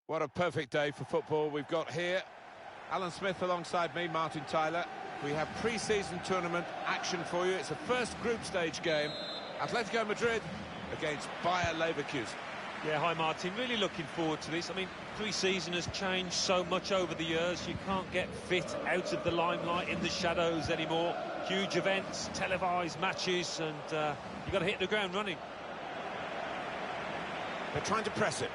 What a perfect day for football we've got here. Alan Smith alongside me, Martin Tyler. We have pre-season tournament action for you. It's the first group stage game. Atletico Madrid against Bayer Leverkusen. Yeah, hi Martin, really looking forward to this. I mean, pre-season has changed so much over the years. You can't get fit out of the limelight, in the shadows anymore. Huge events, televised matches, and you've got to hit the ground running. They're trying to press it.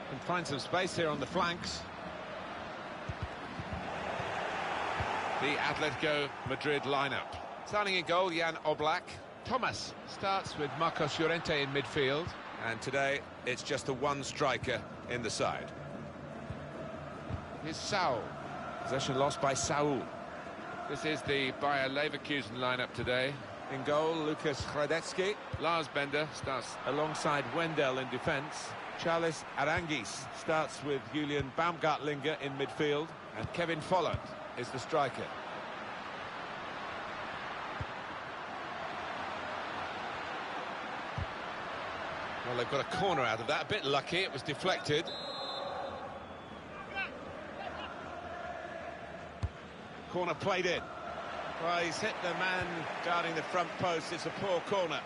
And find some space here on the flanks. The Atletico Madrid lineup. Starting in goal, Jan Oblak. Thomas starts with Marcos Llorente in midfield. And today, it's just the one striker in the side. Here's Saul. Possession lost by Saul. This is the Bayer Leverkusen lineup today. In goal, Lucas Hradecky. Lars Bender starts alongside Wendell in defence. Charles Aranguiz starts with Julian Baumgartlinger in midfield. And Kevin Folland is the striker. Well, they've got a corner out of that. A bit lucky, it was deflected. Corner played in. Well, he's hit the man guarding the front post. It's a poor corner.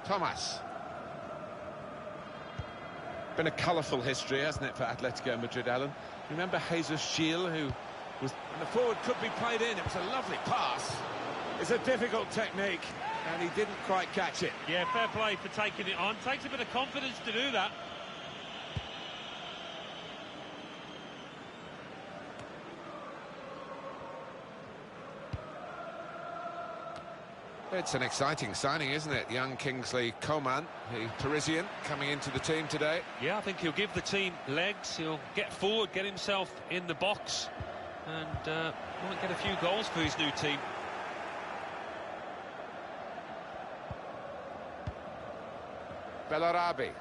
Thomas. Been a colourful history, hasn't it, for Atletico Madrid, Alan? Remember Jesus Gil, who was... And the forward could be played in. It was a lovely pass. It's a difficult technique, and he didn't quite catch it. Yeah, fair play for taking it on. Takes a bit of confidence to do that. It's an exciting signing, isn't it? Young Kingsley Coman, the Parisian, coming into the team today. Yeah, I think he'll give the team legs. He'll get forward, get himself in the box, and might get a few goals for his new team. Bellarabi.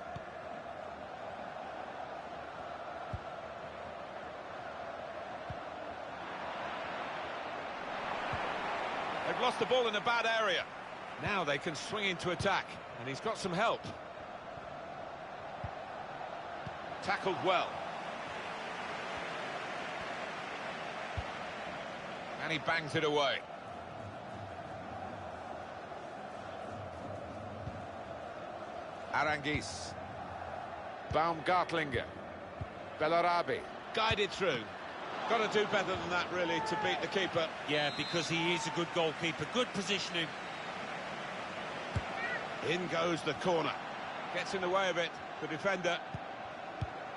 They've lost the ball in a bad area. Now they can swing into attack, and he's got some help. Tackled well. And he bangs it away. Aranguiz. Baumgartlinger. Bellarabi. Guided through. Got to do better than that, really, to beat the keeper. Yeah, because he is a good goalkeeper. Good positioning. In goes the corner. Gets in the way of it, the defender.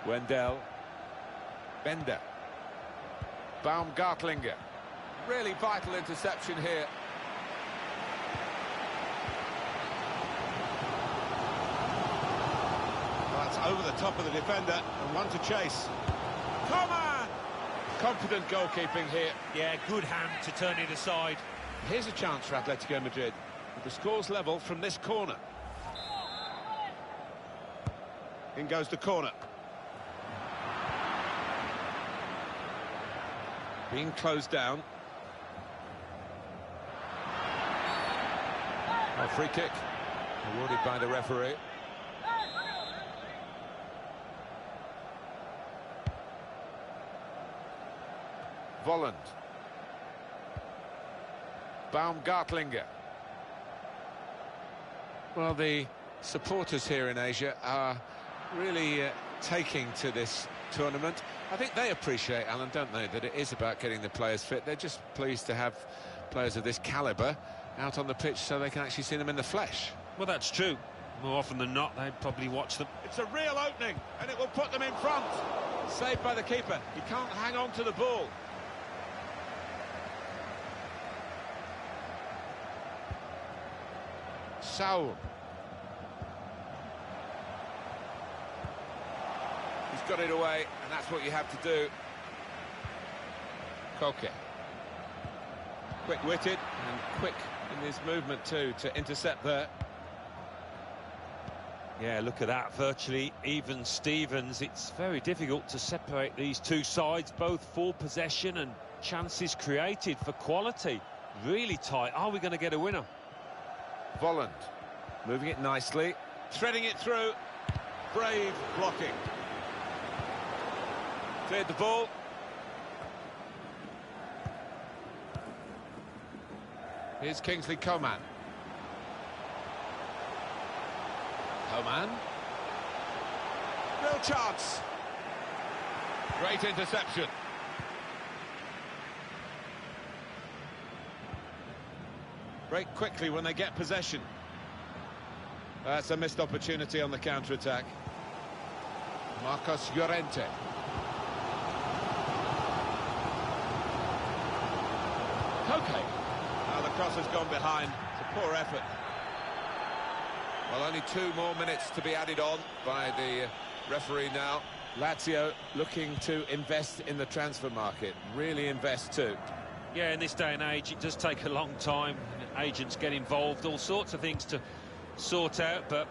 Wendell. Bender. Baumgartlinger. Really vital interception here. Well, that's over the top of the defender, and one to chase. Come on! Confident goalkeeping here. Yeah, good hand to turn it aside. Here's a chance for Atletico Madrid, with the scores level from this corner. In goes the corner. Being closed down. A free kick awarded by the referee. Volland. Baumgartlinger. Well, the supporters here in Asia are really taking to this tournament. I think they appreciate, Alan, don't they, that it is about getting the players fit. They're just pleased to have players of this calibre out on the pitch so they can actually see them in the flesh. Well, that's true. More often than not, they'd probably watch them. It's a real opening, and it will put them in front. Saved by the keeper. He can't hang on to the ball. Saul. He's got it away, and that's what you have to do. Koke. Quick-witted and quick in his movement too to intercept there. Yeah, look at that, virtually even Stevens. It's very difficult to separate these two sides, both for possession and chances created for quality. Really tight. Are we going to get a winner? Volland, moving it nicely, threading it through. Brave blocking. Cleared the ball. Here's Kingsley Coman. Coman. Real chance. Great interception. Break quickly when they get possession. That's a missed opportunity on the counter-attack. Marcos Llorente. Okay. Now the cross has gone behind. It's a poor effort. Well, only 2 more minutes to be added on by the referee now. Lazio looking to invest in the transfer market. Really invest too. Yeah, in this day and age, it does take a long time. Agents get involved, all sorts of things to sort out, but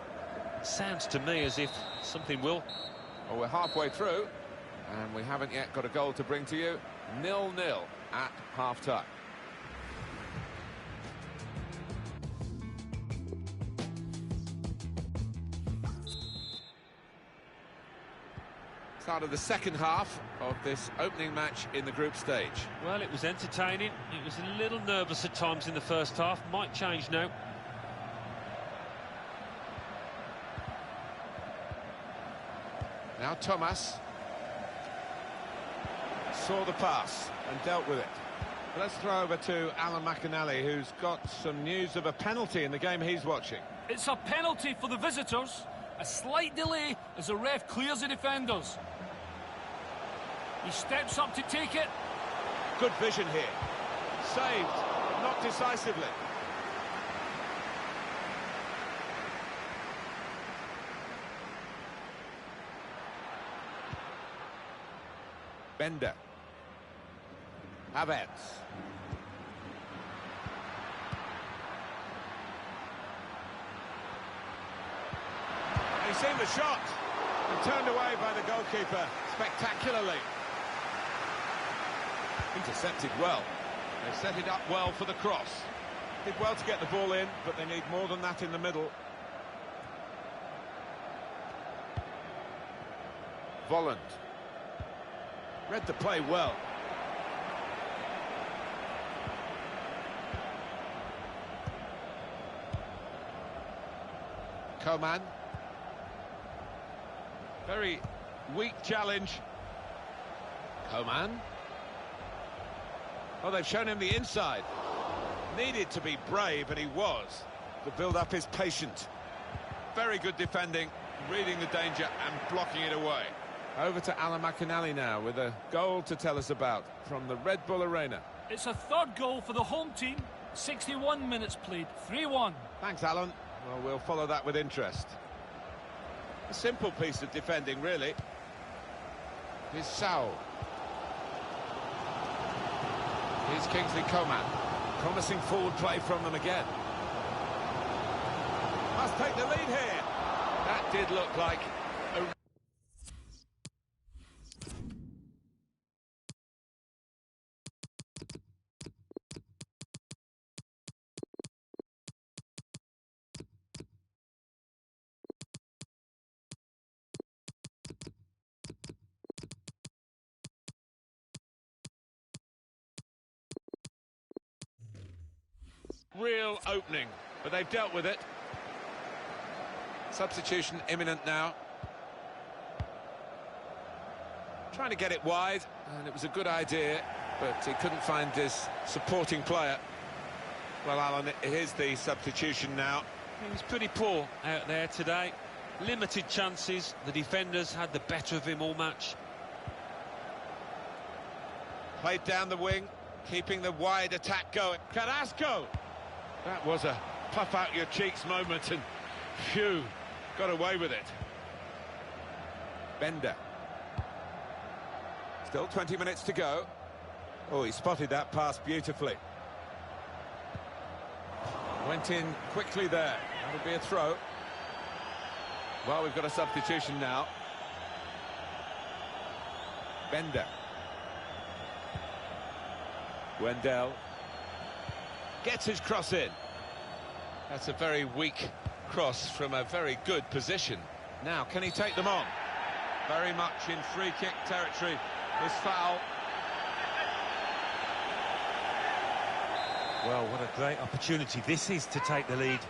it sounds to me as if something will. Well, we're halfway through, and we haven't yet got a goal to bring to you. 0-0 at half-time. Start of the second half of this opening match in the group stage. Well, it was entertaining. It was a little nervous at times in the first half. Might change now. Now Thomas saw the pass and dealt with it. But let's throw over to Alan McInally, who's got some news of a penalty in the game he's watching. It's a penalty for the visitors. A slight delay as the ref clears the defenders. He steps up to take it. Good vision here. Saved, not decisively. Bender. Havertz. He's seen the shot and turned away by the goalkeeper spectacularly. Intercepted well. They set it up well for the cross. Did well to get the ball in, but they need more than that in the middle. Volland. Read the play well. Coman. Very weak challenge. Coman. Oh, they've shown him the inside. Needed to be brave, and he was. The build-up is patient. Very good defending, reading the danger and blocking it away. Over to Alan McInally now with a goal to tell us about from the Red Bull Arena. It's a third goal for the home team. 61 minutes played, 3-1. Thanks, Alan. Well, we'll follow that with interest. A simple piece of defending, really. Here's Saul. Here's Kingsley Coman. Promising forward play from them again. Must take the lead here. That did look like a... real opening, but they've dealt with it. Substitution imminent now. Trying to get it wide, and it was a good idea, but he couldn't find his supporting player. Well, Alan, here's the substitution now. He was pretty poor out there today. Limited chances. The defenders had the better of him all match. Played down the wing, keeping the wide attack going. Carrasco! That was a puff-out-your-cheeks moment, and phew, got away with it. Bender. Still 20 minutes to go. Oh, he spotted that pass beautifully. Went in quickly there. That'll be a throw. Well, we've got a substitution now. Bender. Wendell. Gets his cross in. That's a very weak cross from a very good position. Now, can he take them on? Very much in free-kick territory, this foul. Well, what a great opportunity this is to take the lead.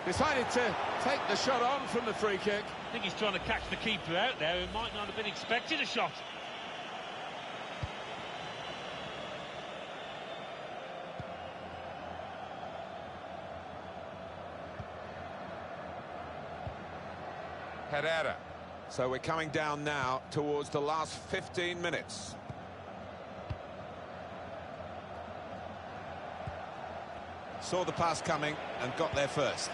Decided to take the shot on from the free kick. I think he's trying to catch the keeper out there, who might not have been expecting a shot. Herrera. So we're coming down now towards the last 15 minutes. Saw the pass coming and got there first.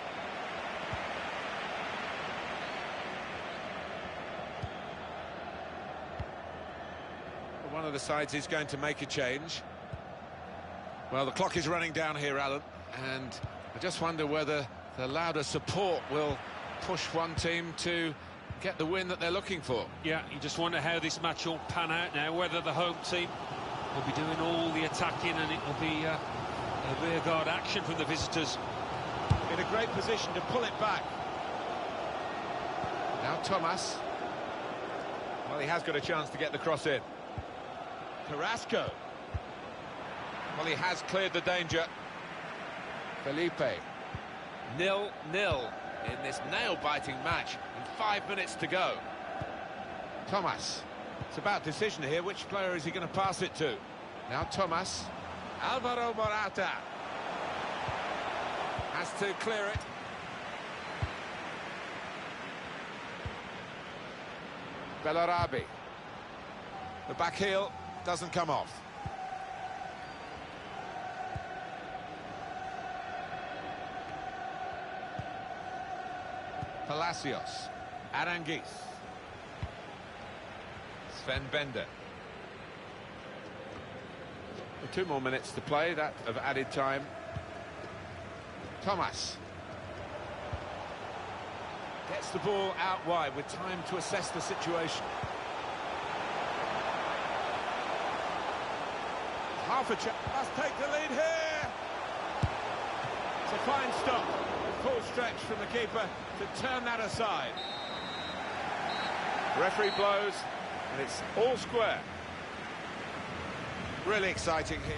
One of the sides is going to make a change. Well, the clock is running down here, Alan, and I just wonder whether the louder support will push one team to get the win that they're looking for. Yeah, you just wonder how this match will pan out now, whether the home team will be doing all the attacking and it will be a rearguard action from the visitors. In a great position to pull it back. Now Thomas. Well, he has got a chance to get the cross in. Carrasco. Well, he has cleared the danger. Felipe. 0-0 in this nail-biting match, and 5 minutes to go. Thomas. It's about decision here. Which player is he going to pass it to? Now Thomas. Alvaro Morata. Has to clear it. Bellarabi. The back heel doesn't come off. Palacios. Aranguiz. Sven Bender. 2 more minutes to play, that of added time. Thomas. Gets the ball out wide with time to assess the situation. Half a chance. Must take the lead here. It's a fine stop. Full stretch from the keeper to turn that aside. Referee blows, and it's all square. Really exciting here.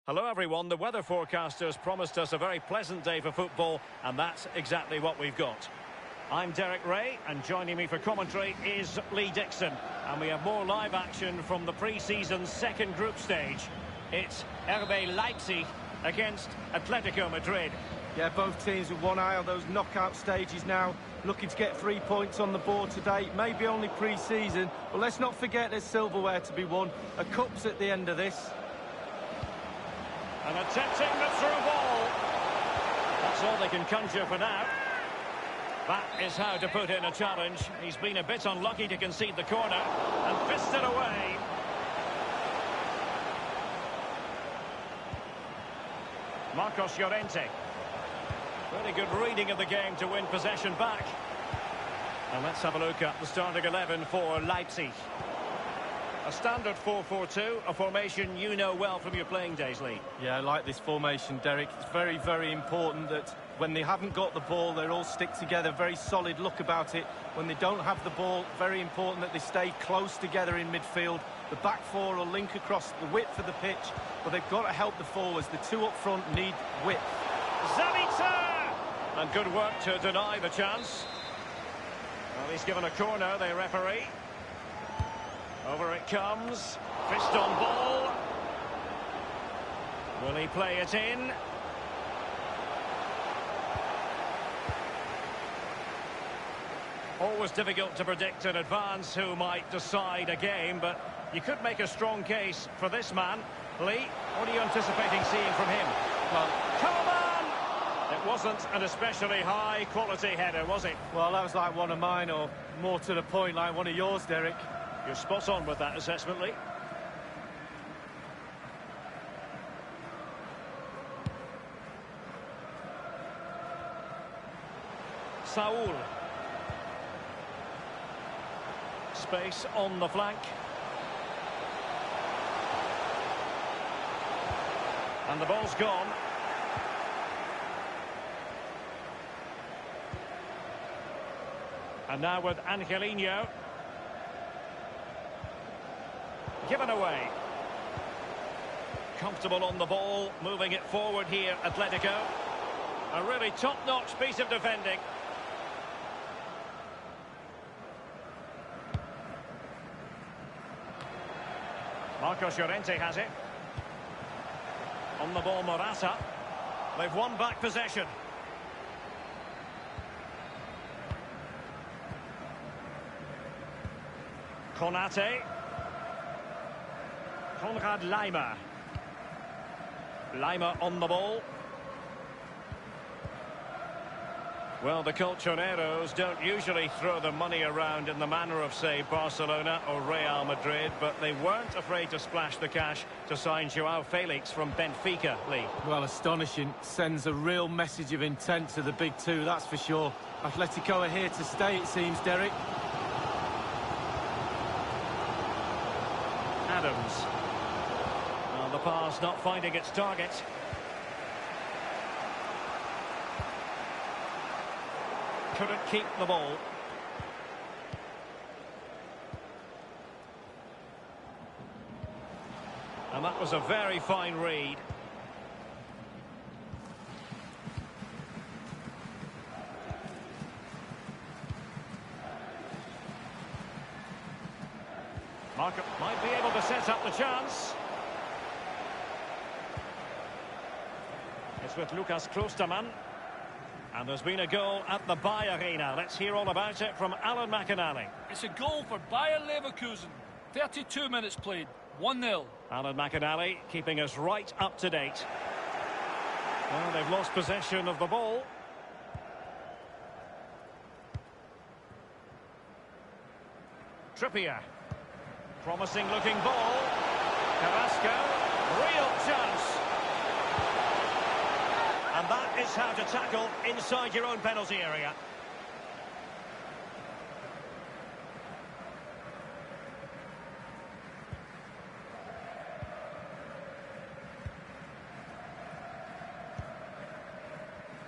Hello everyone, the weather forecasters promised us a very pleasant day for football, and that's exactly what we've got. I'm Derek Ray, and joining me for commentary is Lee Dixon, and we have more live action from the pre-season second group stage. It's RB Leipzig against Atletico Madrid. Yeah, both teams with one eye on those knockout stages now, looking to get 3 points on the board today. Maybe only pre-season, but let's not forget there's silverware to be won. A cup's at the end of this. And attempting the through ball. That's all they can conjure for now. That is how to put in a challenge. He's been a bit unlucky to concede the corner and fist it away. Marcos Llorente. Very good reading of the game to win possession back. And let's have a look at the starting 11 for Leipzig. A standard 4-4-2, a formation you know well from your playing days, Lee. Yeah, I like this formation, Derek. It's very, very important that when they haven't got the ball, they all stick together. Very solid look about it. When they don't have the ball, very important that they stay close together in midfield. The back four will link across the width of the pitch, but they've got to help the forwards. The two up front need width. Zabitzer! And good work to deny the chance. Well, he's given a corner, the referee. Over it comes. Fist on ball. Will he play it in? Always difficult to predict in advance who might decide a game, but you could make a strong case for this man. Lee, what are you anticipating seeing from him? Well, come on! It wasn't an especially high-quality header, was it? well, that was like one of mine, or more to the point, like one of yours, Derek. You're spot on with that assessment, Lee. Saul. Space on the flank. And the ball's gone. And now with Angelino. Given away. Comfortable on the ball, moving it forward here, Atlético. A really top-notch piece of defending. Marcos Llorente has it. On the ball, Morata. They've won back possession. Konate. Konrad Laimer. Laimer on the ball. Well, the Colchoneros don't usually throw the money around in the manner of, say, Barcelona or Real Madrid, but they weren't afraid to splash the cash to sign João Felix from Benfica, Lee. Well, astonishing. Sends a real message of intent to the big two, that's for sure. Atletico are here to stay, it seems, Derek. Adams. Well, the pass not finding its target. Couldn't keep the ball. And that was a very fine read. Marco might be able to set up the chance. It's with Lucas Klostermann. And there's been a goal at the Bayer Arena. Let's hear all about it from Alan McInally. It's a goal for Bayer Leverkusen. 32 minutes played. 1-0. Alan McInally keeping us right up to date. Well, they've lost possession of the ball. Trippier. Promising looking ball. Carrasco. Real chance. And that is how to tackle inside your own penalty area.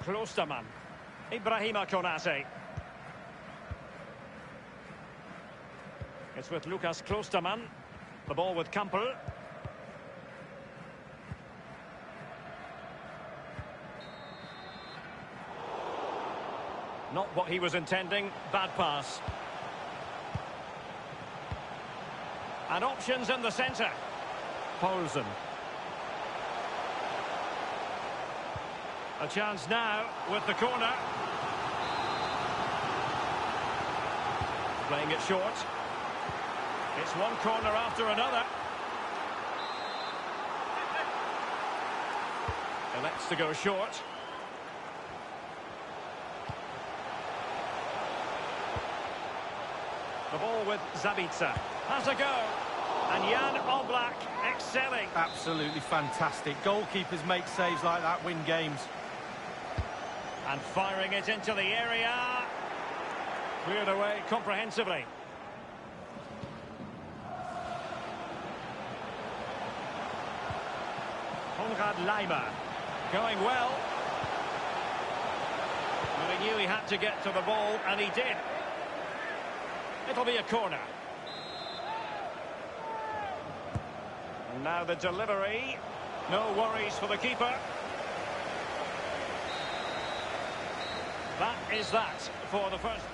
Klostermann. Ibrahima Konate. It's with Lucas Klostermann. The ball with Kampel. Not what he was intending. Bad pass. And options in the centre. Poulsen. A chance now with the corner. Playing it short. It's one corner after another. Elects to go short. The ball with Zabitsa. Has a go. And Jan Oblak excelling. Absolutely fantastic. Goalkeepers make saves like that, win games. And firing it into the area. Cleared away comprehensively. Konrad Laimer. Going well. Well, he knew he had to get to the ball, and he did. It'll be a corner. And now the delivery. No worries for the keeper. That is that for the first.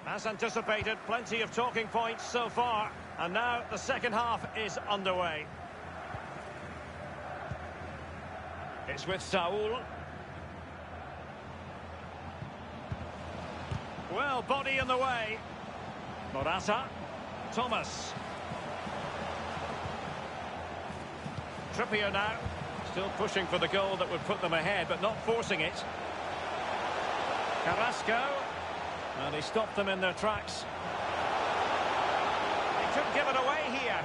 As anticipated, plenty of talking points so far. And now the second half is underway. It's with Saul. Well, body in the way. Morata. Thomas. Trippier now. Still pushing for the goal that would put them ahead, but not forcing it. Carrasco. And he stopped them in their tracks. He could give it away here.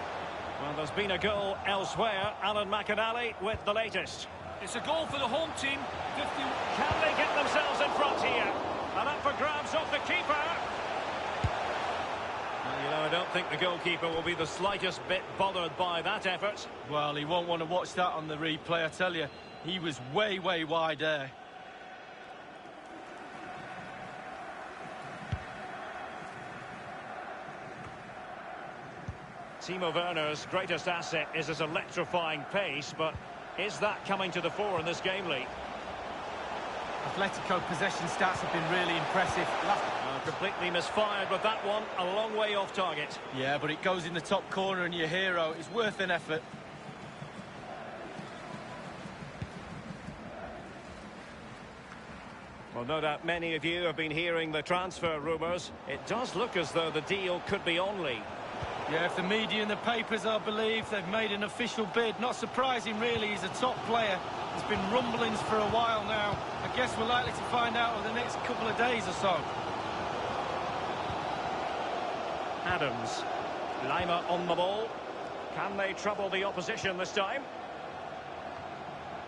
Well, there's been a goal elsewhere. Alan McInally with the latest. It's a goal for the home team. 50. Can they get themselves in front here? And up for grabs off the keeper. Well, you know, I don't think the goalkeeper will be the slightest bit bothered by that effort. Well, he won't want to watch that on the replay, I tell you. He was way, way wide there. Timo Werner's greatest asset is his electrifying pace, but is that coming to the fore in this game, Lee? Atlético possession stats have been really impressive. Completely misfired with that one, a long way off target. Yeah, but it goes in the top corner and your hero is worth an effort. Well, no doubt many of you have been hearing the transfer rumours. It does look as though the deal could be on, Lee. Yeah, if the media and the papers are believed, they've made an official bid. Not surprising, really. He's a top player. There's been rumblings for a while now. I guess we're likely to find out over the next couple of days or so. Adams. Lima on the ball. Can they trouble the opposition this time?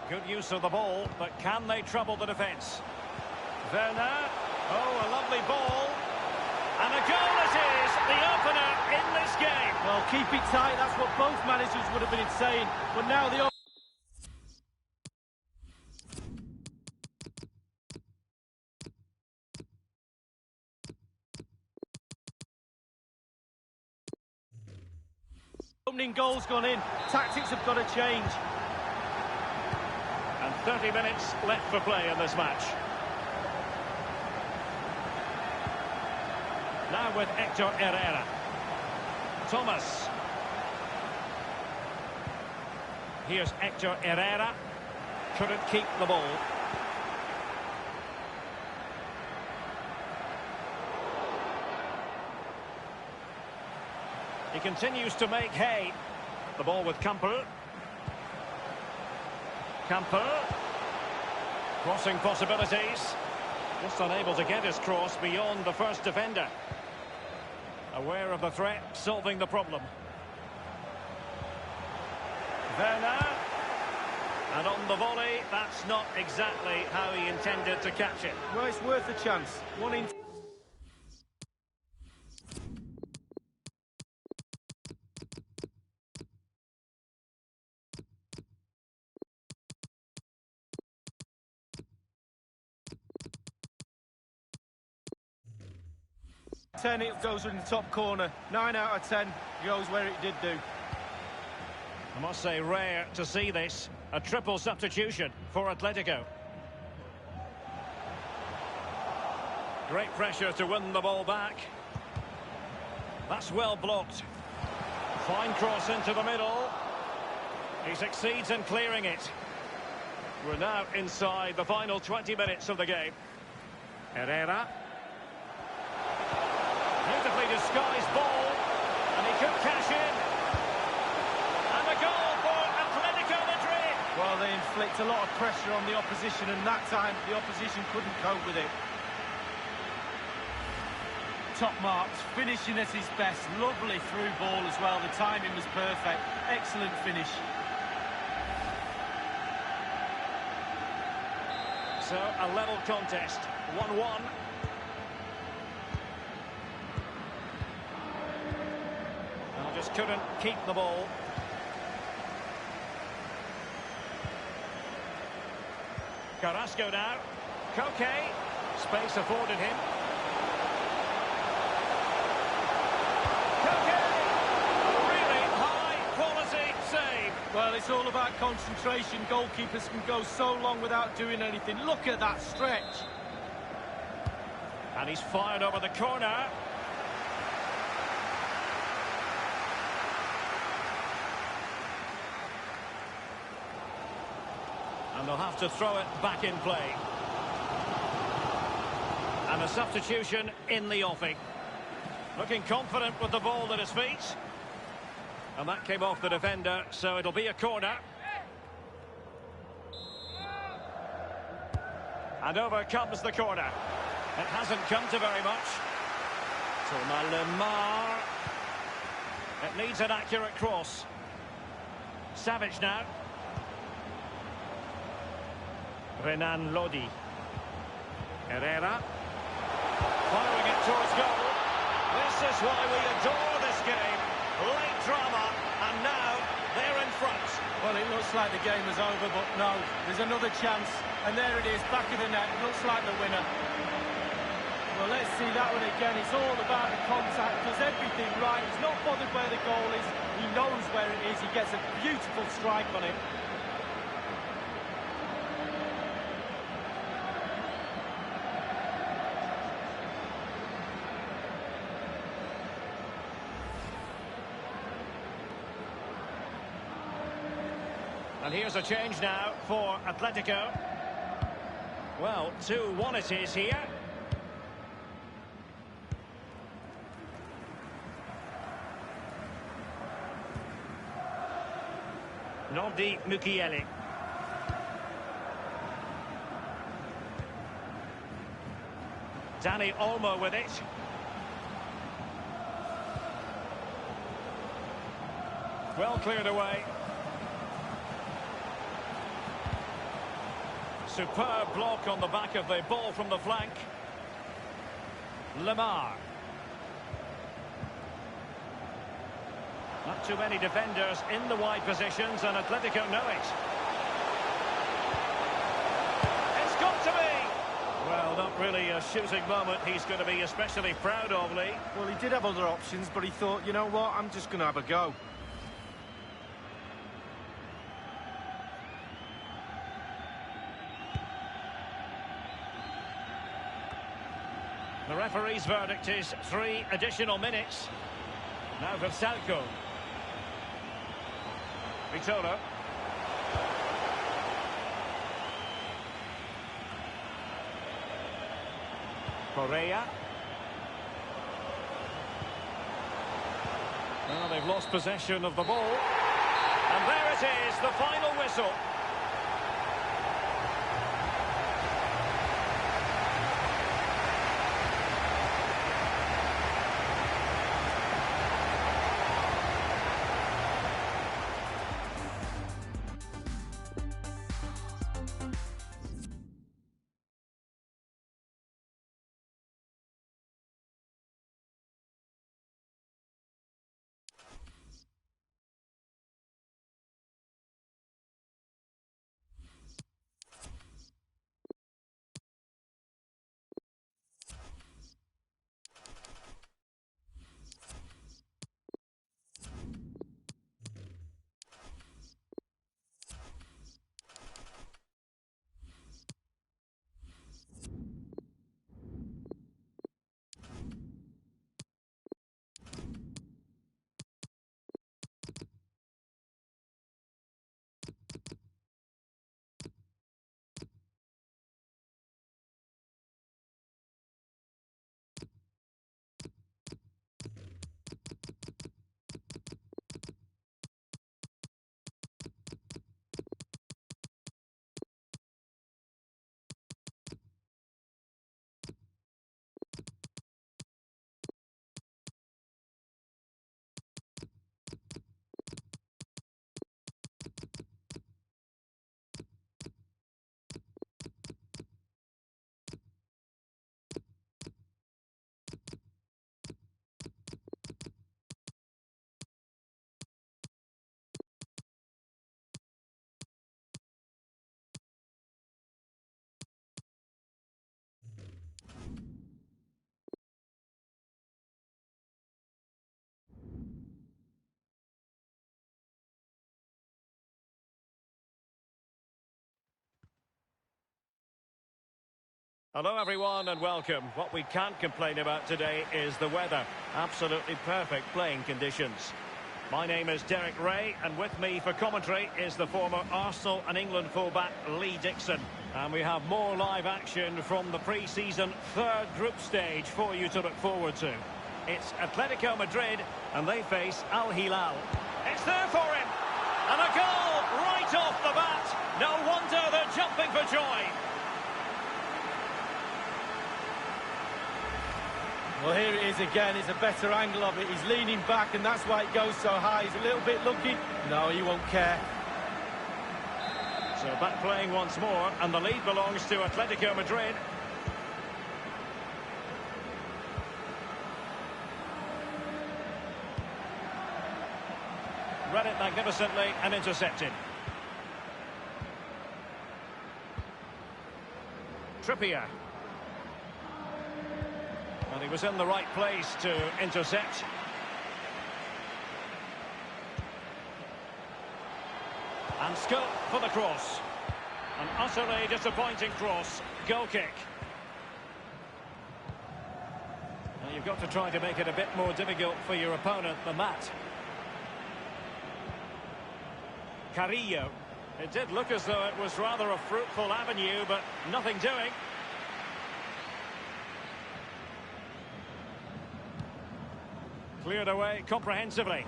Good use of the ball, but can they trouble the defence? Werner. Oh, a lovely ball. And a goal it is, the opener in this game. Well, keep it tight, that's what both managers would have been saying. But now the opening goal's gone in. Tactics have got to change. And 30 minutes left for play in this match. Now with Hector Herrera. Thomas. Here's Hector Herrera. Couldn't keep the ball. He continues to make hay. The ball with Campbell. Campbell. Crossing possibilities. Just unable to get his cross beyond the first defender. Aware of the threat, solving the problem. Werner. And on the volley, that's not exactly how he intended to catch it. Well, it's worth a chance. One in... It goes in the top corner. 9 out of 10 goes where it did do. I must say, rare to see this. A triple substitution for Atlético. Great pressure to win the ball back. That's well blocked. Fine cross into the middle. He succeeds in clearing it. We're now inside the final 20 minutes of the game. Herrera. Beautifully disguised ball. And he could cash in. And a goal for Atlético Madrid. Well, they inflict a lot of pressure on the opposition, and that time the opposition couldn't cope with it. Top marks, finishing at his best. Lovely through ball as well. The timing was perfect. Excellent finish. So, a level contest, 1-1. Just couldn't keep the ball. Carrasco now. Koke. Space afforded him. Koke! Really high-quality save. Well, it's all about concentration. Goalkeepers can go so long without doing anything. Look at that stretch. And he's fired over the corner. And they'll have to throw it back in play. And a substitution in the offing. Looking confident with the ball at his feet. And that came off the defender, so it'll be a corner. And over comes the corner. It hasn't come to very much. Thomas Lemar. It needs an accurate cross. Savage now. Renan Lodi. Herrera. Firing it towards goal. This is why we adore this game. Late drama, and now they're in front. Well, it looks like the game is over, but no, there's another chance. And there it is, back of the net. Looks like the winner. Well, let's see that one again. It's all about the contact. Does everything right. He's not bothered where the goal is. He knows where it is. He gets a beautiful strike on it. And here's a change now for Atlético. Well, 2-1 it is here. Nordi Mukiele. Dani Olmo with it. Well cleared away. Superb block on the back of the ball from the flank. Lemar. Not too many defenders in the wide positions, and Atlético know it. It's got to be! Well, not really a shooting moment he's going to be especially proud of, Lee. Well, he did have other options, but he thought, you know what, I'm just going to have a go. The referee's verdict is 3 additional minutes. Now for Salco. Vitolo. Correa. Well, they've lost possession of the ball. And there it is, the final whistle. Hello everyone and welcome. What we can't complain about today is the weather. Absolutely perfect playing conditions. My name is Derek Ray, and with me for commentary is the former Arsenal and England fullback Lee Dixon. And we have more live action from the pre-season third group stage for you to look forward to. It's Atletico Madrid and they face Al Hilal. It's there for him! And a goal right off the bat! No wonder they're jumping for joy! Well, here it is again. It's a better angle of it. He's leaning back, and that's why it goes so high. He's a little bit lucky. No, he won't care. So back playing once more, and the lead belongs to Atletico Madrid. Read it magnificently and intercepted. Trippier. And he was in the right place to intercept. And scope for the cross. An utterly disappointing cross. Goal kick. Now you've got to try to make it a bit more difficult for your opponent than that. Carrillo. It did look as though it was rather a fruitful avenue, but nothing doing. Cleared away comprehensively.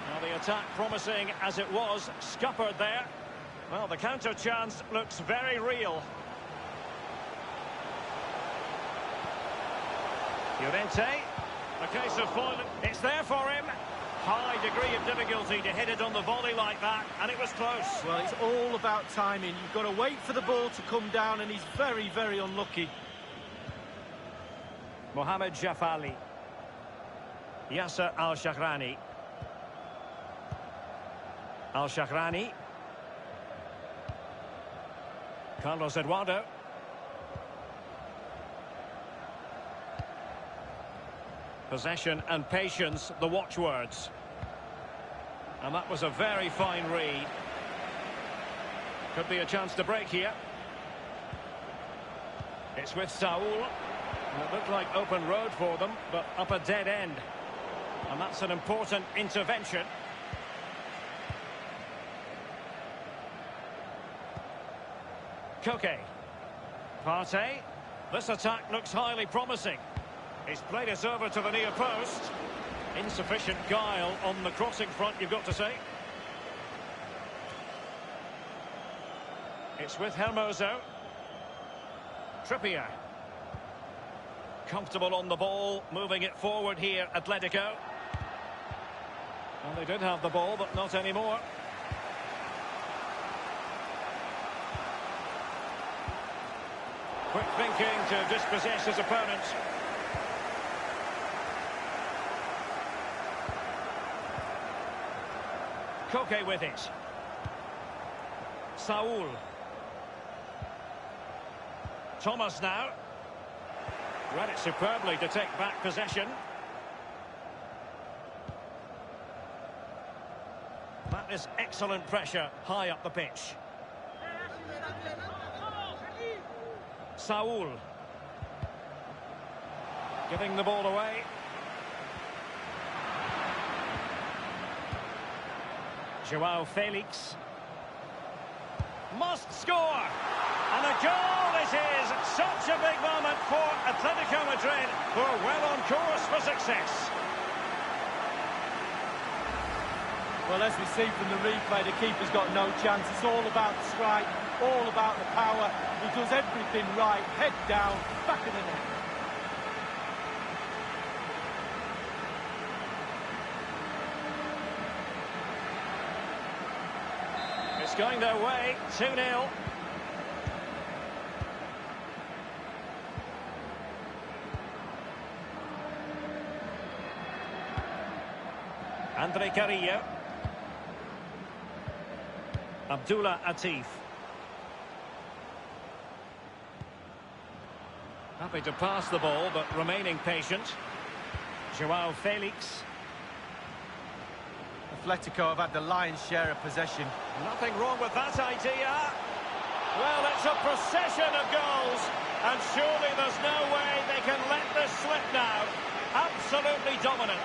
Now the attack promising as it was, scuppered there. Well, the counter chance looks very real. Llorente, a case of foiling. It's there for him. High degree of difficulty to hit it on the volley like that, and it was close. Well, it's all about timing. You've got to wait for the ball to come down, and he's very, very unlucky. Mohamed Jafali. Yasser Al-Shahrani. Al-Shahrani. Carlos Eduardo. Possession and patience, the watchwords. And that was a very fine read. Could be a chance to break here. It's with Saul. It looked like open road for them, but up a dead end. And that's an important intervention. Koke. Partey. This attack looks highly promising. He's played it over to the near post. Insufficient guile on the crossing front, you've got to say. It's with Hermoso. Trippier. Comfortable on the ball, moving it forward here, Atletico. Well, they did have the ball, but not anymore. Quick thinking to dispossess his opponent. Koke with it. Saul. Thomas now. Read it superbly to take back possession. That is excellent pressure high up the pitch. Saul. Giving the ball away. Joao Felix. Must score! And a goal it is! Such a big moment for Atletico Madrid, who are well on course for success. Well, as we see from the replay, the keeper's got no chance. It's all about the strike, all about the power. He does everything right, head down, back of the net. It's going their way, 2-0. Andre Carrillo. Abdullah Atif. Happy to pass the ball, but remaining patient. Joao Felix. A Atlético have had the lion's share of possession. Nothing wrong with that idea. Well, it's a procession of goals, and surely there's no way they can let this slip now. Absolutely dominant.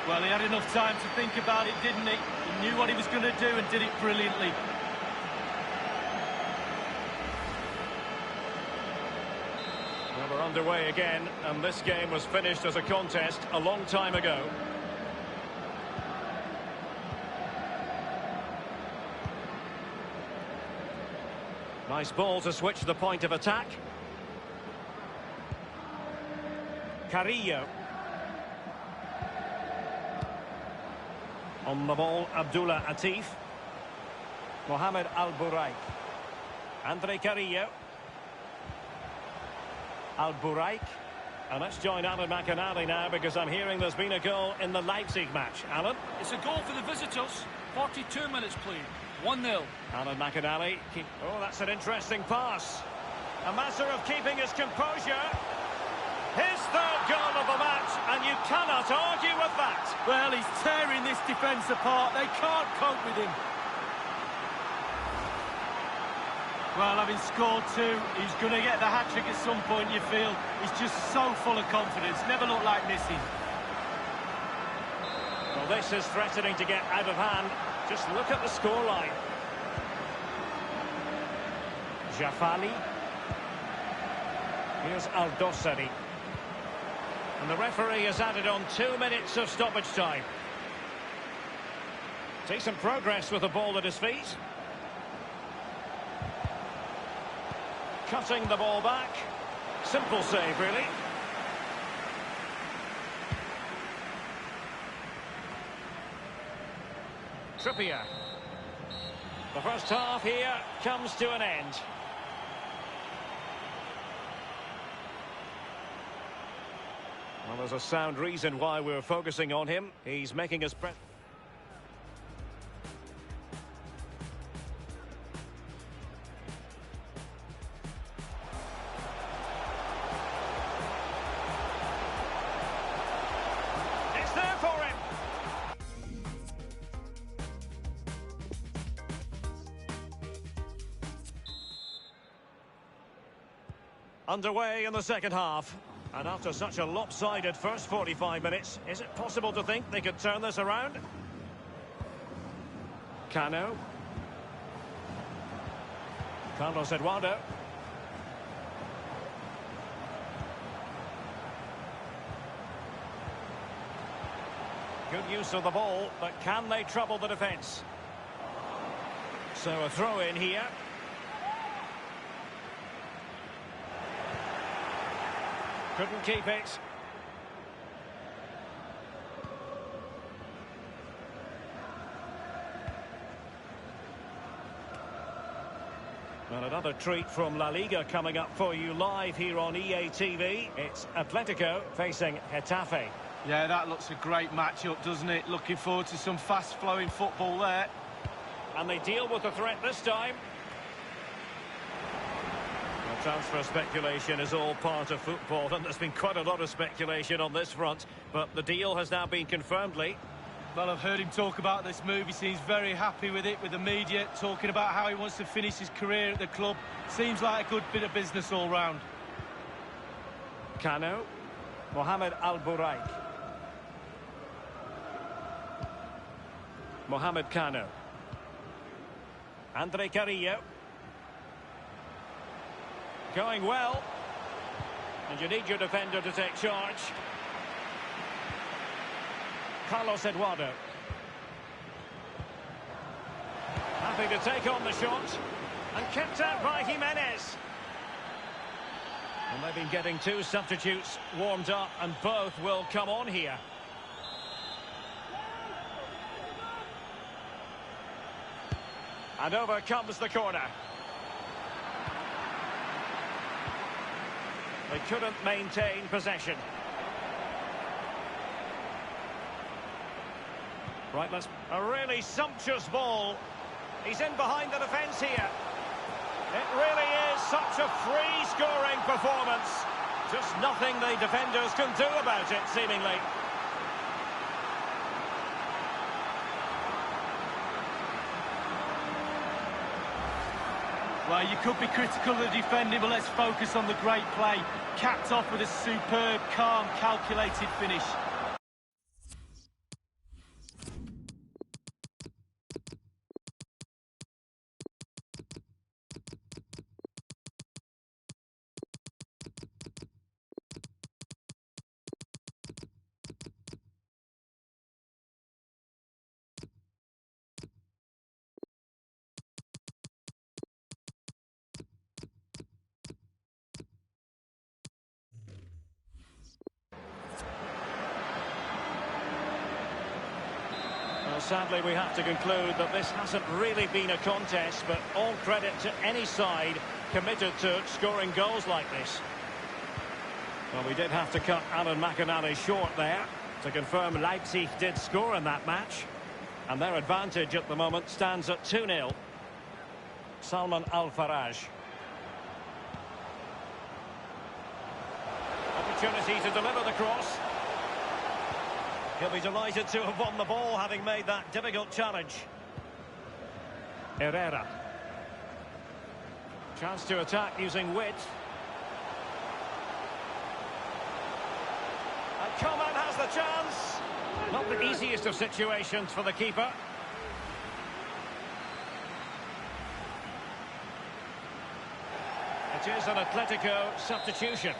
Well, he had enough time to think about it, didn't he? He knew what he was going to do and did it brilliantly. Well, we're underway again, and this game was finished as a contest a long time ago. Nice ball to switch the point of attack. Carrillo. On the ball, Abdullah Atif. Mohamed Al-Buraik. Andre Carrillo. Al-Buraik. And let's join Alan McInally now, because I'm hearing there's been a goal in the Leipzig match. Alan? It's a goal for the visitors. 42 minutes played. 1-0. Alan McInally. Oh, that's an interesting pass. A matter of keeping his composure. His third goal of the match, and you cannot argue with that. Well, he's tearing this defence apart. They can't cope with him. Well, having scored two, he's going to get the hat-trick at some point, you feel. He's just so full of confidence. Never looked like missing. Well, this is threatening to get out of hand. Just look at the scoreline. Jafali. Here's Al-Dossari. And the referee has added on 2 minutes of stoppage time. Decent progress with the ball at his feet. Cutting the ball back. Simple save, really. Trippier. The first half here comes to an end. Well, there's a sound reason why we're focusing on him. He's making us... It's there for him. Underway in the second half. And after such a lopsided first 45 minutes, is it possible to think they could turn this around? Cano. Carlos Eduardo. Good use of the ball, but can they trouble the defence? So a throw in here. Couldn't keep it. Well, another treat from La Liga coming up for you live here on EA TV. It's Atlético facing Getafe. Yeah, that looks a great match-up, doesn't it? Looking forward to some fast-flowing football there. And they deal with the threat this time. Transfer speculation is all part of football, and there's been quite a lot of speculation on this front, but the deal has now been confirmed, Lee. Well, I've heard him talk about this move. He seems very happy with it, with the media, talking about how he wants to finish his career at the club. Seems like a good bit of business all round. Cano. Mohamed Al-Buraik. Mohamed Cano. Andre Carrillo. Going well, and you need your defender to take charge. Carlos Eduardo. Happy to take on the shot, and kept out by Jimenez. And they've been getting 2 substitutes warmed up, and both will come on here. And over comes the corner. They couldn't maintain possession. Right, a really sumptuous ball. He's in behind the defence here. It really is such a free-scoring performance. Just nothing the defenders can do about it, seemingly. Well, you could be critical of the defending, but let's focus on the great play. Capped off with a superb, calm, calculated finish. Well, sadly, we have to conclude that this hasn't really been a contest, but all credit to any side committed to scoring goals like this. Well, we did have to cut Alan McInally short there to confirm Leipzig did score in that match. And their advantage at the moment stands at 2-0. Salman Al-Faraj. Opportunity to deliver the cross. He'll be delighted to have won the ball, having made that difficult challenge. Herrera. Chance to attack using width. And Coman has the chance. Not the easiest of situations for the keeper. It is an Atlético substitution.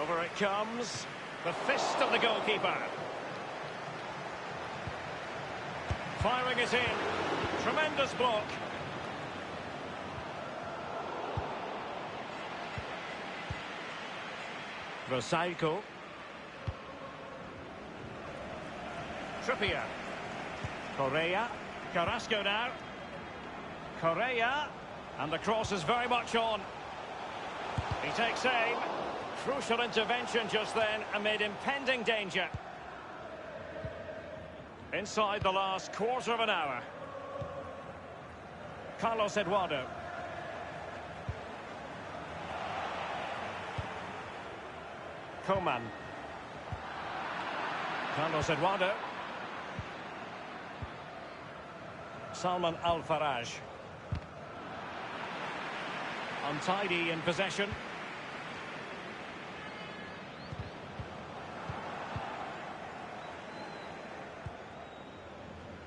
Over it comes. The fist of the goalkeeper. Firing it in. Tremendous block. Rosailko. Trippier. Correa. Carrasco now. Correa. And the cross is very much on. He takes aim. Crucial intervention just then amid impending danger. Inside the last quarter of an hour. Carlos Eduardo. Coman. Carlos Eduardo. Salman Al-Faraj. Untidy in possession.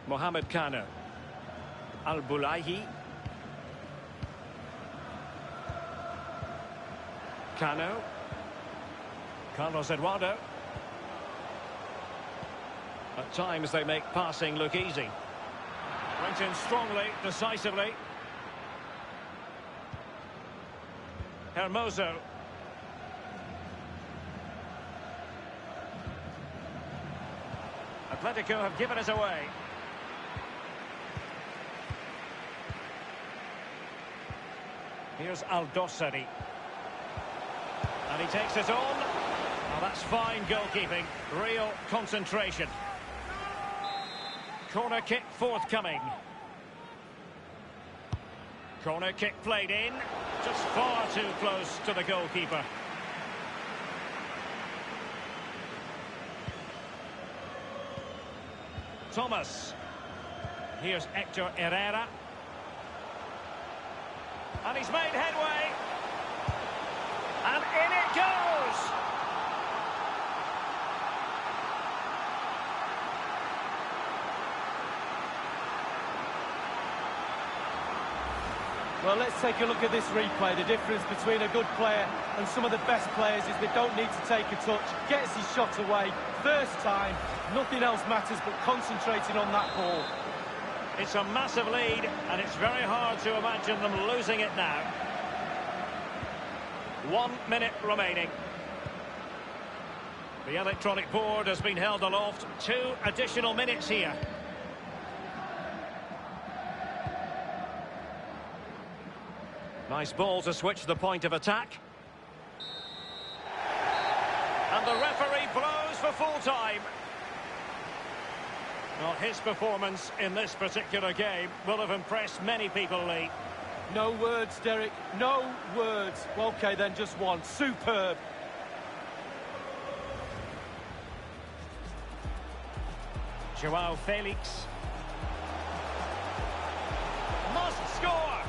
Mohamed Kano. Al-Bulaihi. Kano. Carlos Eduardo. At times they make passing look easy. Went in strongly, decisively. Hermoso. Atlético have given it away. Here's Al-Dossari. And he takes it on. Oh, that's fine goalkeeping. Real concentration. Corner kick forthcoming. Corner kick played in. Just far too close to the goalkeeper. Thomas. Here's Hector Herrera. And he's made headway. And in it goes! Well, let's take a look at this replay. The difference between a good player and some of the best players is they don't need to take a touch. Gets his shot away. First time, nothing else matters but concentrating on that ball. It's a massive lead, and it's very hard to imagine them losing it now. 1 minute remaining. The electronic board has been held aloft. 2 additional minutes here. Nice ball to switch the point of attack. And the referee blows for full time. Well, his performance in this particular game will have impressed many people, Lee. No words, Derek. No words. Okay, then, just one. Superb. Joao Felix. Must score.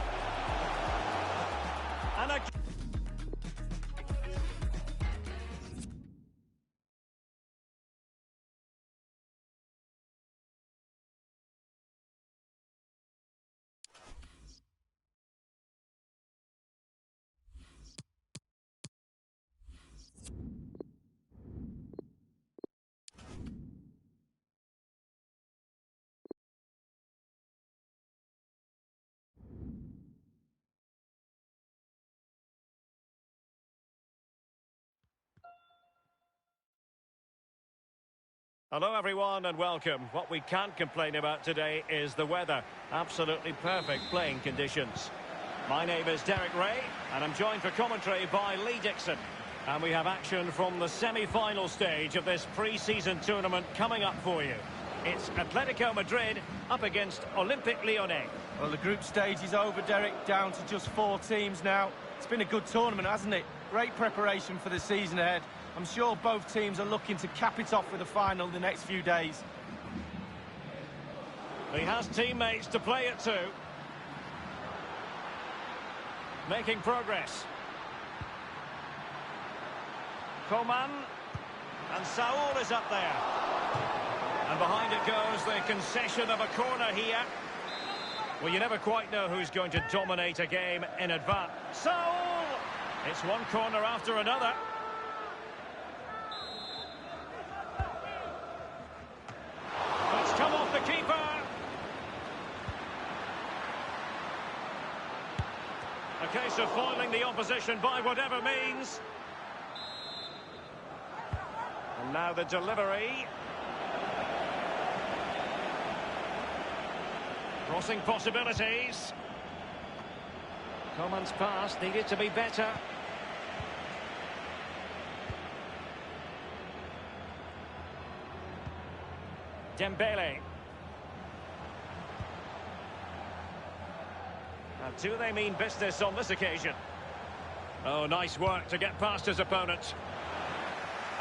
Hello everyone and welcome. What we can't complain about today is the weather. Absolutely perfect playing conditions. My name is Derek Ray and I'm joined for commentary by Lee Dixon. And we have action from the semi-final stage of this pre-season tournament coming up for you. It's Atlético Madrid up against Olympique Lyonnais. Well, the group stage is over, Derek, down to just 4 teams now. It's been a good tournament, hasn't it? Great preparation for the season ahead. I'm sure both teams are looking to cap it off with a final in the next few days. He has teammates to play it to. Making progress. Coman. And Saul is up there. And behind it goes the concession of a corner here. Well, you never quite know who's going to dominate a game in advance. Saul! It's one corner after another. It's come off the keeper. A case of foiling the opposition by whatever means. And now the delivery. Crossing possibilities. Coman's pass needed to be better. Dembele. Now, do they mean business on this occasion? Oh, nice work to get past his opponent.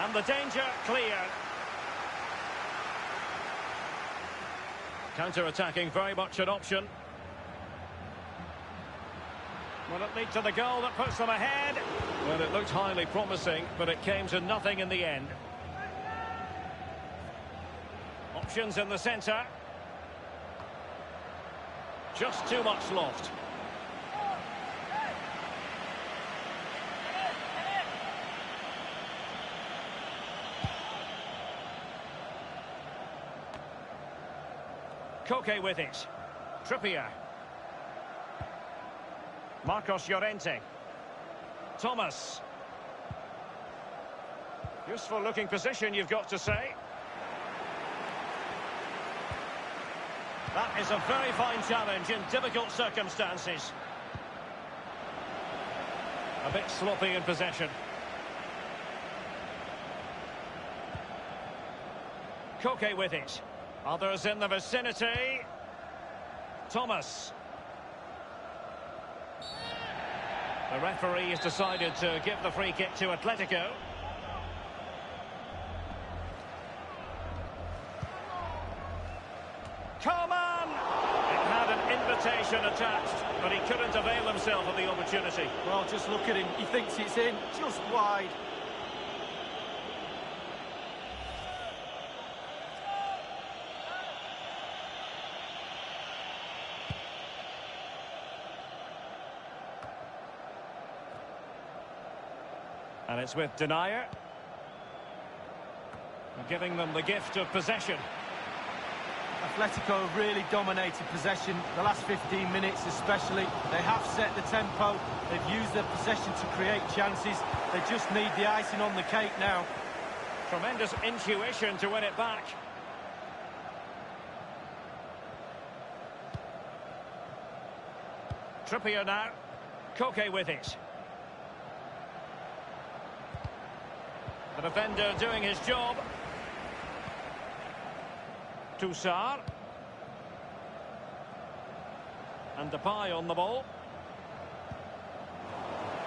And the danger cleared. Counter-attacking, very much an option. Will it lead to the goal that puts them ahead? Well, it looked highly promising, but it came to nothing in the end. Options in the centre. Just too much loft. Koke with it. Trippier. Marcos Llorente. Thomas. Useful looking position, you've got to say. That is a very fine challenge in difficult circumstances. A bit sloppy in possession. Koke with it. Others in the vicinity. Thomas. The referee has decided to give the free kick to Atlético. Coman! It had an invitation attached, but he couldn't avail himself of the opportunity. Well, just look at him. He thinks it's in, just wide. And it's with Denier. Giving them the gift of possession. Atlético have really dominated possession the last 15 minutes especially. They have set the tempo. They've used their possession to create chances. They just need the icing on the cake now. Tremendous intuition to win it back. Trippier now. Koke with it. The defender doing his job. Toussaint. And Depay on the ball.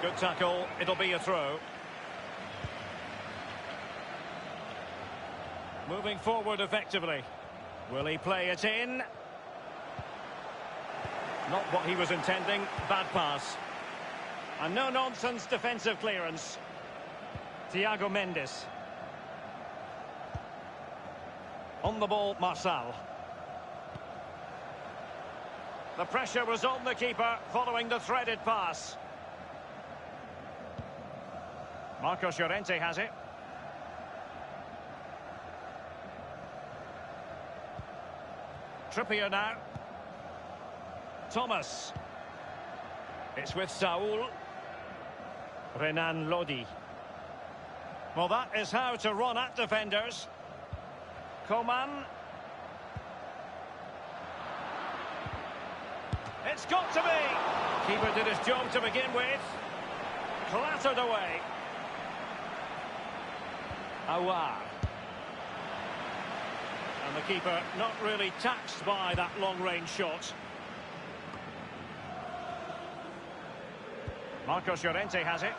Good tackle. It'll be a throw. Moving forward effectively. Will he play it in? Not what he was intending. Bad pass. And no-nonsense defensive clearance. Thiago Mendes. On the ball, Marçal. The pressure was on the keeper following the threaded pass. Marcos Llorente has it. Trippier now. Thomas. It's with Saul. Renan Lodi. Well, that is how to run at defenders. Coman. It's got to be. Keeper did his job to begin with. Clattered away. Awar. And the keeper not really taxed by that long-range shot. Marcos Llorente has it.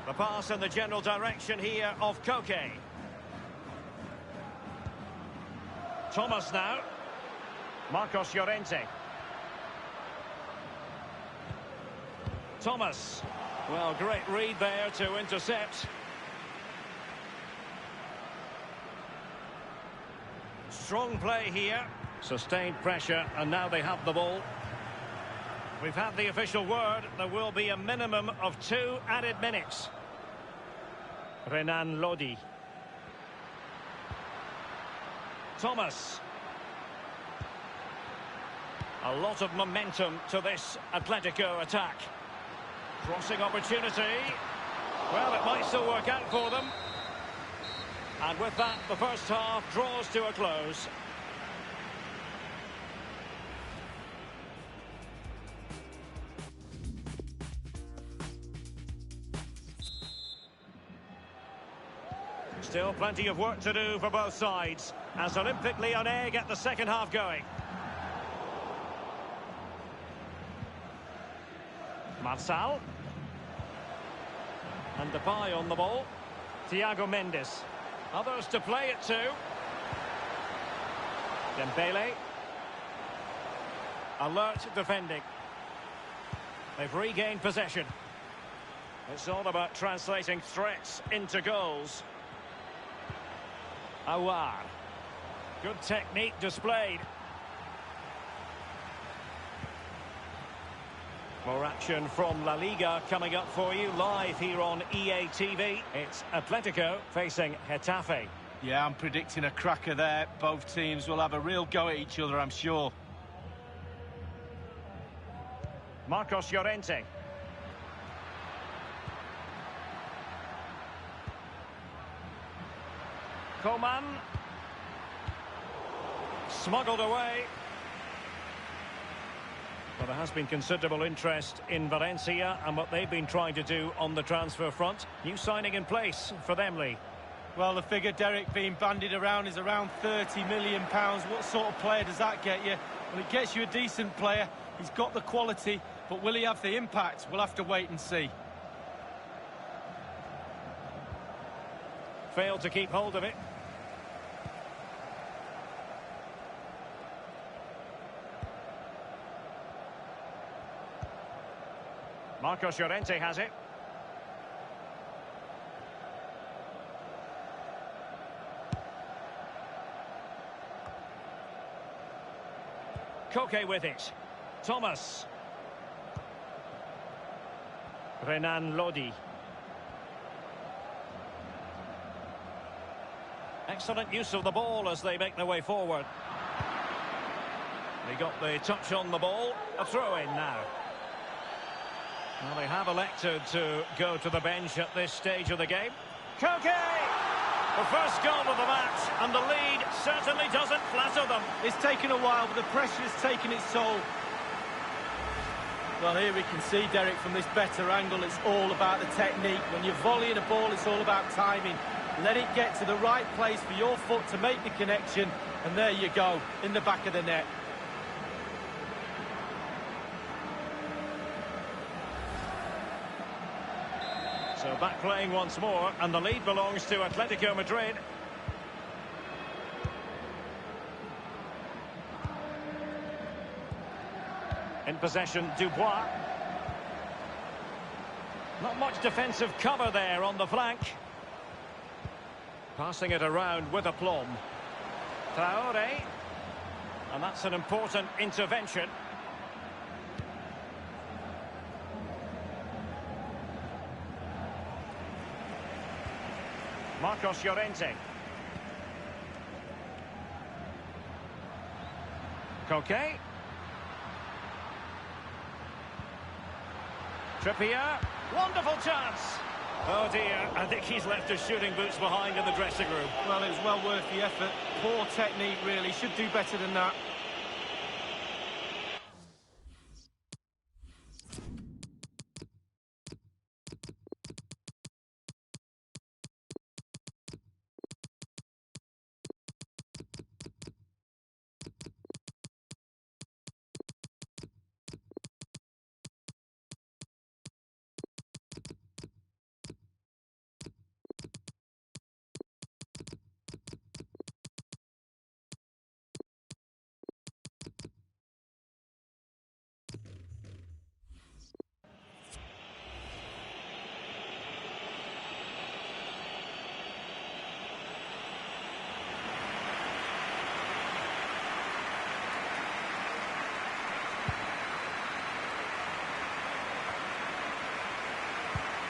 The pass in the general direction here of Koke. Thomas now. Marcos Llorente. Thomas. Well, great read there to intercept. Strong play here. Sustained pressure, and now they have the ball. We've had the official word. There will be a minimum of 2 added minutes. Renan Lodi. Thomas. A lot of momentum to this Atletico attack. Crossing opportunity. Well, it might still work out for them. And with that, the first half draws to a close. Still plenty of work to do for both sides as Olympique Lyonnais get the second half going. Marsal. And Depay on the ball. Thiago Mendes. Others to play it to. Dembele. Alert defending. They've regained possession. It's all about translating threats into goals. Awar. Good technique displayed. More action from La Liga coming up for you live here on EA TV. It's Atletico facing Getafe. Yeah, I'm predicting a cracker there. Both teams will have a real go at each other, I'm sure. Marcos Llorente. Coman. Smuggled away. Well, there has been considerable interest in Valencia and what they've been trying to do on the transfer front. New signing in place for them, Lee. Well, the figure, Derek, being bandied around is around £30 million. What sort of player does that get you? Well, it gets you a decent player. He's got the quality, but will he have the impact? We'll have to wait and see. Failed to keep hold of it. Marcos Llorente has it. Koke with it. Thomas. Renan Lodi. Excellent use of the ball as they make their way forward. They got the touch on the ball. A throw-in now. Well, they have elected to go to the bench at this stage of the game. Koke! The first goal of the match, and the lead certainly doesn't flatter them. It's taken a while, but the pressure has taken its toll. Well, here we can see, Derek, from this better angle, it's all about the technique. When you're volleying a ball, it's all about timing. Let it get to the right place for your foot to make the connection, and there you go, in the back of the net. So back playing once more, and the lead belongs to Atletico Madrid. In possession, Dubois. Not much defensive cover there on the flank. Passing it around with aplomb. Traore. And that's an important intervention. Marcos Llorente. Koke. Trippier. Wonderful chance. Oh dear, I think he's left his shooting boots behind in the dressing room. Well, it was well worth the effort. Poor technique, really. Should do better than that.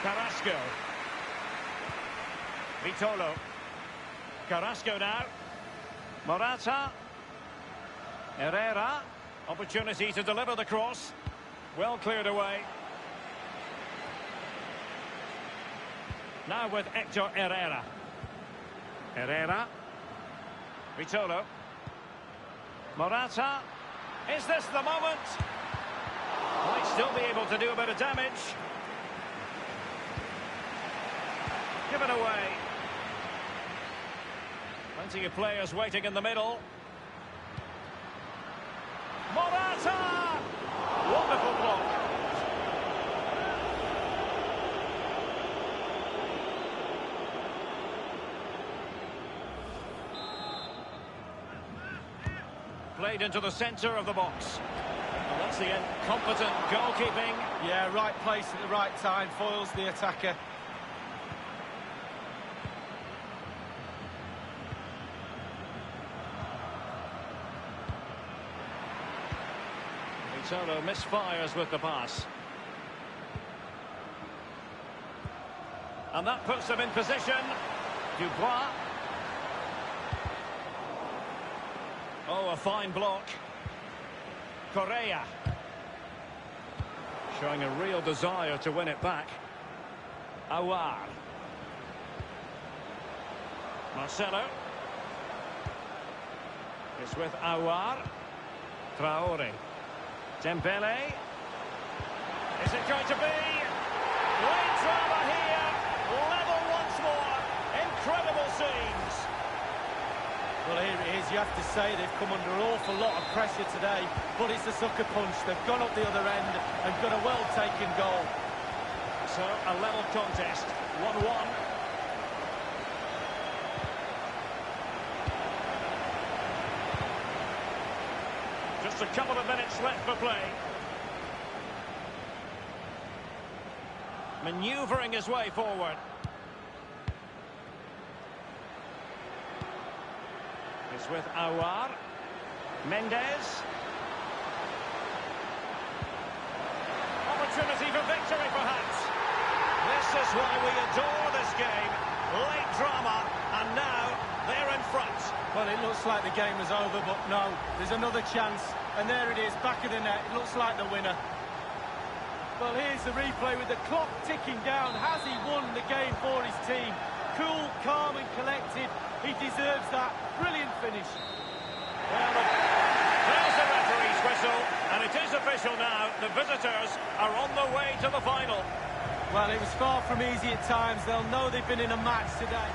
Carrasco. Vitolo. Carrasco now. Morata. Herrera. Opportunity to deliver the cross. Well cleared away. Now with Hector Herrera. Herrera. Vitolo. Morata. Is this the moment? Might still be able to do a bit of damage. Given away. Plenty of players waiting in the middle. Morata! Wonderful block. Played into the centre of the box. And once again, competent goalkeeping. Yeah, right place at the right time. Foils the attacker. Vitolo misfires with the pass. And that puts them in position. Dubois. Oh, a fine block. Correa. Showing a real desire to win it back. Aouar. Marcelo. It's with Aouar. Traore. Dembele. Is it going to be? Great drama here. Level once more. Incredible scenes. Well, here it is. You have to say they've come under an awful lot of pressure today, but it's a sucker punch. They've gone up the other end and got a well-taken goal. So, a level contest. 1-1. Just a couple of minutes left for play. Manoeuvring his way forward. It's with Aouar. Mendes. Opportunity for victory, perhaps. This is why we adore this game. Late drama, and now they're in front. Well, it looks like the game is over, but no, there's another chance. And there it is, back of the net. It looks like the winner. Well, here's the replay with the clock ticking down. Has he won the game for his team? Cool, calm and collected. He deserves that. Brilliant finish. Well, there's the referee's whistle, and it is official now. The visitors are on the way to the final. Well, it was far from easy at times. They'll know they've been in a match today.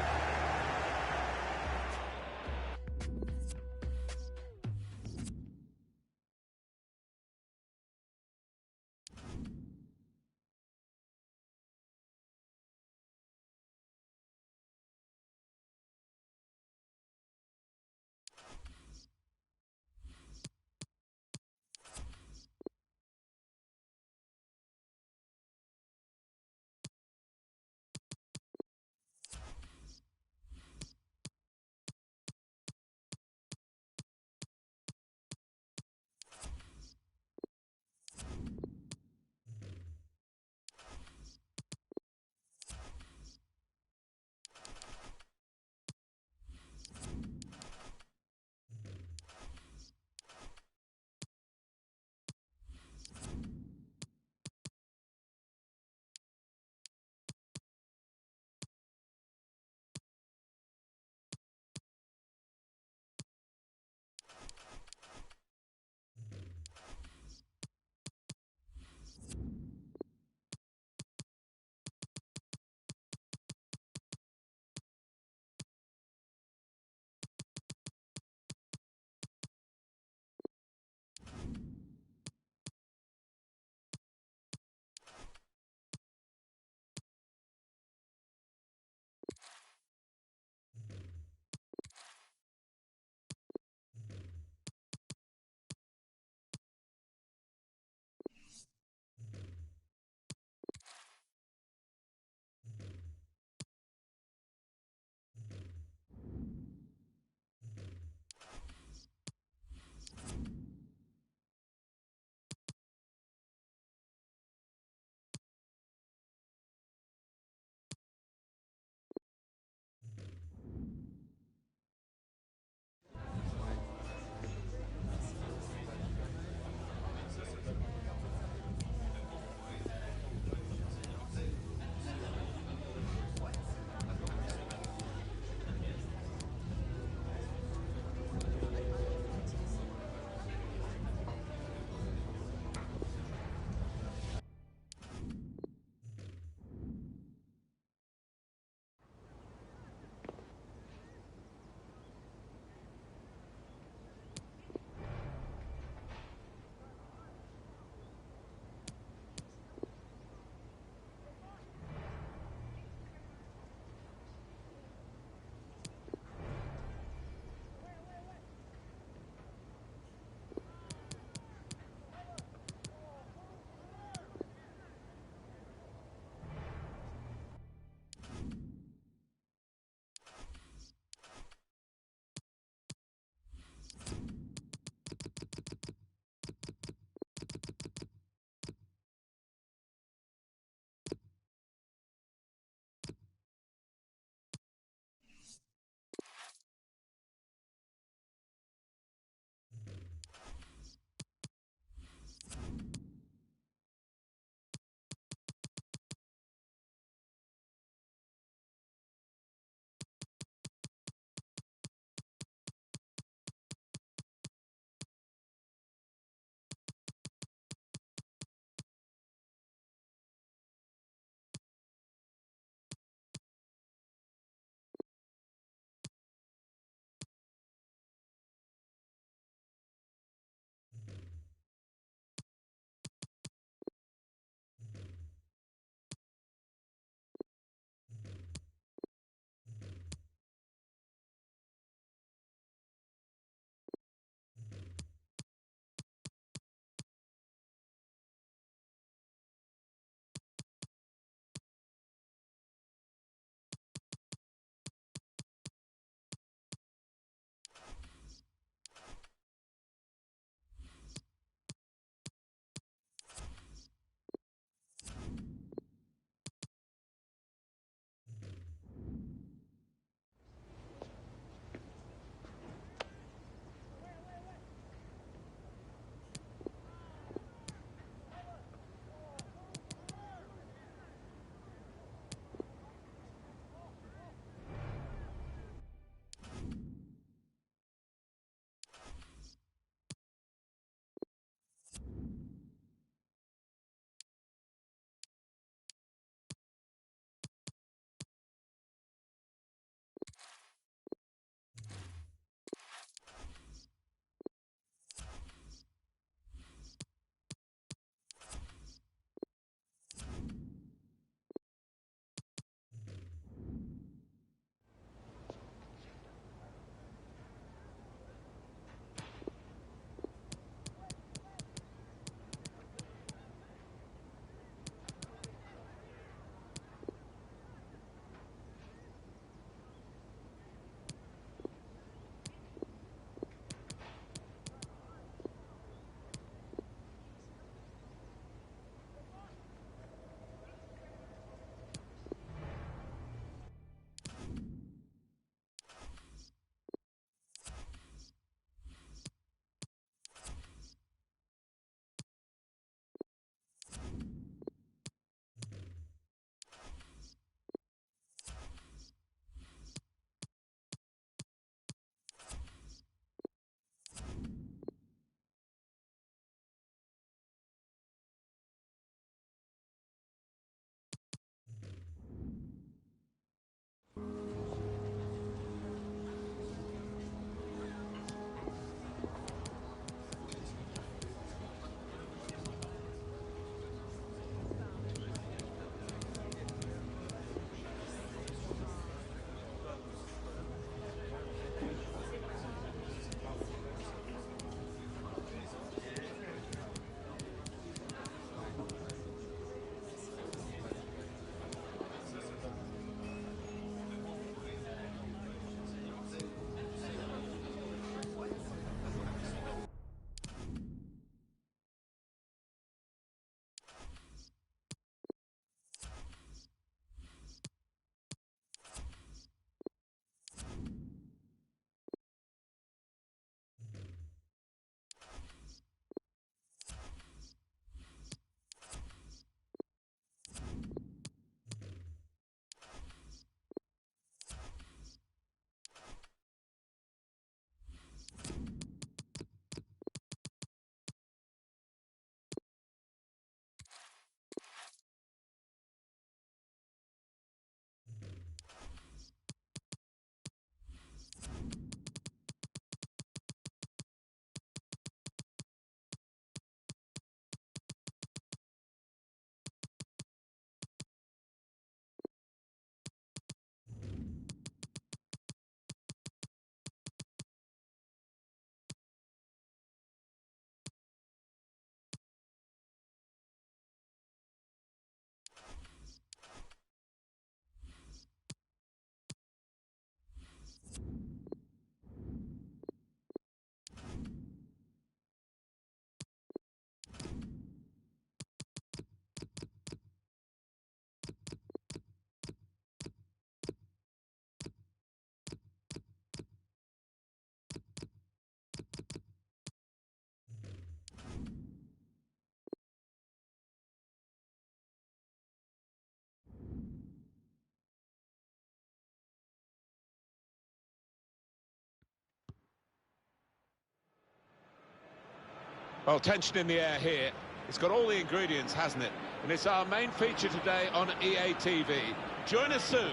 Well, tension in the air here. It's got all the ingredients, hasn't it? And it's our main feature today on EA TV. Join us soon.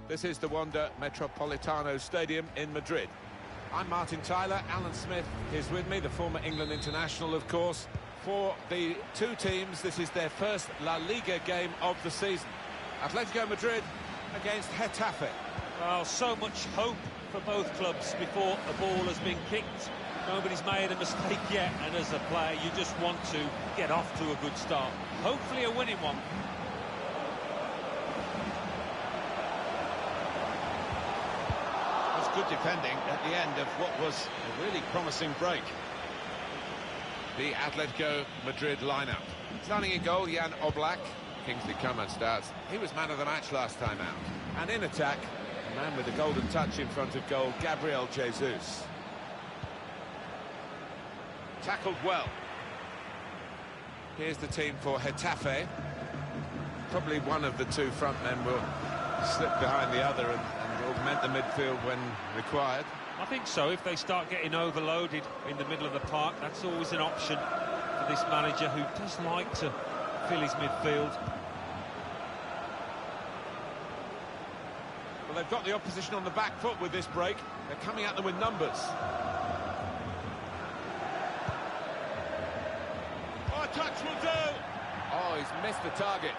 This is the Wanda Metropolitano Stadium in Madrid. I'm Martin Tyler. Alan Smith is with me, the former England international, of course. For the two teams, this is their first La Liga game of the season. Atletico Madrid against Getafe. Well, so much hope for both clubs before a ball has been kicked. Nobody's made a mistake yet, and as a player, you just want to get off to a good start. Hopefully a winning one. Good defending at the end of what was a really promising break. The Atletico Madrid lineup. Starting in goal, Jan Oblak. Kingsley Coman starts. He was man of the match last time out. And in attack, a man with a golden touch in front of goal, Gabriel Jesus. Tackled well. Here's the team for Getafe. Probably one of the two front men will slip behind the other and augment the midfield when required. I think so. If they start getting overloaded in the middle of the park, that's always an option for this manager who does like to fill his midfield. Well, they've got the opposition on the back foot with this break. They're coming at them with numbers. Oh, a touch will do! Oh, he's missed the target.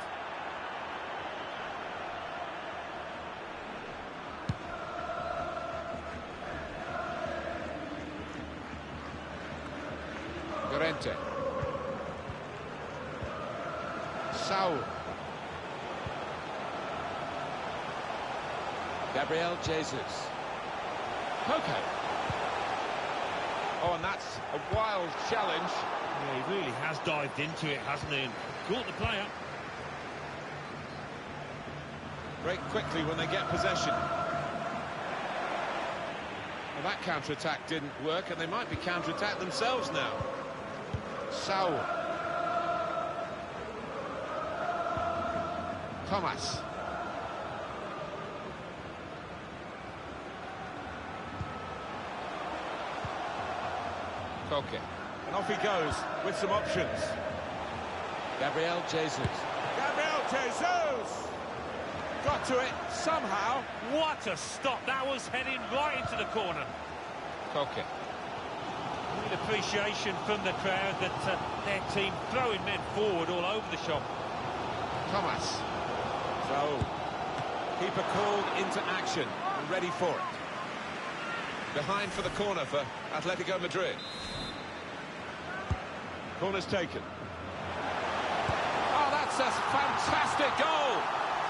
Llorente. Saul. Gabriel Jesus. Coco. Oh, and that's a wild challenge. Yeah, he really has dived into it, hasn't he? And caught the player. Break quickly when they get possession. Well, that counter-attack didn't work, and they might be counter-attacked themselves now. Saul. Thomas. Koke. And off he goes with some options. Gabriel Jesus. Gabriel Jesus! Got to it somehow. What a stop. That was heading right into the corner. Koke. Good appreciation from the crowd that their team throwing men forward all over the shop. Thomas. So, keeper called into action and ready for it. Behind for the corner for Atletico Madrid. Corner's taken. Oh, that's a fantastic goal!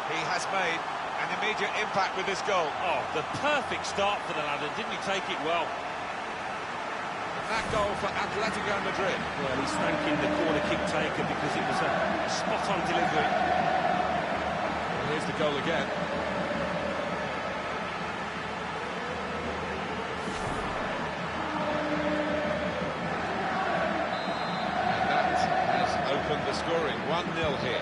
He has made an immediate impact with this goal. Oh, the perfect start for the lad, and didn't he take it well? That goal for Atletico Madrid. Well, he's thanking the corner kick taker because it was a spot-on delivery. And here's the goal again. And that has opened the scoring. 1-0 here.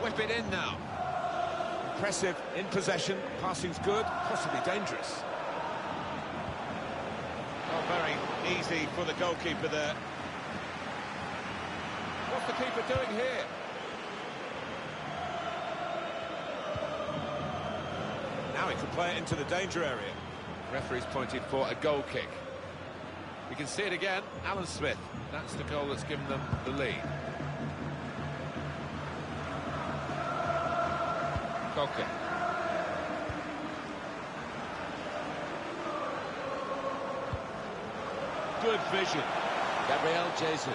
Whip it in now. Impressive in possession, passing's good, possibly dangerous. Oh, very easy for the goalkeeper there. What's the keeper doing here? Now he can play it into the danger area. Referee's pointed for a goal kick. We can see it again. Alan Smith. That's the goal that's given them the lead. Koke. Good vision. Gabriel Jesus.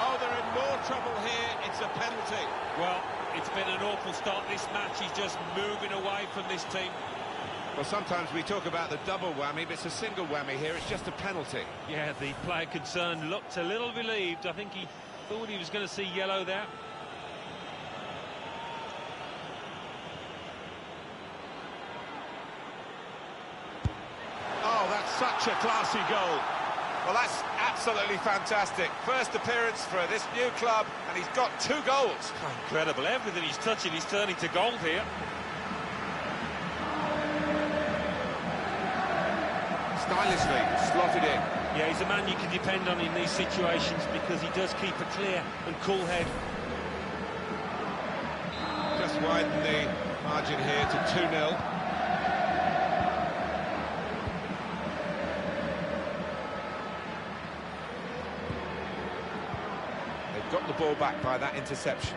Oh, they're in more trouble here. It's a penalty. Well, it's been an awful start this match. He's just moving away from this team. Well, sometimes we talk about the double whammy, but it's a single whammy here. It's just a penalty. Yeah, the player concerned looked a little relieved. I think he thought he was going to see yellow there. Such a classy goal. Well, that's absolutely fantastic. First appearance for this new club, and he's got 2 goals. Incredible. Everything he's touching, he's turning to gold here. Stylishly slotted in. Yeah, he's a man you can depend on in these situations because he does keep a clear and cool head. Just widen the margin here to 2-0. They've got the ball back by that interception.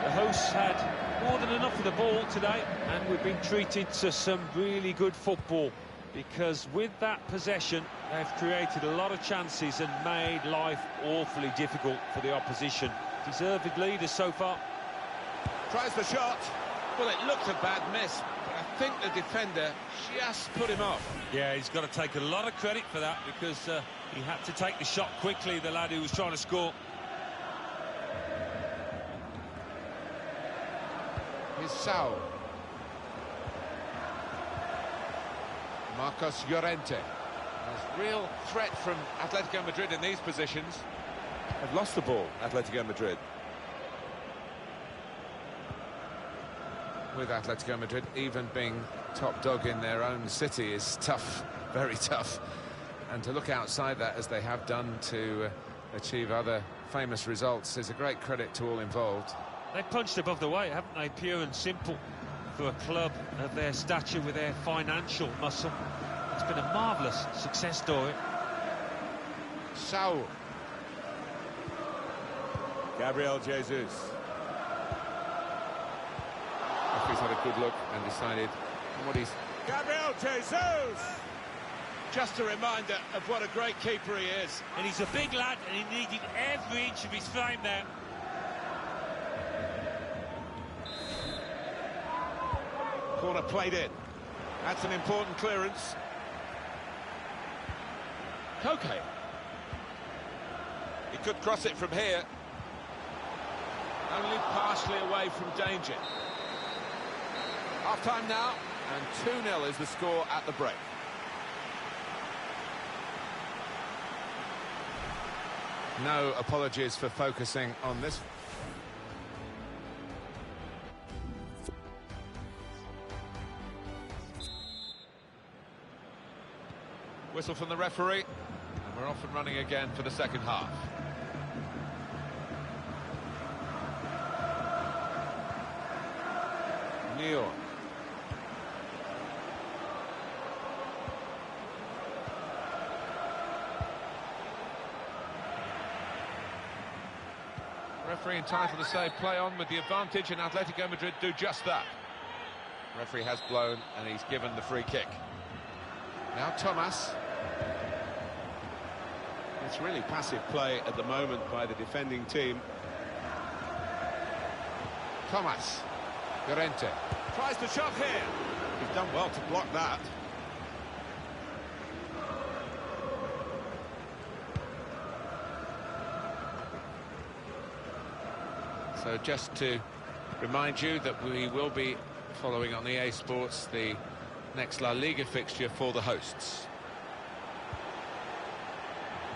The hosts had more than enough of the ball today, and we've been treated to some really good football, because with that possession they've created a lot of chances and made life awfully difficult for the opposition. Deserved leaders so far. Tries the shot. Well, it looked a bad miss, but I think the defender just put him off. Yeah, he's got to take a lot of credit for that, because he had to take the shot quickly, the lad who was trying to score. Here's Saul. Marcos Llorente. There's real threat from Atletico Madrid in these positions. They've lost the ball, Atletico Madrid. With Atletico Madrid, even being top dog in their own city is tough, very tough. And to look outside that, as they have done, to achieve other famous results is a great credit to all involved. They punched above the weight, haven't they? Pure and simple for a club of their stature with their financial muscle. It's been a marvellous success story. Saul. Gabriel Jesus. Referee's had a good look and decided what he's... Gabriel Jesus! Just a reminder of what a great keeper he is. And he's a big lad, and he needed every inch of his frame there. Corner played in. That's an important clearance. Koke. He could cross it from here. Only partially away from danger. Half-time now, and 2-0 is the score at the break. No apologies for focusing on this. Whistle from the referee, and we're off and running again for the second half. Neil. Referee entitled to say play on with the advantage, and Atletico Madrid do just that. Referee has blown, and he's given the free kick. Now Thomas. It's really passive play at the moment by the defending team. Thomas. Llorente. Tries the shot here. He's done well to block that. So just to remind you that we will be following on EA Sports the next La Liga fixture for the hosts.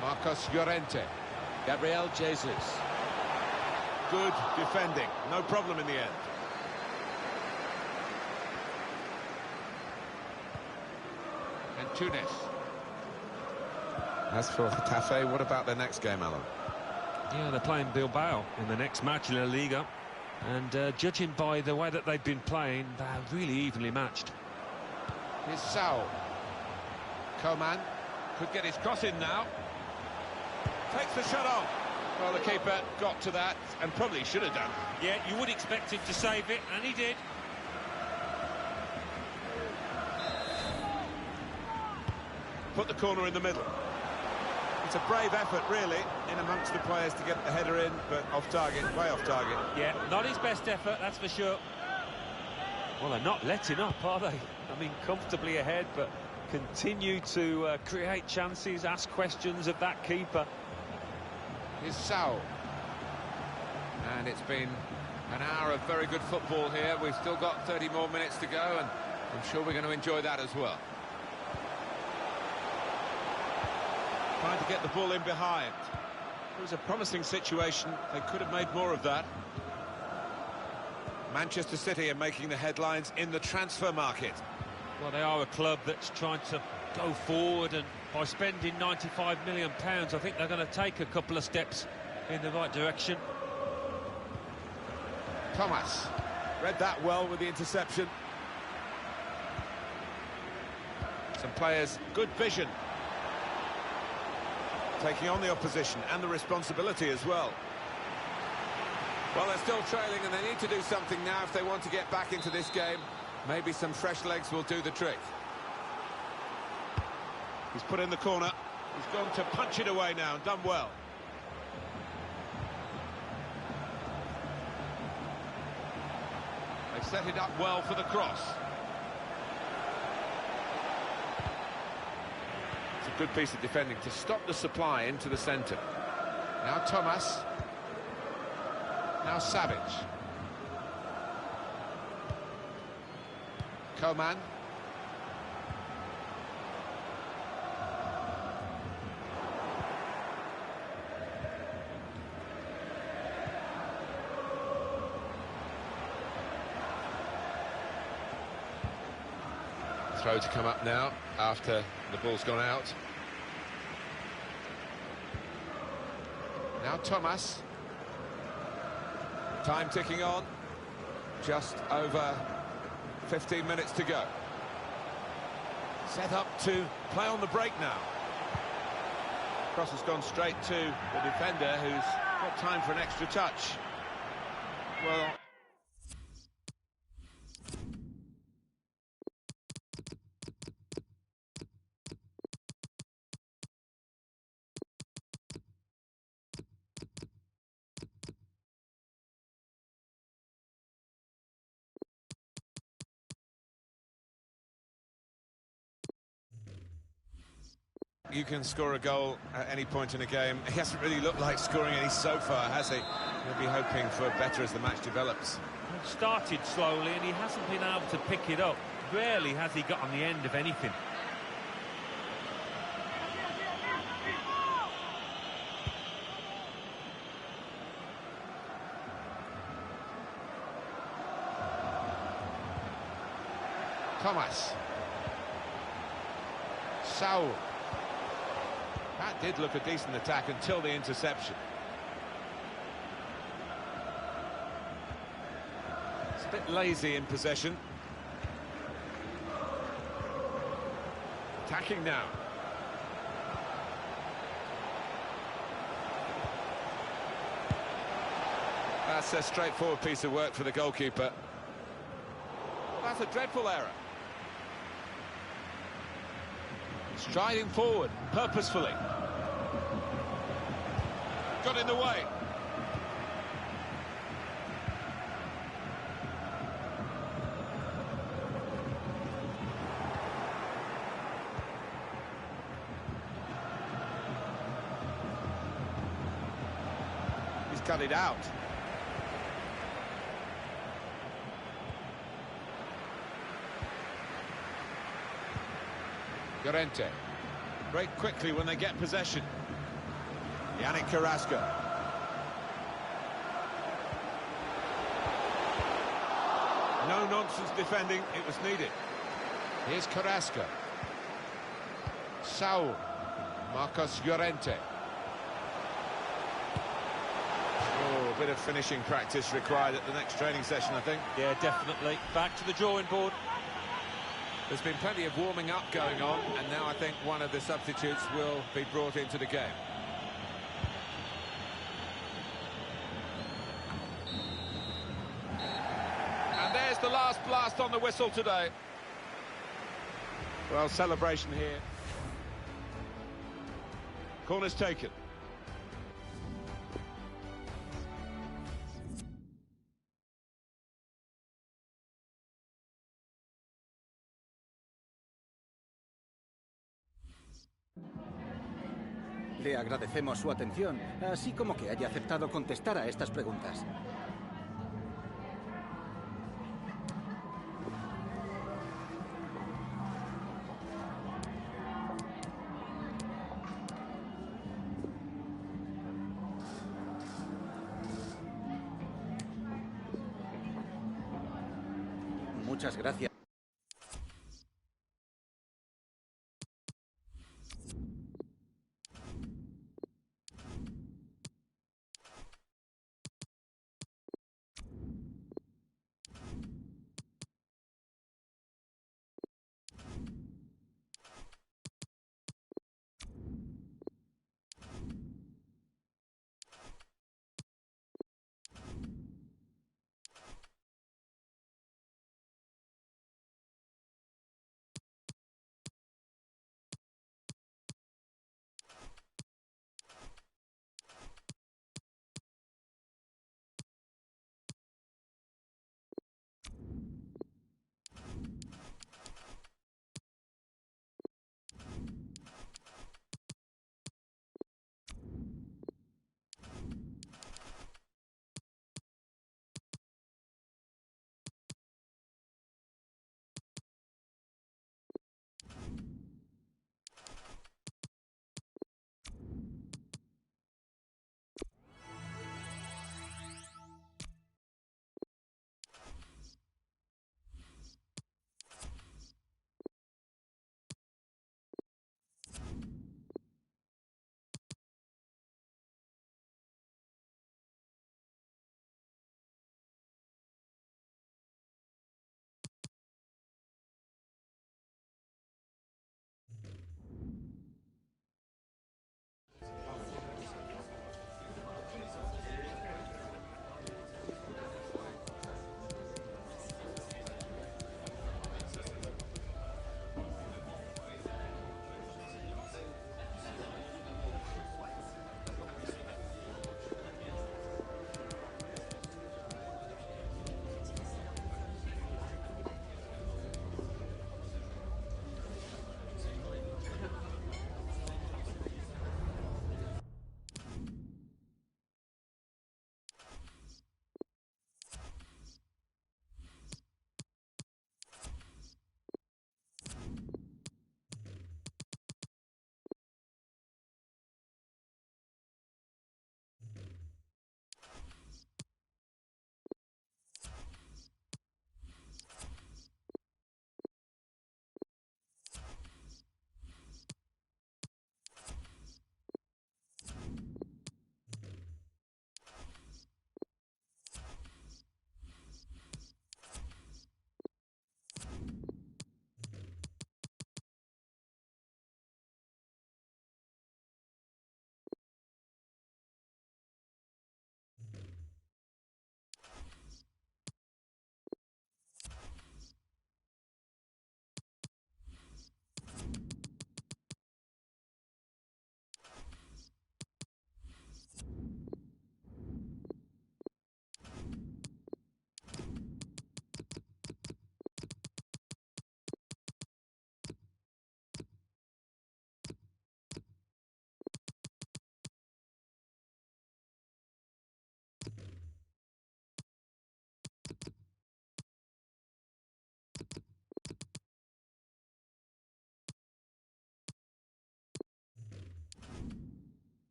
Marcos Llorente. Gabriel Jesus. Good defending, no problem in the end. And Tunis. As for Getafe, what about their next game, Alan? Yeah, they're playing Bilbao in the next match in La Liga, and judging by the way that they've been playing, they're really evenly matched. Here's Saul. Coman could get his cross in now. Takes the shot on. Well, the keeper got to that and probably should have done. Yeah, you would expect him to save it, and he did. Put the corner in the middle. It's a brave effort, really, in amongst the players to get the header in, but off target, way off target. Yeah, not his best effort, that's for sure. Well, they're not letting up, are they? I mean, comfortably ahead, but continue to create chances, ask questions of that keeper. Here's Saul. And it's been an hour of very good football here. We've still got 30 more minutes to go, and I'm sure we're going to enjoy that as well. Trying to get the ball in behind. It was a promising situation. They could have made more of that. Manchester City are making the headlines in the transfer market. Well, they are a club that's trying to go forward, and by spending £95 million, I think they're going to take a couple of steps in the right direction. Thomas read that well with the interception. Some players, good vision. Taking on the opposition and the responsibility as well. Well, they're still trailing and they need to do something now if they want to get back into this game. Maybe some fresh legs will do the trick. He's put in the corner. He's gone to punch it away now and done well. They set it up well for the cross. It's a good piece of defending to stop the supply into the centre. Now Thomas. Now Savage. Coman. Throw to come up now after the ball's gone out. Now Thomas. Time ticking on. Just over 15 minutes to go. Set up to play on the break now. Cross has gone straight to the defender who's got time for an extra touch. Well... You can score a goal at any point in a game. He hasn't really looked like scoring any so far, has he? He'll be hoping for better as the match develops. He started slowly and he hasn't been able to pick it up. Rarely has he got on the end of anything. Thomas. Saul. That did look a decent attack until the interception. It's a bit lazy in possession. Attacking now. That's a straightforward piece of work for the goalkeeper. That's a dreadful error. Striding forward, purposefully. Got in the way. He's cut it out. Llorente. Break quickly when they get possession. Yannick Carrasco. No nonsense defending, it was needed. Here's Carrasco. Saul. Marcos Llorente. Oh, a bit of finishing practice required at the next training session, I think. Yeah, definitely. Back to the drawing board. There's been plenty of warming up going on, and now I think one of the substitutes will be brought into the game. And there's the last blast on the whistle today. Well, celebration here. Corner's taken. Le agradecemos su atención, así como que haya aceptado contestar a estas preguntas. Muchas gracias.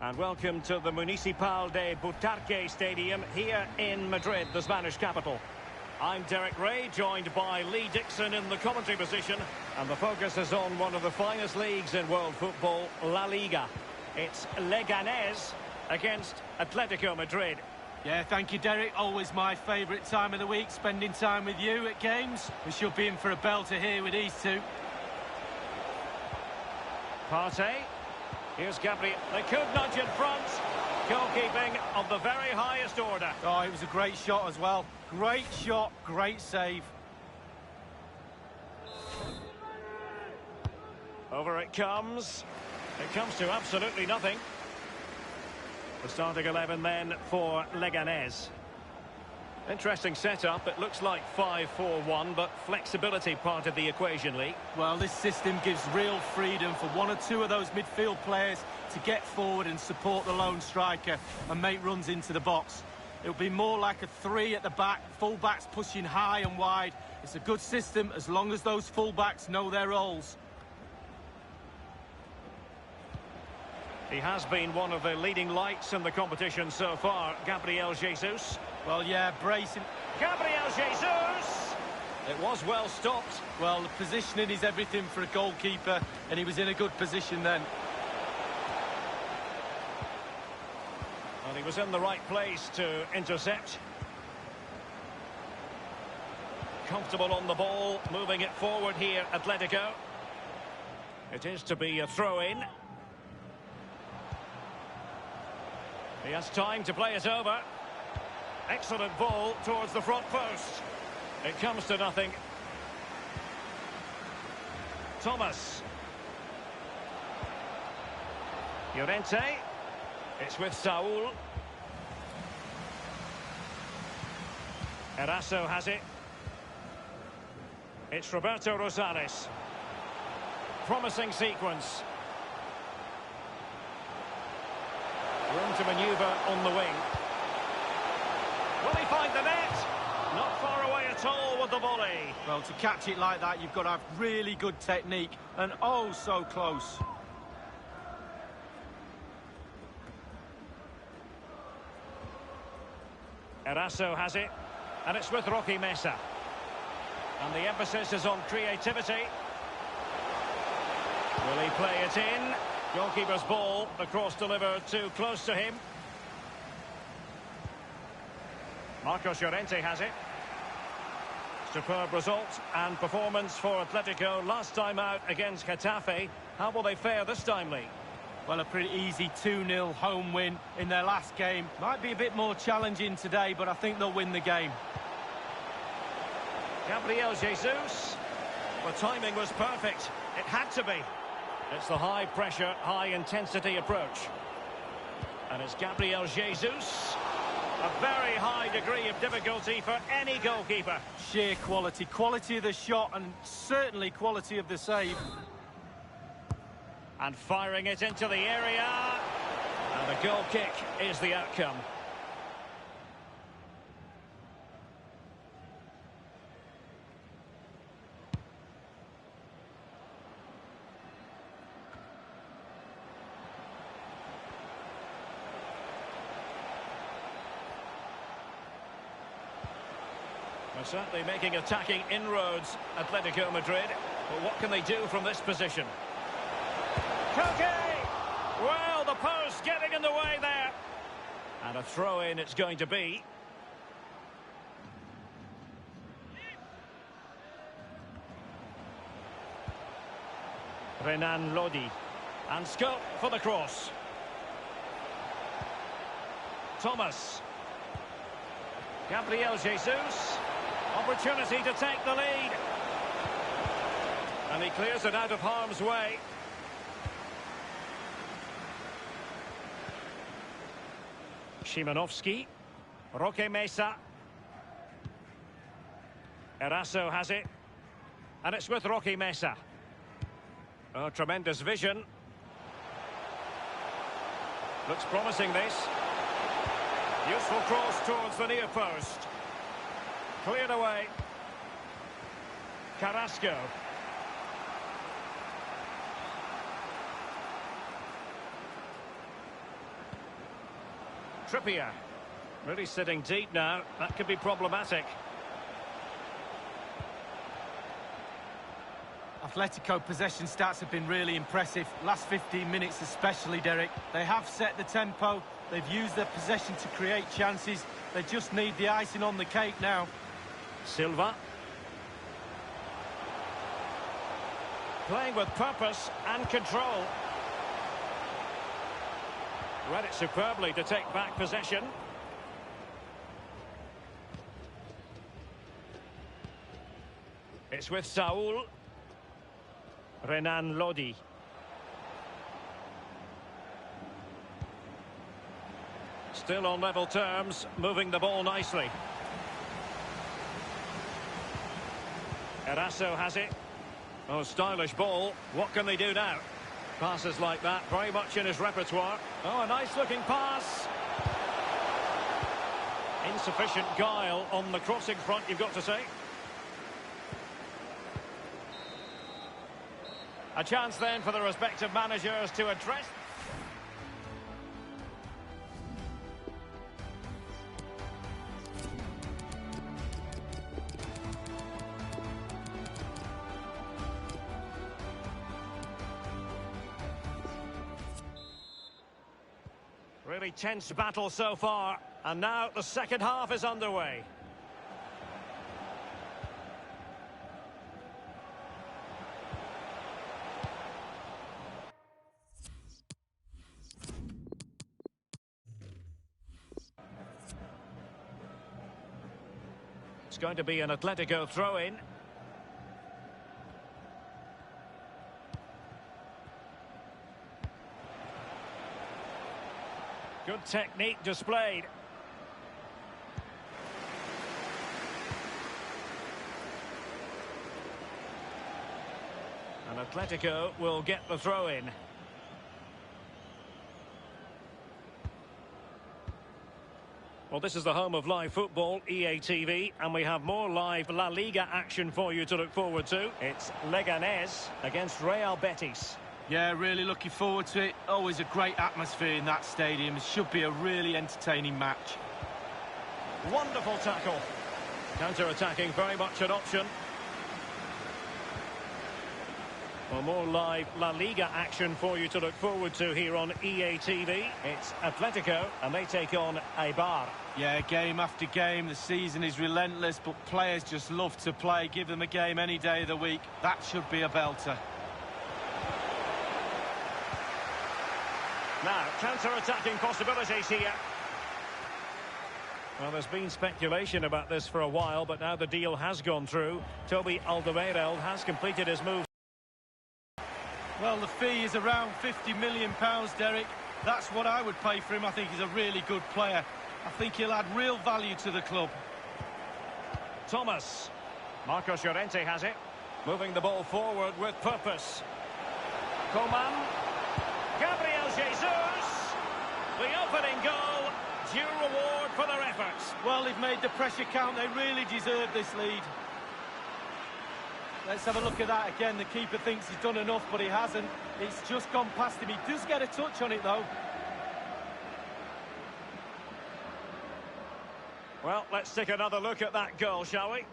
And welcome to the Municipal de Butarque Stadium here in Madrid, the Spanish capital. I'm Derek Ray, joined by Lee Dixon in the commentary position, and the focus is on one of the finest leagues in world football, La Liga. It's Leganés against Atlético Madrid. Yeah, thank you, Derek. Always my favourite time of the week, spending time with you at games. We should be in for a belter here with these two. Partey. Here's Gabriel. They could nudge in front. Goalkeeping of the very highest order. Oh, it was a great shot as well. Great shot, great save. Over it comes. It comes to absolutely nothing. The starting 11 then for Leganés. Interesting setup. It looks like 5-4-1, but flexibility part of the equation, Lee. Well, this system gives real freedom for one or two of those midfield players to get forward and support the lone striker and make runs into the box. It'll be more like a 3 at the back, full-backs pushing high and wide. It's a good system as long as those full-backs know their roles. He has been one of the leading lights in the competition so far, Gabriel Jesus. Well, yeah, bracing. Gabriel Jesus! It was well stopped. Well, the positioning is everything for a goalkeeper, and he was in a good position then. And he was in the right place to intercept. Comfortable on the ball, moving it forward here, Atlético. It is to be a throw-in. He has time to play it over. Excellent ball towards the front post. It comes to nothing. Thomas. Llorente. It's with Saul. Eraso has it. It's Roberto Rosales. Promising sequence. Room to manoeuvre on the wing. Will he find the net? Not far away at all with the volley. Well, to catch it like that, you've got to have really good technique, and oh, so close. Eraso has it, and it's with Roque Mesa. And the emphasis is on creativity. Will he play it in? Goalkeeper's ball, the cross delivered too close to him. Marcos Llorente has it. Superb result and performance for Atlético last time out against Getafe. How will they fare this time, Lee? Well, a pretty easy 2-0 home win in their last game. Might be a bit more challenging today, but I think they'll win the game. Gabriel Jesus. The timing was perfect. It had to be. It's the high-pressure, high-intensity approach. And it's Gabriel Jesus. A very high degree of difficulty for any goalkeeper. Sheer quality. Quality of the shot and certainly quality of the save. And firing it into the area. And the goal kick is the outcome. They're certainly making attacking inroads, Atlético Madrid. But what can they do from this position? Koke! Well, the post getting in the way there. And a throw-in it's going to be. Renan Lodi. And scope for the cross. Thomas. Gabriel Jesus. Opportunity to take the lead. And he clears it out of harm's way. Szymanowski. Roque Mesa. Eraso has it. And it's with Roque Mesa. Oh, tremendous vision. Looks promising, this. Useful cross towards the near post. Cleared away. Carrasco. Trippier. Really sitting deep now. That could be problematic. Atlético possession stats have been really impressive. Last 15 minutes especially, Derek. They have set the tempo. They've used their possession to create chances. They just need the icing on the cake now. Silva. Playing with purpose and control. Read it superbly to take back possession. It's with Saul. Renan Lodi. Still on level terms, moving the ball nicely. Eraso has it. Oh, stylish ball. What can they do now? Passes like that, very much in his repertoire. Oh, a nice-looking pass. Insufficient guile on the crossing front, you've got to say. A chance then for the respective managers to address. Really tense battle so far, and now the second half is underway. It's going to be an Atlético throw-in. Good technique displayed. And Atlético will get the throw-in. Well, this is the home of live football, EA TV, and we have more live La Liga action for you to look forward to. It's Leganés against Real Betis. Yeah, really looking forward to it. Always a great atmosphere in that stadium. It should be a really entertaining match. Wonderful tackle. Counter-attacking, very much an option. Well, more live La Liga action for you to look forward to here on EA TV. It's Atlético, and they take on Eibar. Yeah, game after game, the season is relentless, but players just love to play. Give them a game any day of the week. That should be a belter. Now, counter-attacking possibilities here. Well, there's been speculation about this for a while, but now the deal has gone through. Toby Alderweireld has completed his move. Well, the fee is around £50 million, Derek. That's what I would pay for him. I think he's a really good player. I think he'll add real value to the club. Thomas. Marcos Llorente has it. Moving the ball forward with purpose. Coman. Gabriel Jesus. The opening goal. Due reward for their efforts. Well, they've made the pressure count. They really deserve this lead. Let's have a look at that again. The keeper thinks he's done enough, but he hasn't. It's just gone past him. He does get a touch on it, though. Well, let's take another look at that goal, shall we?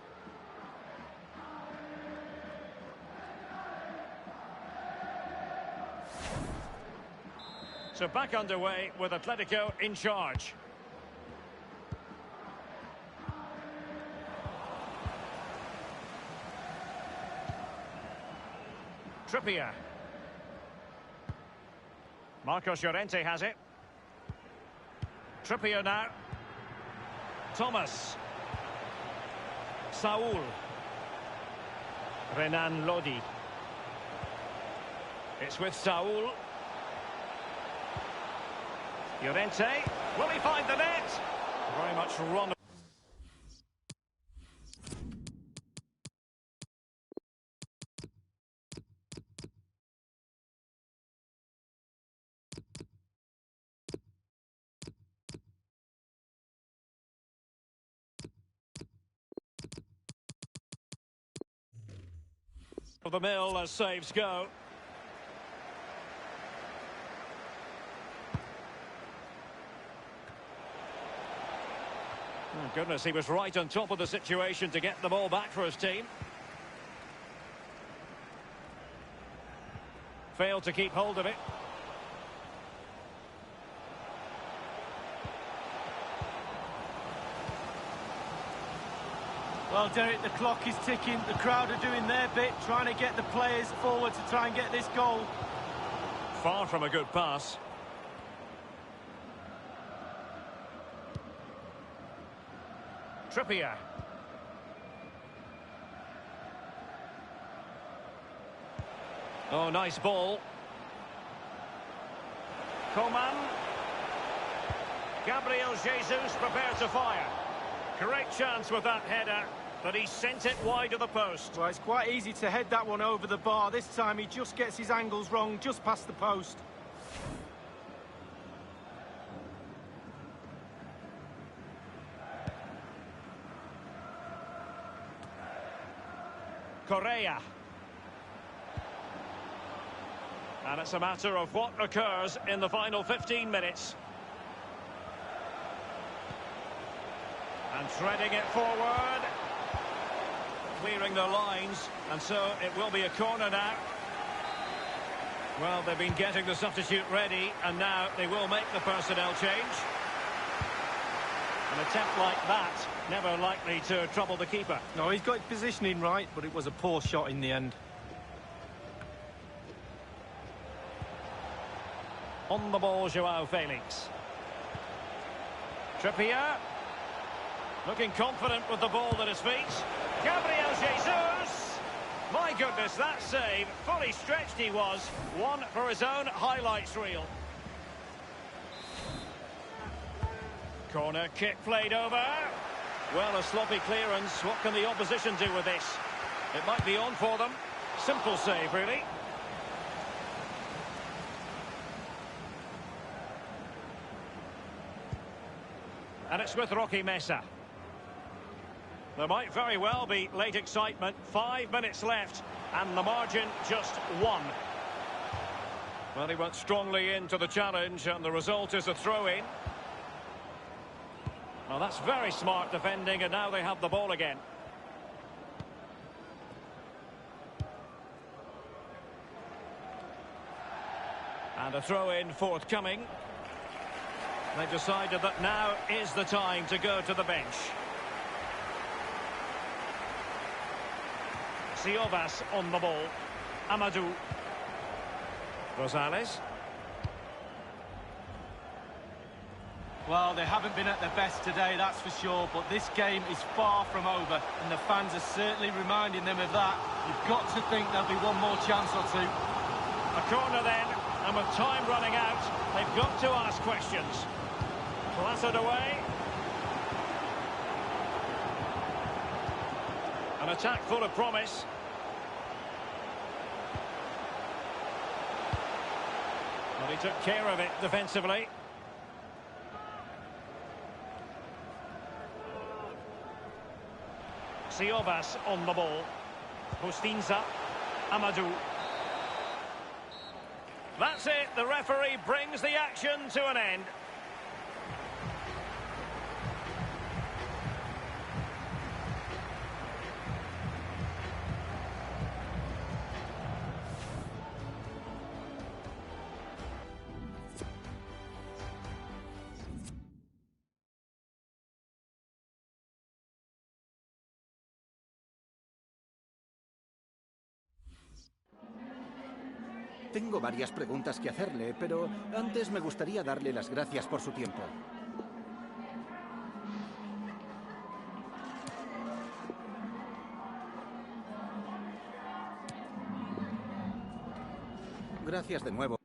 So back underway with Atlético in charge. Trippier. Marcos Llorente has it. Trippier now. Thomas. Saul. Renan Lodi. It's with Saul. Llorente. Will he find the net? Very much run. Of the mill as saves go. Oh, goodness, he was right on top of the situation to get the ball back for his team. Failed to keep hold of it. Well, Derek, the clock is ticking. The crowd are doing their bit, trying to get the players forward to try and get this goal. Far from a good pass. Trippier. Oh, nice ball. Coman. Gabriel Jesus prepared to fire. Great chance with that header, but he sent it wide of the post. Well, it's quite easy to head that one over the bar. This time he just gets his angles wrong, just past the post. Correa. And it's a matter of what occurs in the final 15 minutes. And threading it forward. Clearing the lines, and so it will be a corner now. Well, they've been getting the substitute ready, and now they will make the personnel change. An attempt like that, never likely to trouble the keeper. No, he's got his positioning right, but it was a poor shot in the end. On the ball, Joao Felix. Trippier. Looking confident with the ball at his feet. Gabriel Jesus! My goodness, that save. Fully stretched he was. One for his own highlights reel. Corner kick played over. Well, a sloppy clearance. What can the opposition do with this? It might be on for them. Simple save, really. And it's with Rocky Mesa. There might very well be late excitement. 5 minutes left, and the margin just 1. Well, he went strongly into the challenge, and the result is a throw-in. Well, that's very smart defending, and now they have the ball again. And a throw-in forthcoming. They've decided that now is the time to go to the bench. Siovas on the ball. Amadou. Rosales. Well, they haven't been at their best today, that's for sure, but this game is far from over, and the fans are certainly reminding them of that. You've got to think there'll be one more chance or two. A corner then, and with time running out, they've got to ask questions. Clattered away. An attack full of promise. But he took care of it defensively. Siovas on the ball. Hostinza. Amadou. That's it. The referee brings the action to an end. Tengo varias preguntas que hacerle, pero antes me gustaría darle las gracias por su tiempo. Gracias de nuevo.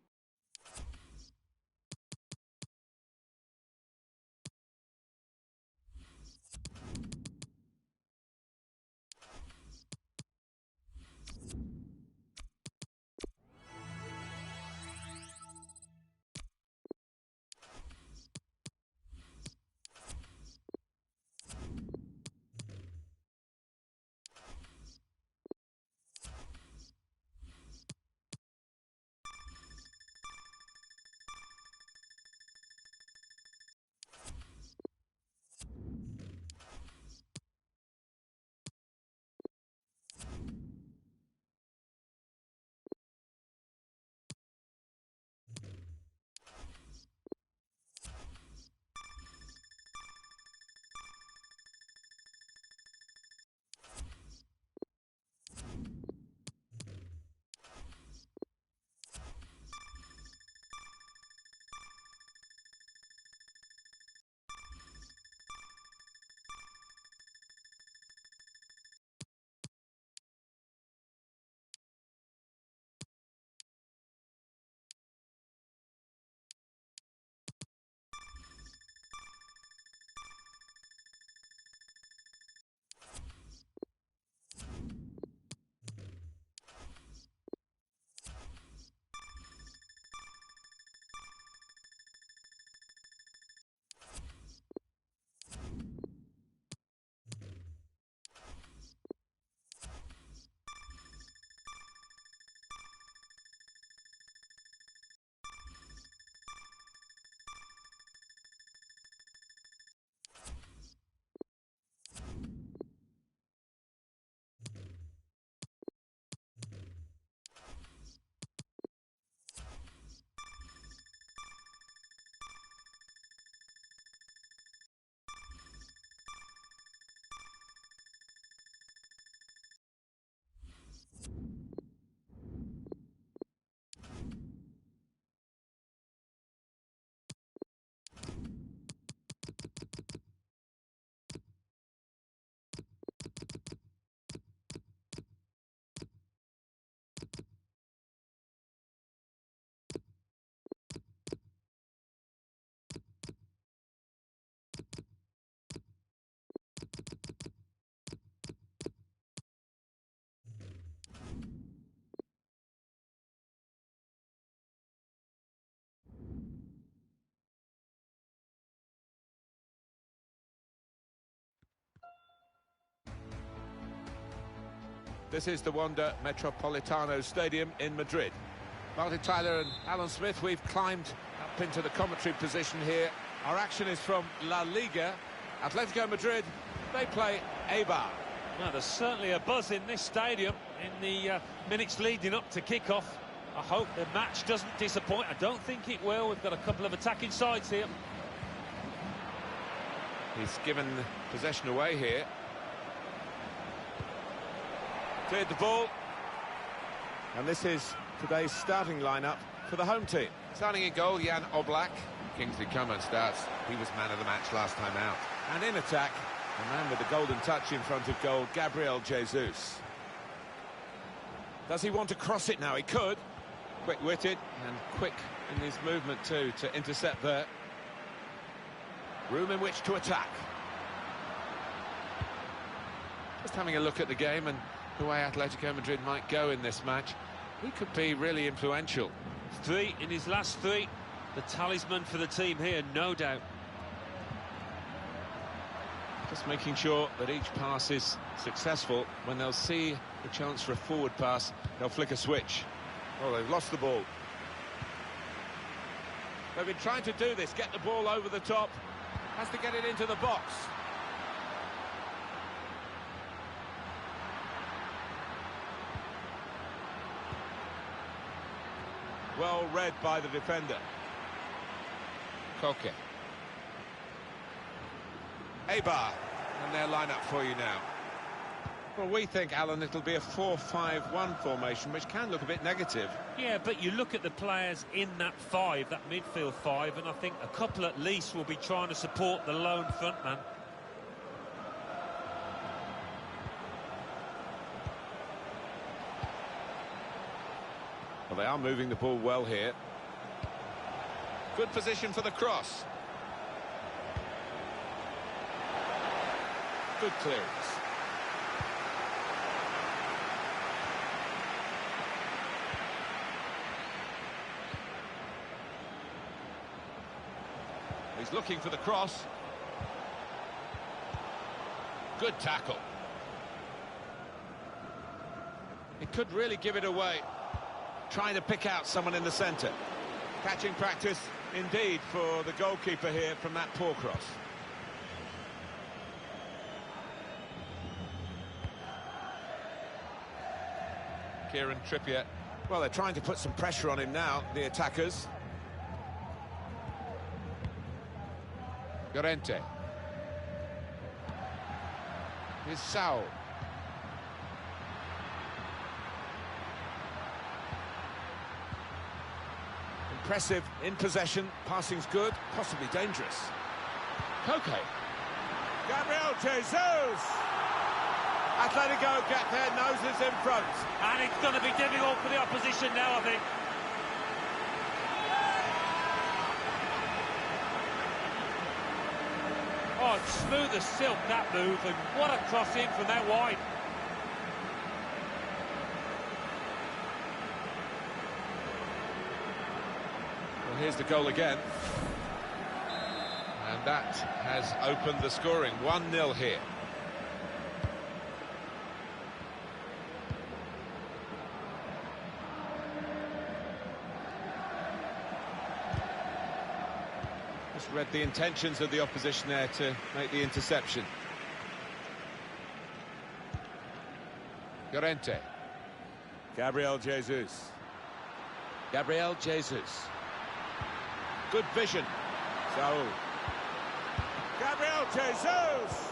This is the Wanda Metropolitano Stadium in Madrid. Martin Tyler and Alan Smith, we've climbed up into the commentary position here. Our action is from La Liga. Atletico Madrid, they play Eibar. Well, there's certainly a buzz in this stadium in the minutes leading up to kick-off. I hope the match doesn't disappoint. I don't think it will. We've got a couple of attacking sides here. He's given possession away here. Cleared the ball. And this is today's starting lineup for the home team. Starting in goal, Jan Oblak. Kingsley Coman starts. He was man of the match last time out. And in attack, the man with the golden touch in front of goal, Gabriel Jesus. Does he want to cross it now? He could. Quick-witted and quick in his movement too to intercept there. Room in which to attack. Just having a look at the game and the way Atletico Madrid might go in this match. He could be really influential. 3 in his last 3. The talisman for the team here, no doubt. Just making sure that each pass is successful. When they'll see the chance for a forward pass, they'll flick a switch. Oh, they've lost the ball. They've been trying to do this, get the ball over the top. Has to get it into the box. Well read by the defender. Koke. Eibar, and their lineup for you now. Well, we think, Alan, it'll be a 4-5-1 formation, which can look a bit negative. Yeah, but you look at the players in that 5, that midfield 5, and I think a couple at least will be trying to support the lone frontman. Well, they are moving the ball well here. Good position for the cross. Good clearance. He's looking for the cross. Good tackle. He could really give it away. Trying to pick out someone in the centre. Catching practice indeed for the goalkeeper here from that poor cross. Kieran Trippier. Well, they're trying to put some pressure on him now, the attackers. Llorente. Here's Saul. Impressive in possession, passing's good, possibly dangerous. Koke. Gabriel Jesus! Atletico get their noses in front. And it's going to be difficult for the opposition now, I think. Oh, smooth as silk, that move, and what a cross in from that wide. Well, here's the goal again. And that has opened the scoring. 1-0 here. Just read the intentions of the opposition there to make the interception. Llorente. Gabriel Jesus. Gabriel Jesus. Good vision. Saul. Gabriel Jesus!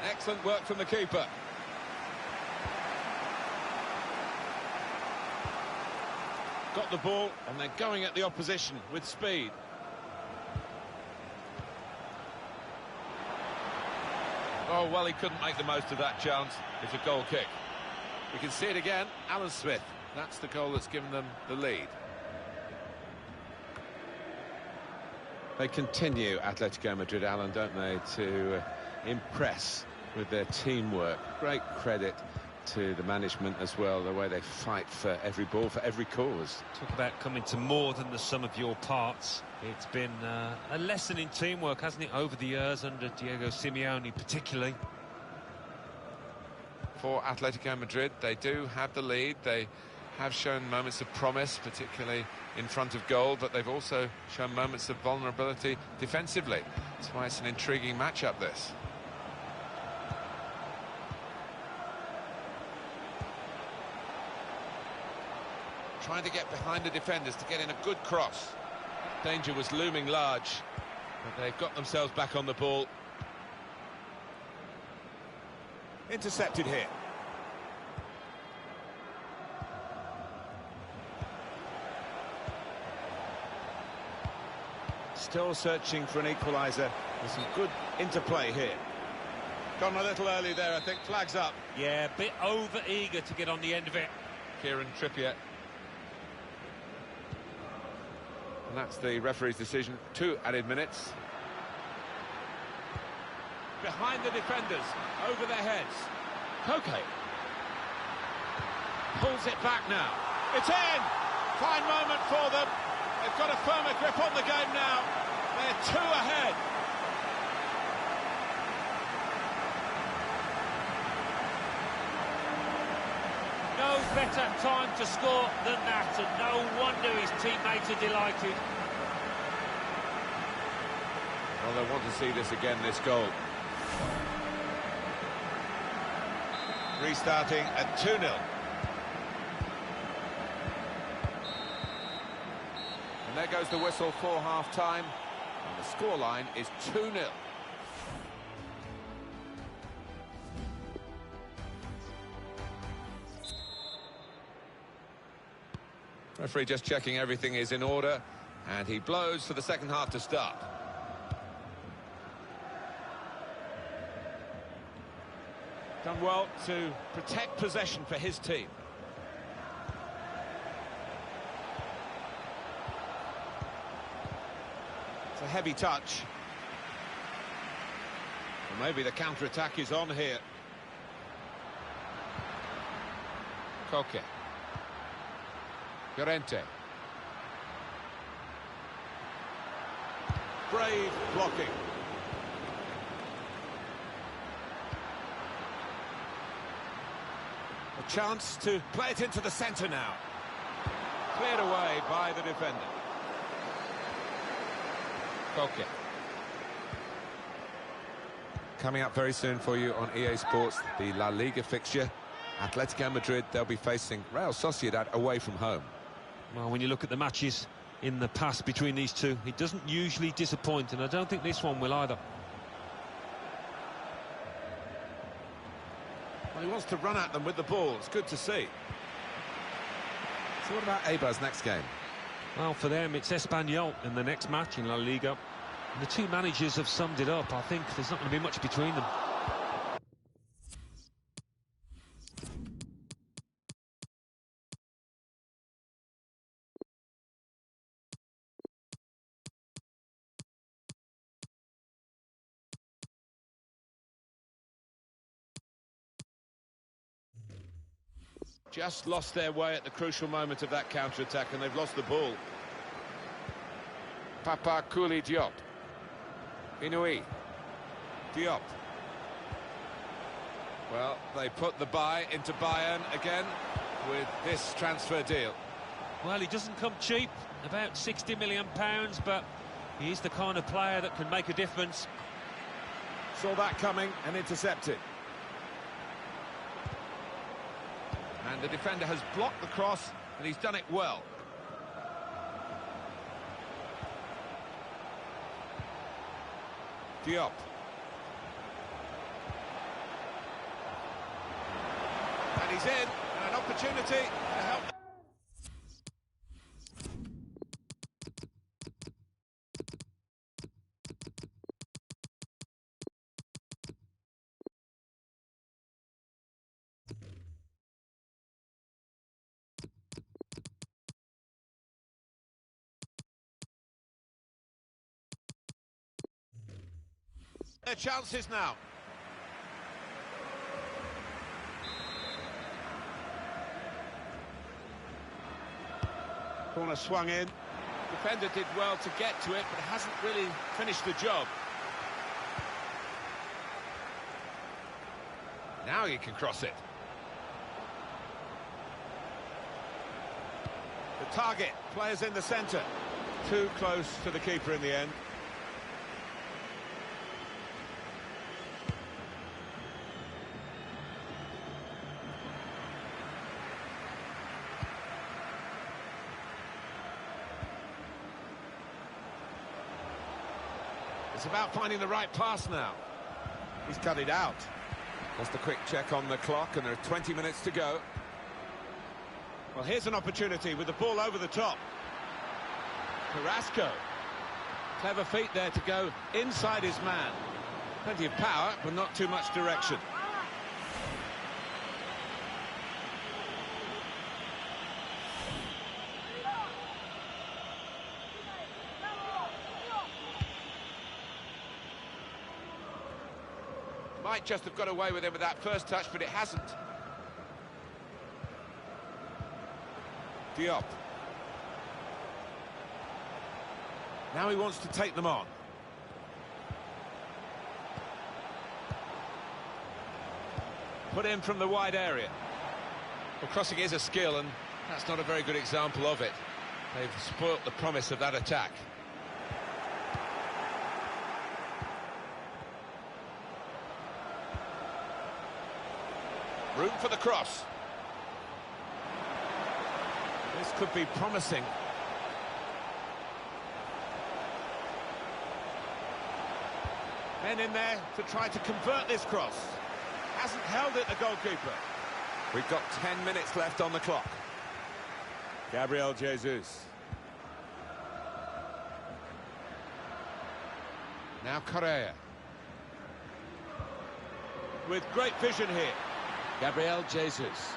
Excellent work from the keeper. Got the ball, and they're going at the opposition with speed. Oh, well, he couldn't make the most of that chance. It's a goal kick. We can see it again. Alan Smith. That's the goal that's given them the lead. They continue, Atletico Madrid, Alan, don't they, to impress with their teamwork. Great credit to the management as well, the way they fight for every ball, for every cause. Talk about coming to more than the sum of your parts. It's been a lesson in teamwork, hasn't it, over the years, under Diego Simeone particularly. for Atletico Madrid. They do have the lead. They have shown moments of promise, particularly in front of goal, but they've also shown moments of vulnerability defensively. That's why it's an intriguing matchup, this. Trying to get behind the defenders to get in a good cross. Danger was looming large, but they've got themselves back on the ball. Intercepted here. Still searching for an equaliser. There's some good interplay here. Gone a little early there, I think. Flags up. Yeah, a bit over-eager to get on the end of it. Kieran Trippier. And that's the referee's decision. 2 added minutes. Behind the defenders, over their heads. Koke. Pulls it back now. It's in! Fine moment for them. They've got a firmer grip on the game now. They're 2 ahead. No better time to score than that, and no wonder his teammates are delighted. Well, they want to see this again, this goal. Restarting at 2-0. And there goes the whistle for half-time. And the scoreline is 2-0. Referee just checking everything is in order, and he blows for the second half to start. Done well to protect possession for his team. It's a heavy touch. Well, maybe the counter-attack is on here. Koke. Llorente. Brave blocking. A chance to play it into the centre now. Cleared away by the defender. Koke. Coming up very soon for you on EA Sports, the La Liga fixture. Atletico Madrid, they'll be facing Real Sociedad away from home. Well, when you look at the matches in the past between these two, it doesn't usually disappoint, and I don't think this one will either. Well, he wants to run at them with the ball. It's good to see. So what about Eibar's next game? Well, for them, it's Espanyol in the next match in La Liga. And the two managers have summed it up. I think there's not going to be much between them. Just lost their way at the crucial moment of that counter-attack, and they've lost the ball. Papa Kouli Diop. Inouye. Diop. Well, they put the buy into Bayern again with this transfer deal. Well, he doesn't come cheap, about £60 million, but he's the kind of player that can make a difference. Saw that coming and intercepted. And the defender has blocked the cross, and he's done it well. Diop. And he's in, and an opportunity to help. Their chances now. Corner swung in. Defender did well to get to it, but hasn't really finished the job. Now he can cross it. Target, players in the centre. Too close to the keeper in the end. It's about finding the right pass now. He's cut it out. Just a quick check on the clock, and there are 20 minutes to go. Well, here's an opportunity with the ball over the top. Carrasco. Clever feet there to go inside his man. Plenty of power, but not too much direction. Might just have got away with him with that first touch, but it hasn't. Diop. Now he wants to take them on. Put in from the wide area. Well, crossing is a skill, and that's not a very good example of it. They've spoilt the promise of that attack. Room for the cross. This could be promising. Men in there to try to convert this cross. Hasn't held it, the goalkeeper. We've got 10 minutes left on the clock. Gabriel Jesus. Now Correa. With great vision here. Gabriel Jesus.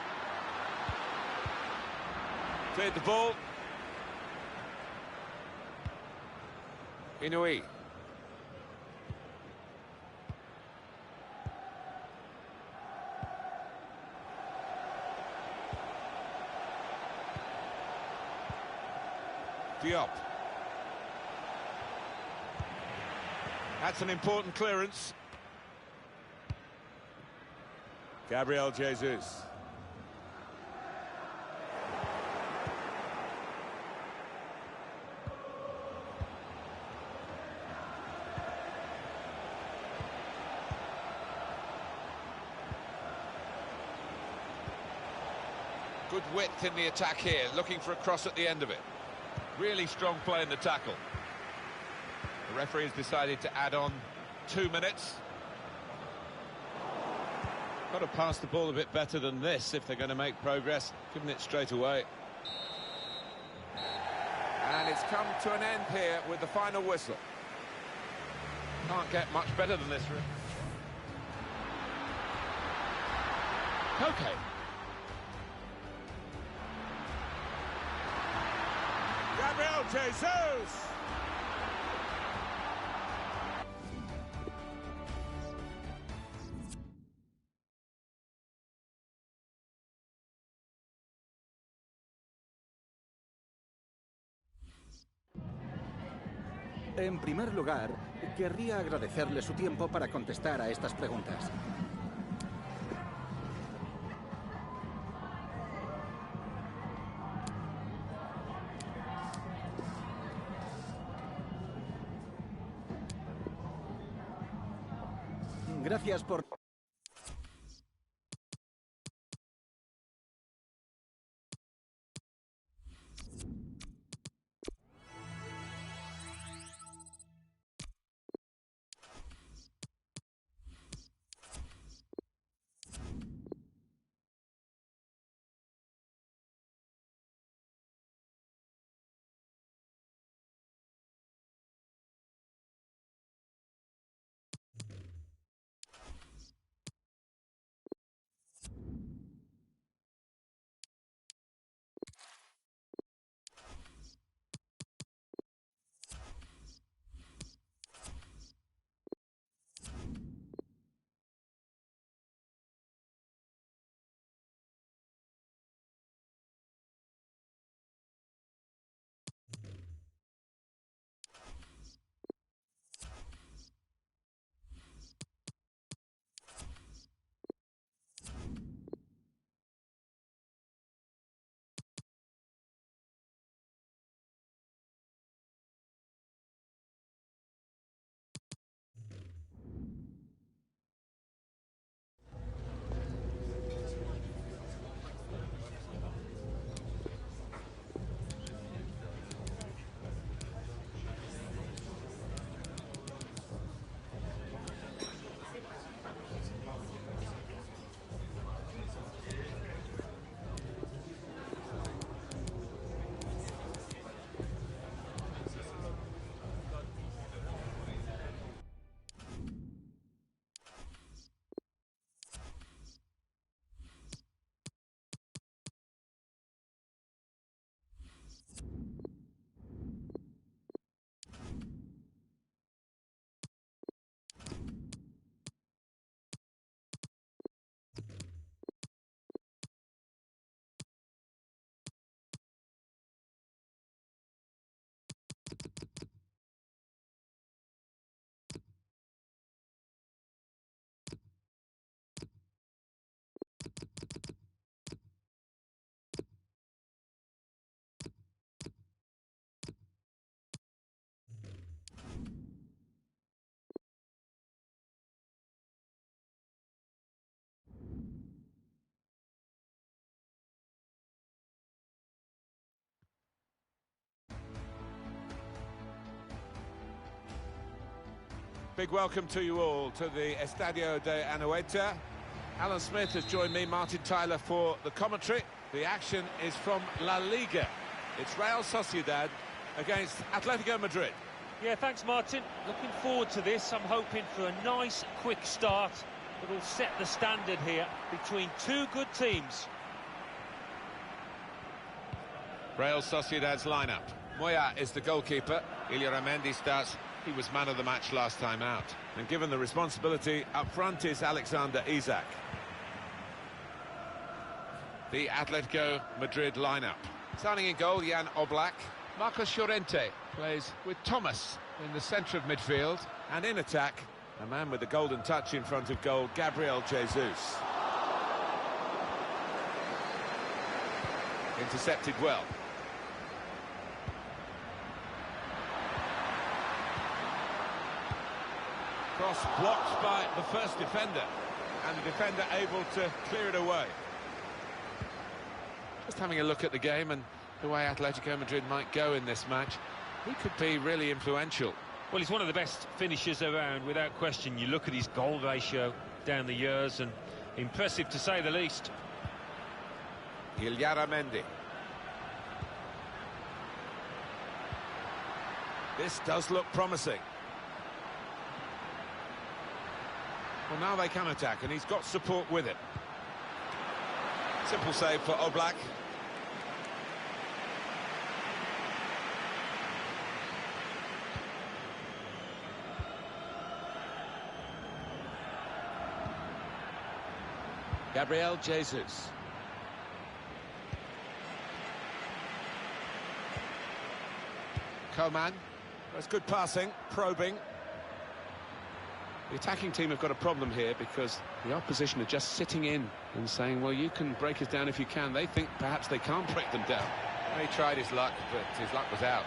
Cleared the ball. Inouye. Diop. That's an important clearance. Gabriel Jesus. Good width in the attack here, looking for a cross at the end of it. Really strong play in the tackle. The referee has decided to add on 2 minutes. Got to pass the ball a bit better than this if they're going to make progress, giving it straight away. And it's come to an end here with the final whistle. Can't get much better than this. Okay. Gabriel Jesus! En primer lugar, querría agradecerle su tiempo para contestar a estas preguntas. Gracias por... Big welcome to you all to the Estadio de Anoeta. Alan Smith has joined me, Martin Tyler, for the commentary. The action is from La Liga. It's Real Sociedad against Atletico Madrid. Yeah, thanks, Martin. Looking forward to this. I'm hoping for a nice, quick start that will set the standard here between two good teams. Real Sociedad's lineup. Moya is the goalkeeper. Illarramendi starts. He was man of the match last time out. And given the responsibility, up front is Alexander Isak. The Atletico Madrid lineup. Starting in goal, Jan Oblak. Marcos Llorente plays with Thomas in the centre of midfield. And in attack, a man with the golden touch in front of goal, Gabriel Jesus. Intercepted well. Cross blocked by the first defender, and the defender able to clear it away. Just having a look at the game and the way Atletico Madrid might go in this match, he could be really influential. Well, he's one of the best finishers around, without question. You look at his goal ratio down the years, and impressive to say the least. Illarramendi. This does look promising. Well, now they can attack, and he's got support with it. Simple save for Oblak. Gabriel Jesus. Coman. That's good passing, probing. The attacking team have got a problem here because the opposition are just sitting in and saying, well, you can break us down if you can. They think perhaps they can't break them down. He tried his luck, but his luck was out.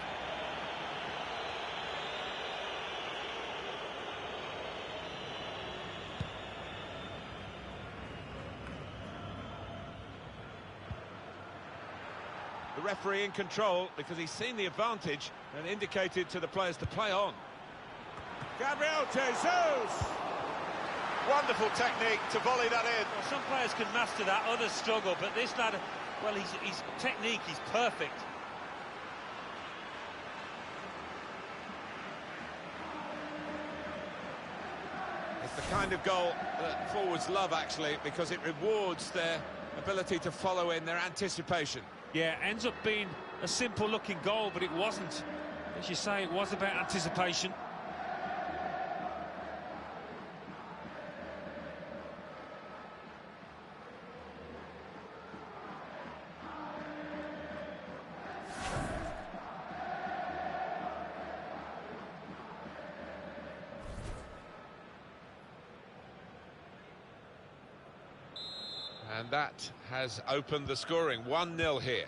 The referee in control because he's seen the advantage and indicated to the players to play on. Gabriel Jesus! Wonderful technique to volley that in. Well, some players can master that, others struggle, but this lad, well, his technique is perfect. It's the kind of goal that forwards love, actually, because it rewards their ability to follow in, their anticipation. Yeah, ends up being a simple-looking goal, but it wasn't. As you say, it was about anticipation. And that has opened the scoring. 1-0 here.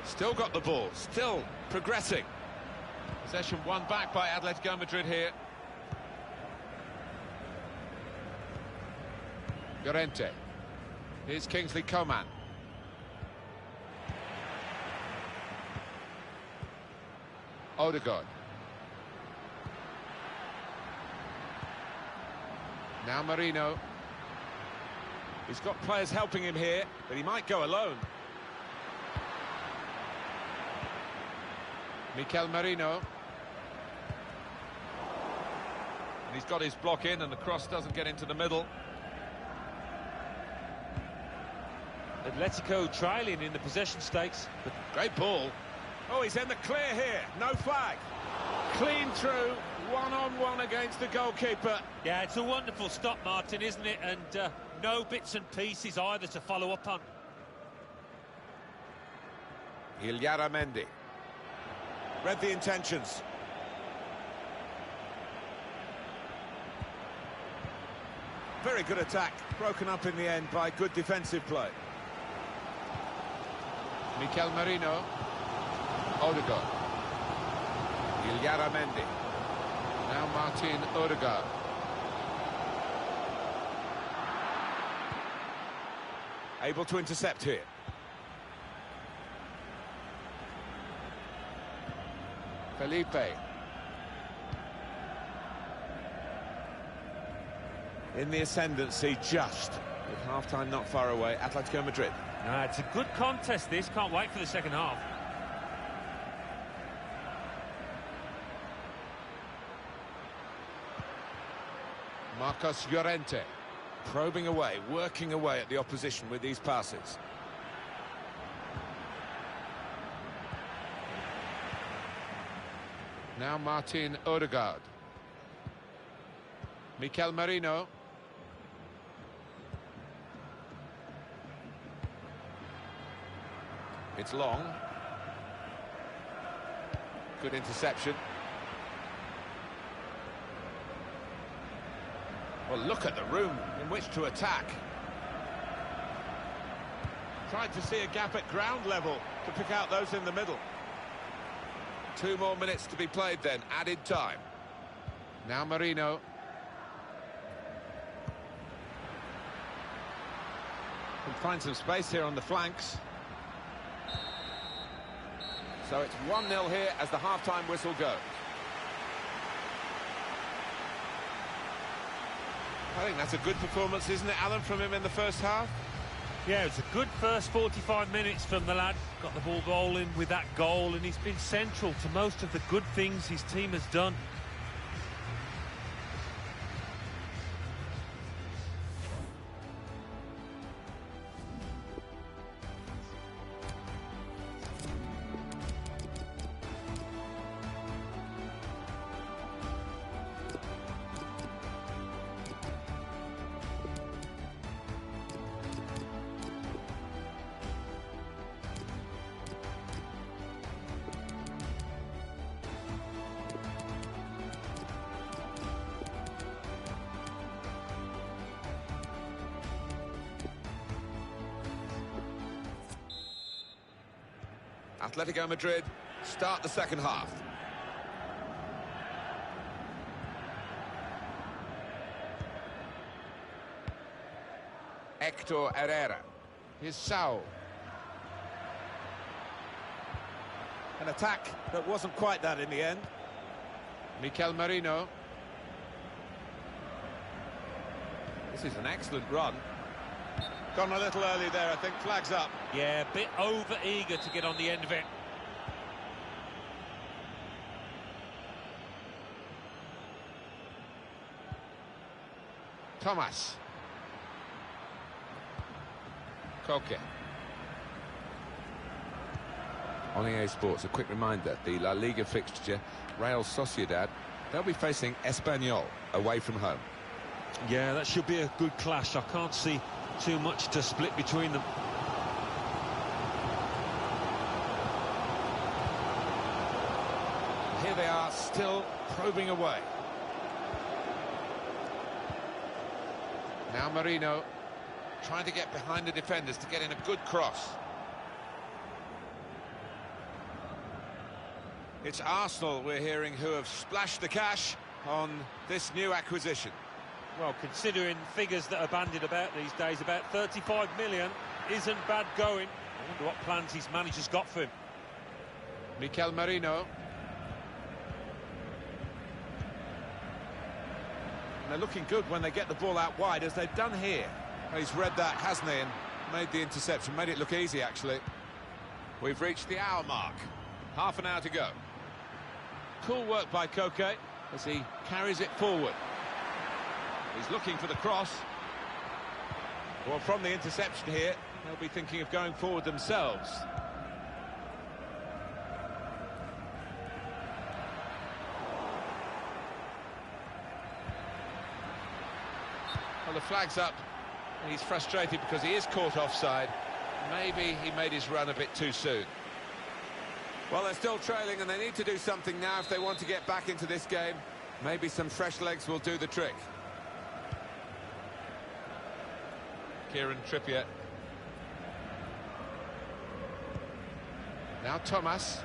Still got the ball, still progressing. Possession won back by Atletico Madrid here. Llorente. Here's Kingsley Coman. Odegaard. Now Marino. He's got players helping him here, but he might go alone. Mikel Merino. And he's got his block in, and the cross doesn't get into the middle. Atletico trailing in the possession stakes. Great ball. Oh, he's in the clear here. No flag. Clean through. one-on-one against the goalkeeper. Yeah, it's a wonderful stop, Martin, isn't it? And no bits and pieces either to follow up on. Mendy. Read the intentions. Very good attack, broken up in the end by good defensive play. Mikel Merino. Odegaard. Mendy. Now Martin Odegaard. Able to intercept here. Felipe. In the ascendancy just, with half-time not far away, Atletico Madrid. It's a good contest, this. Can't wait for the second half. Marcos Llorente, probing away, working away at the opposition with these passes. Now Martin Odegaard. Mikel Merino. It's long. Good interception. Well, look at the room in which to attack. Tried to see a gap at ground level to pick out those in the middle. 2 more minutes to be played then, added time. Now Merino. Can find some space here on the flanks. So it's 1-0 here as the half-time whistle goes. I think that's a good performance, isn't it, Alan, from him in the first half? Yeah, it's a good first 45 minutes from the lad. Got the ball rolling with that goal, and he's been central to most of the good things his team has done. Atletico Madrid start the second half. Hector Herrera. Here's Saul. An attack that wasn't quite that in the end. Mikel Merino. This is an excellent run. Gone a little early there, I think. Flags up. Yeah, a bit over-eager to get on the end of it. Thomas. Koke. On EA Sports, a quick reminder, the La Liga fixture, Real Sociedad, they'll be facing Espanyol away from home. Yeah, that should be a good clash. I can't see too much to split between them. Here they are, still probing away. Now Merino trying to get behind the defenders to get in a good cross. It's Arsenal, we're hearing, who have splashed the cash on this new acquisition. Well, considering figures that are bandied about these days, about 35 million isn't bad going. I wonder what plans his manager's got for him. Mikel Merino. And they're looking good when they get the ball out wide, as they've done here. He's read that, hasn't he, and made the interception, made it look easy, actually. We've reached the hour mark. Half an hour to go. Cool work by Koke as he carries it forward. He's looking for the cross. Well, from the interception here, they'll be thinking of going forward themselves. Well, the flag's up, and he's frustrated because he is caught offside. Maybe he made his run a bit too soon. Well, they're still trailing, and they need to do something now if they want to get back into this game. Maybe some fresh legs will do the trick. Kieran Trippier. Now Thomas.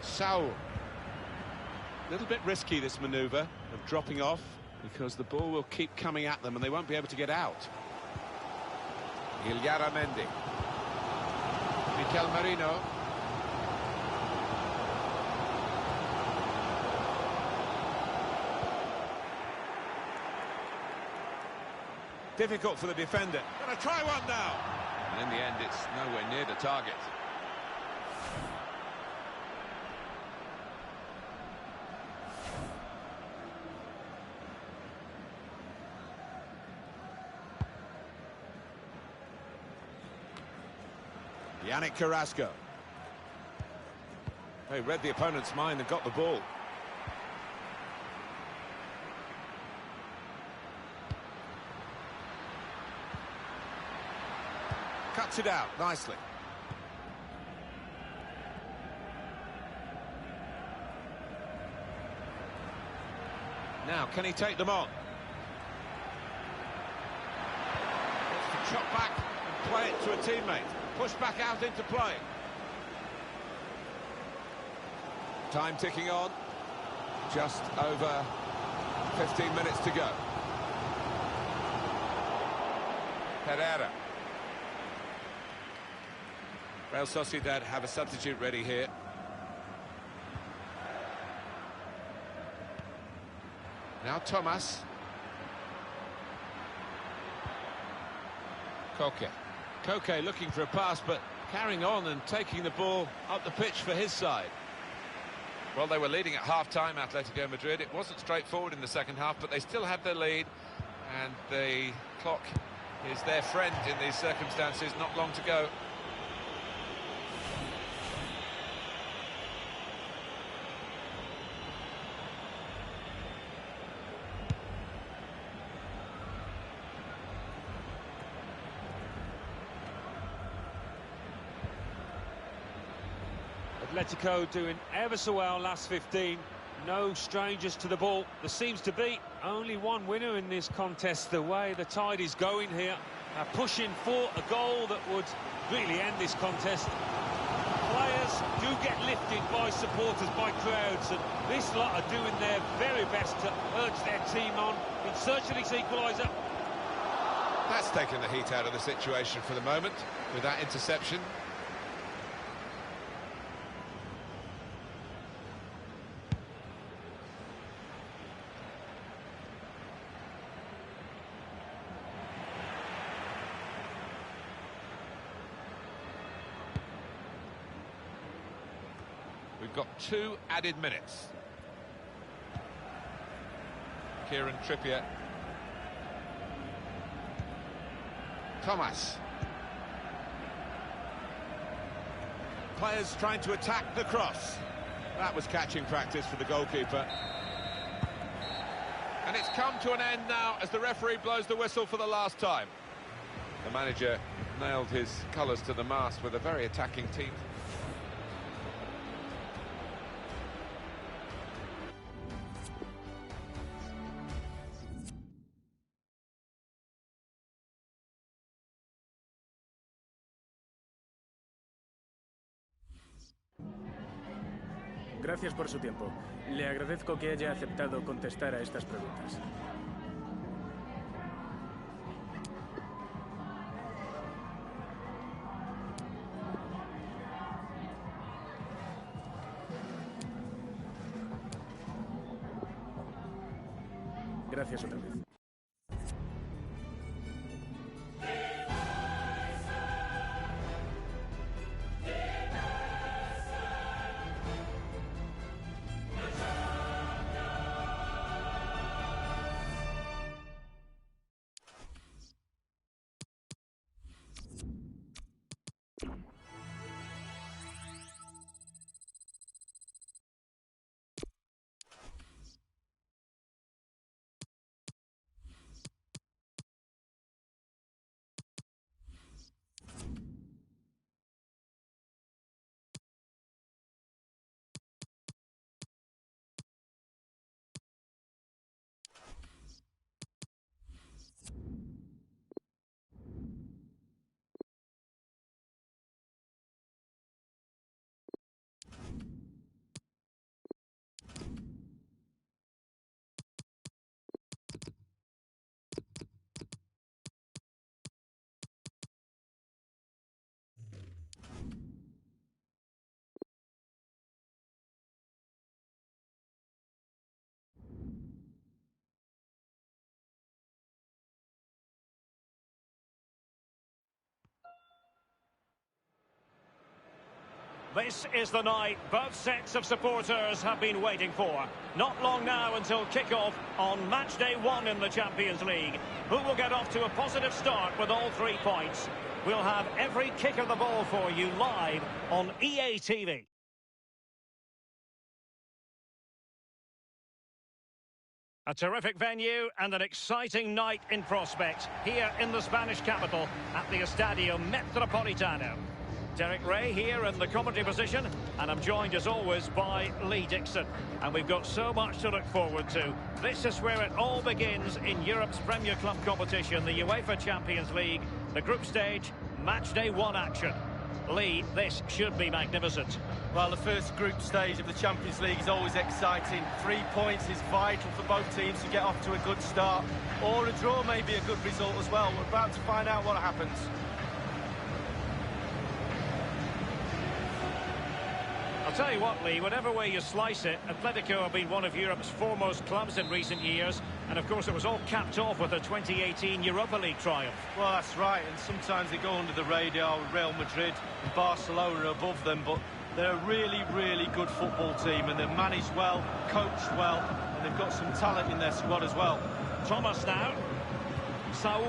Saul. A little bit risky, this manoeuvre of dropping off, because the ball will keep coming at them and they won't be able to get out. Illarramendi. Mikel Merino. Difficult for the defender. Gonna try one now. And in the end, it's nowhere near the target. Yannick Carrasco. They read the opponent's mind and got the ball. Cuts it out nicely. Now, can he take them on? Wants to chop back and play it to a teammate. Push back out into play. Time ticking on. Just over 15 minutes to go. Herrera. Real Sociedad have a substitute ready here. Now Thomas. Koke looking for a pass, but carrying on and taking the ball up the pitch for his side. Well, they were leading at half-time, Atletico Madrid. It wasn't straightforward in the second half, but they still had their lead, and the clock is their friend in these circumstances. Not long to go. Atlético doing ever so well last 15. No strangers to the ball. There seems to be only one winner in this contest. The way the tide is going here, pushing for a goal that would really end this contest. Players do get lifted by supporters, by crowds, and this lot are doing their very best to urge their team on in search of this equaliser. That's taken the heat out of the situation for the moment with that interception. We've got 2 added minutes. Kieran Trippier. Thomas. Players trying to attack the cross. That was catching practice for the goalkeeper. And it's come to an end now as the referee blows the whistle for the last time. The manager nailed his colours to the mast with a very attacking team. Gracias por su tiempo. Le agradezco que haya aceptado contestar a estas preguntas. Gracias otra vez. This is the night both sets of supporters have been waiting for. Not long now until kick-off on match day 1 in the Champions League. Who will get off to a positive start with all 3 points? We'll have every kick of the ball for you live on EA TV. A terrific venue and an exciting night in prospect here in the Spanish capital at the Estadio Metropolitano. Derek Ray here in the commentary position, and I'm joined as always by Lee Dixon. And we've got so much to look forward to. This is where it all begins in Europe's Premier Club competition, the UEFA Champions League, the group stage, match day 1 action. Lee, this should be magnificent. Well, the first group stage of the Champions League is always exciting. 3 points is vital for both teams to get off to a good start. Or a draw may be a good result as well. We're about to find out what happens. I'll tell you what, Lee, whatever way you slice it, Atlético have been one of Europe's foremost clubs in recent years. And, of course, it was all capped off with a 2018 Europa League triumph. Well, that's right, and sometimes they go under the radar with Real Madrid and Barcelona above them, but they're a really, really good football team, and they're managed well, coached well, and they've got some talent in their squad as well. Thomas now. Saul.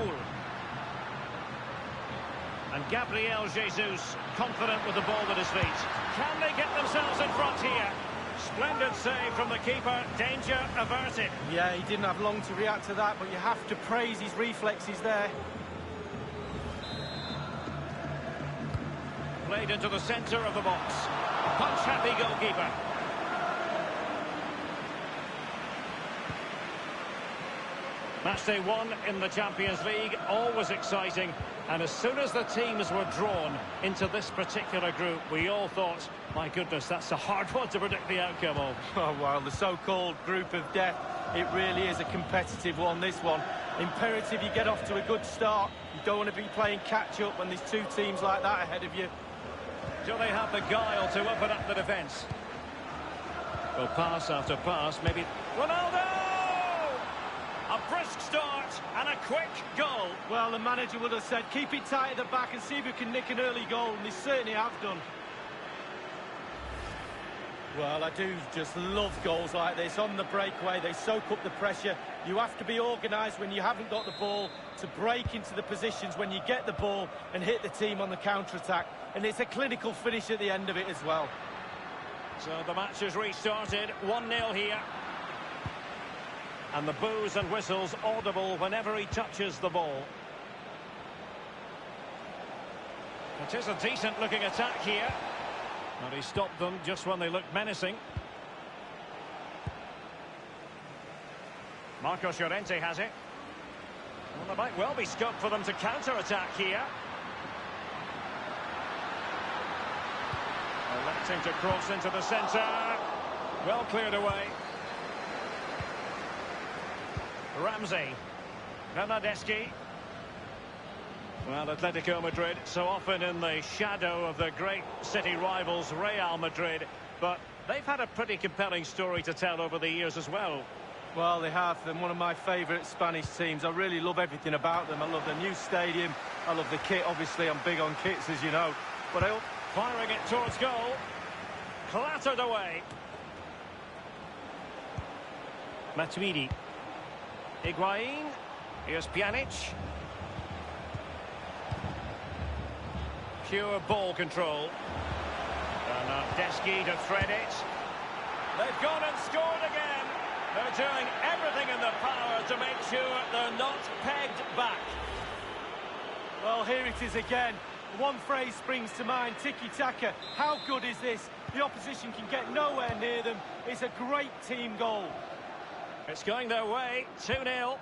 And Gabriel Jesus, confident with the ball at his feet. Can they get themselves in front here? Splendid save from the keeper, danger averted. Yeah, he didn't have long to react to that, but you have to praise his reflexes there. Played into the centre of the box. Punch-happy goalkeeper. Matchday 1 in the Champions League, always exciting. And as soon as the teams were drawn into this particular group, we all thought, my goodness, that's a hard one to predict the outcome of. Oh, well, the so-called group of death, it really is a competitive one, this one. Imperative you get off to a good start. You don't want to be playing catch-up when there's 2 teams like that ahead of you. Do they have the guile to open up the defence? Well, pass after pass, maybe... Ronaldo! A brisk start and a quick goal. Well, the manager would have said, keep it tight at the back and see if we can nick an early goal, and they certainly have done. Well, I do just love goals like this. On the breakaway, they soak up the pressure. You have to be organised when you haven't got the ball to break into the positions when you get the ball and hit the team on the counter-attack. And it's a clinical finish at the end of it as well. So the match has restarted, 1-0 here. And the boos and whistles audible whenever he touches the ball. It is a decent-looking attack here. But he stopped them just when they looked menacing. Marcos Llorente has it. Well, there might well be scope for them to counter-attack here. Electing to cross into the centre. Well cleared away. Ramsey. Bernardeschi. Well, Atletico Madrid so often in the shadow of the great city rivals Real Madrid, but they've had a pretty compelling story to tell over the years as well. Well, they have. They're one of my favourite Spanish teams. I really love everything about them. I love the new stadium. I love the kit. Obviously, I'm big on kits, as you know. But firing it towards goal. Clattered away. Matuidi. Higuain. Here's Pjanic. Pure ball control. Bernardeschi to thread it. They've gone and scored again. They're doing everything in their power to make sure they're not pegged back. Well, here it is again. One phrase springs to mind, tiki-taka. How good is this? The opposition can get nowhere near them. It's a great team goal. It's going their way, 2-0.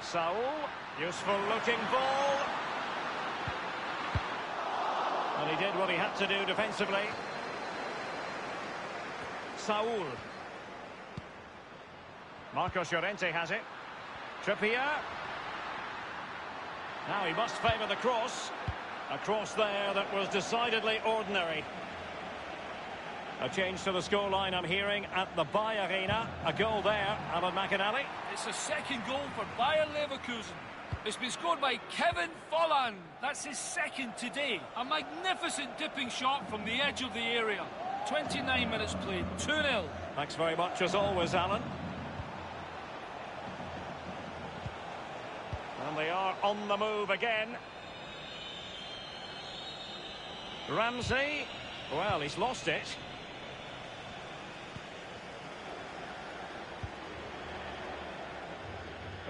Saul, useful looking ball. And he did what he had to do defensively. Saul. Marcos Llorente has it. Trippier. Now he must favour the cross. A cross there that was decidedly ordinary. A change to the scoreline I'm hearing at the Bayer Arena. A goal there, Alan McInally. It's a second goal for Bayer Leverkusen. It's been scored by Kevin Volland. That's his second today. A magnificent dipping shot from the edge of the area. 29 minutes played, 2-0. Thanks very much as always, Alan. And they are on the move again. Ramsey. Well, he's lost it.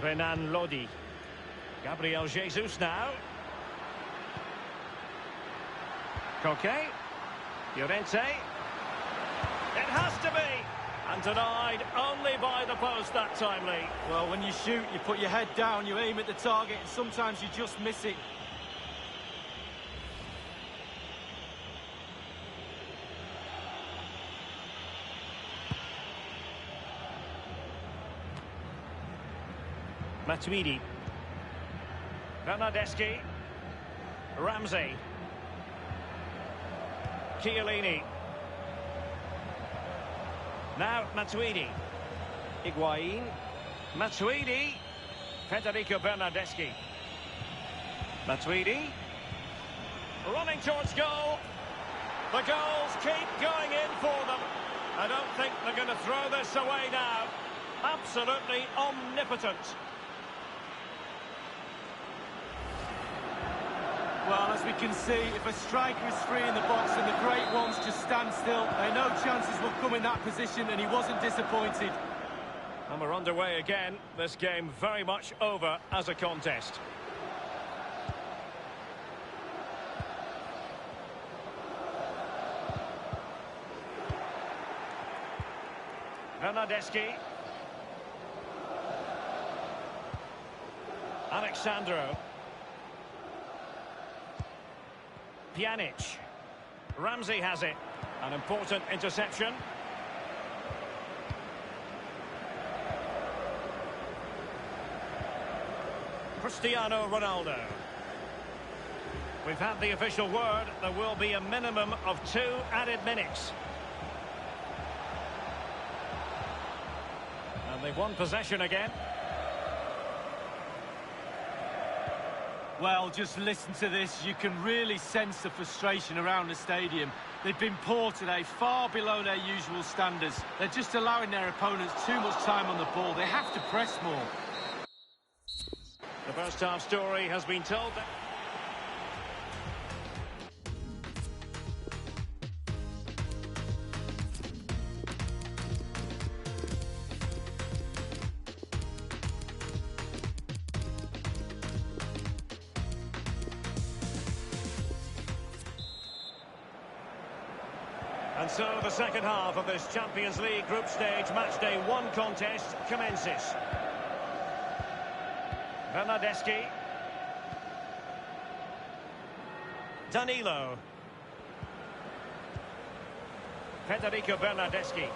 Renan Lodi. Gabriel Jesus now. Coque. Llorente. It has to be. And denied only by the post that time, Lee. Well, when you shoot, you put your head down, you aim at the target, and sometimes you just miss it. Matuidi. Bernardeschi. Ramsey. Chiellini. Now Matuidi. Higuain. Matuidi. Federico Bernardeschi. Matuidi. Running towards goal. The goals keep going in for them. I don't think they're going to throw this away now. Absolutely omnipotent. Well, as we can see, if a striker is free in the box and the great ones just stand still, they know chances will come in that position, and he wasn't disappointed. And we're underway again. This game very much over as a contest. Bernardeschi. Alexandro. Pjanic. Ramsey has it. An important interception. Cristiano Ronaldo. We've had the official word. There will be a minimum of 2 added minutes. And they've won possession again. Well, just listen to this. You can really sense the frustration around the stadium. They've been poor today, far below their usual standards. They're just allowing their opponents too much time on the ball. They have to press more. The first half story has been told. And so the second half of this Champions League group stage matchday 1 contest commences. Bernardeschi. Danilo. Federico Bernardeschi.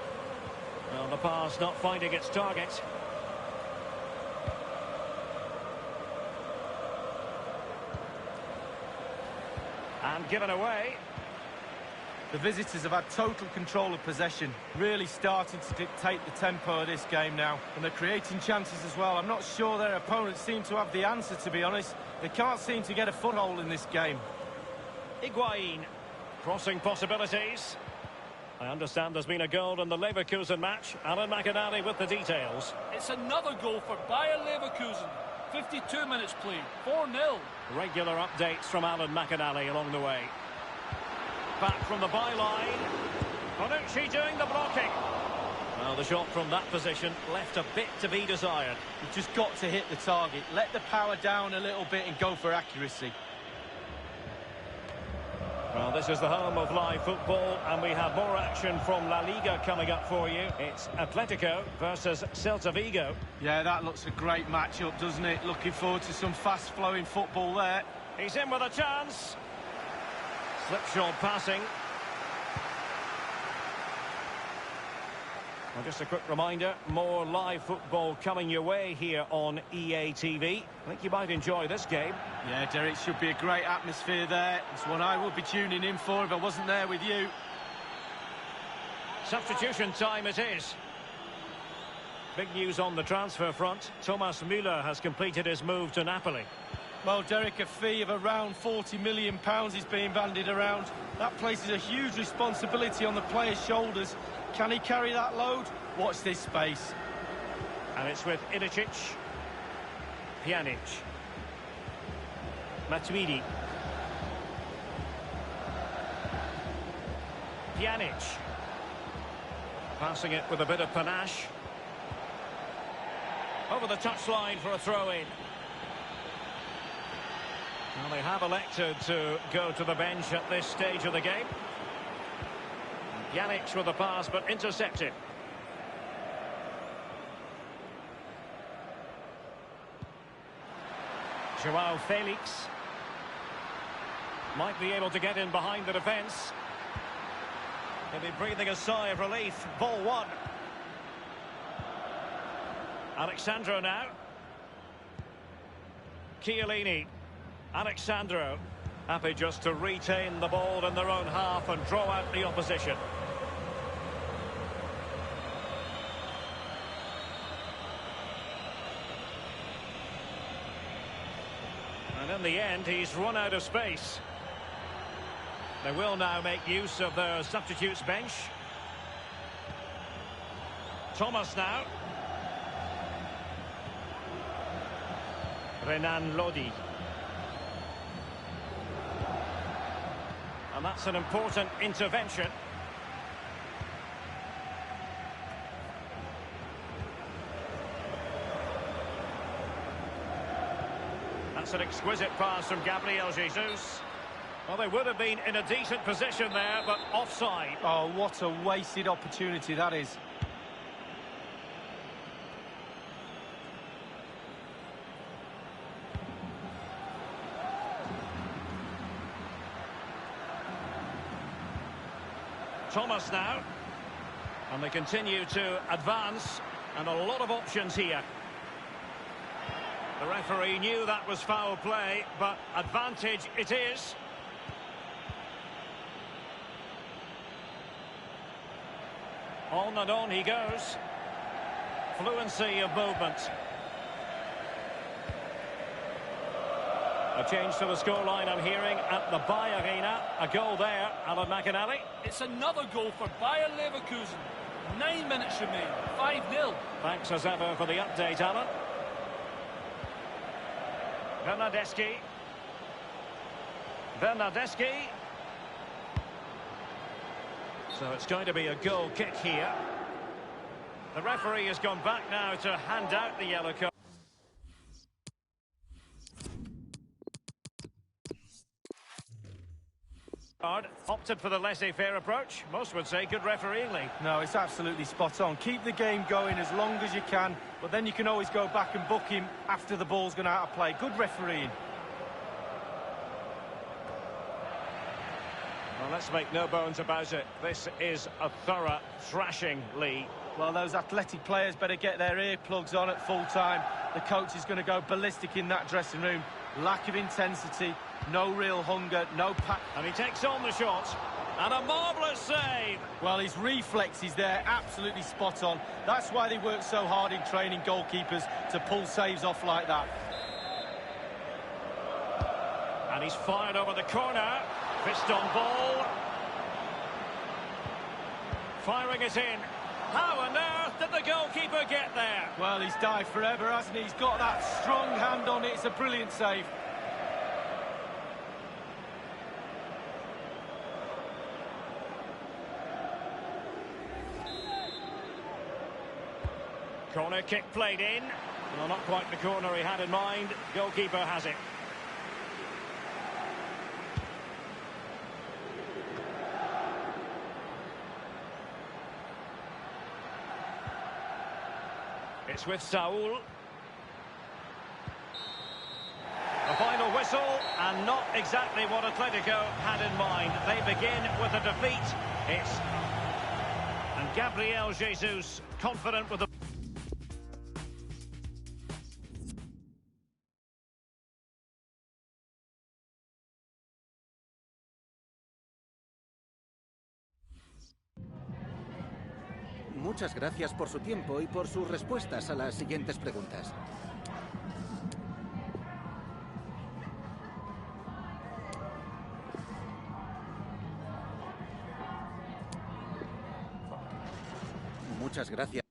Well, the pass not finding its target. And given away. The visitors have had total control of possession, really starting to dictate the tempo of this game now. And they're creating chances as well. I'm not sure their opponents seem to have the answer, to be honest. They can't seem to get a foothold in this game. Higuain. Crossing possibilities. I understand there's been a goal in the Leverkusen match. Alan McInally with the details. It's another goal for Bayer Leverkusen. 52 minutes played, 4-0. Regular updates from Alan McInally along the way. Back from the byline. Bonucci doing the blocking. Well, the shot from that position left a bit to be desired. You've just got to hit the target. Let the power down a little bit and go for accuracy. Well, this is the home of live football, and we have more action from La Liga coming up for you. It's Atlético versus Celta Vigo. Yeah, that looks a great matchup, doesn't it? Looking forward to some fast-flowing football there. He's in with a chance. Slipshod passing. Well, just a quick reminder, more live football coming your way here on EA TV. I think you might enjoy this game. Yeah, Derek, should be a great atmosphere there. It's one I would be tuning in for if I wasn't there with you. Substitution time it is. Big news on the transfer front. Thomas Müller has completed his move to Napoli. Well, Derek, a fee of around £40 million is being bandied around. That places a huge responsibility on the player's shoulders. Can he carry that load? Watch this space. And it's with Ilicic. Pjanic. Matuidi. Pjanic. Passing it with a bit of panache. Over the touchline for a throw-in. Well, they have elected to go to the bench at this stage of the game. Pjanic with the pass, but intercepted. Joao Felix. Might be able to get in behind the defence. He'll be breathing a sigh of relief. Ball one. Alexandro now. Chiellini. Alexandro. Happy just to retain the ball in their own half and draw out the opposition. And in the end, he's run out of space. They will now make use of their substitutes bench. Thomas now. Renan Lodi. And that's an important intervention. That's an exquisite pass from Gabriel Jesus. Well, they would have been in a decent position there, but offside. Oh, what a wasted opportunity that is. Thomas now. And they continue to advance, and a lot of options here. The referee knew that was foul play, but advantage it is. On and on he goes. Fluency of movement. A change to the scoreline I'm hearing at the Bayer Arena. A goal there, Alan McInally. It's another goal for Bayer Leverkusen. 9 minutes remain. 5-0. Thanks as ever for the update, Alan. Bernardeschi. So it's going to be a goal kick here. The referee has gone back now to hand out the yellow card. Opted for the laissez-faire approach. Most would say good refereeing, Lee. No, it's absolutely spot on. Keep the game going as long as you can, but then you can always go back and book him after the ball's gone out of play. Good refereeing. Well, let's make no bones about it. This is a thorough thrashing, Lee. Well, those athletic players better get their earplugs on at full time. The coach is going to go ballistic in that dressing room. Lack of intensity, no real hunger, no pack. And he takes on the shot. And a marvellous save. Well, his reflexes there, absolutely spot on. That's why they work so hard in training goalkeepers, to pull saves off like that. And he's fired over the corner. Fist on ball. Firing it in. How on earth did the goalkeeper get there? Well, he's dived forever, hasn't he? He's got that strong hand on it. It's a brilliant save. Corner kick played in. Well, not quite the corner he had in mind. Goalkeeper has it. It's with Saul. A final whistle, and not exactly what Atlético had in mind. They begin with a defeat. And Gabriel Jesus confident with the... Muchas gracias por su tiempo y por sus respuestas a las siguientes preguntas. Muchas gracias.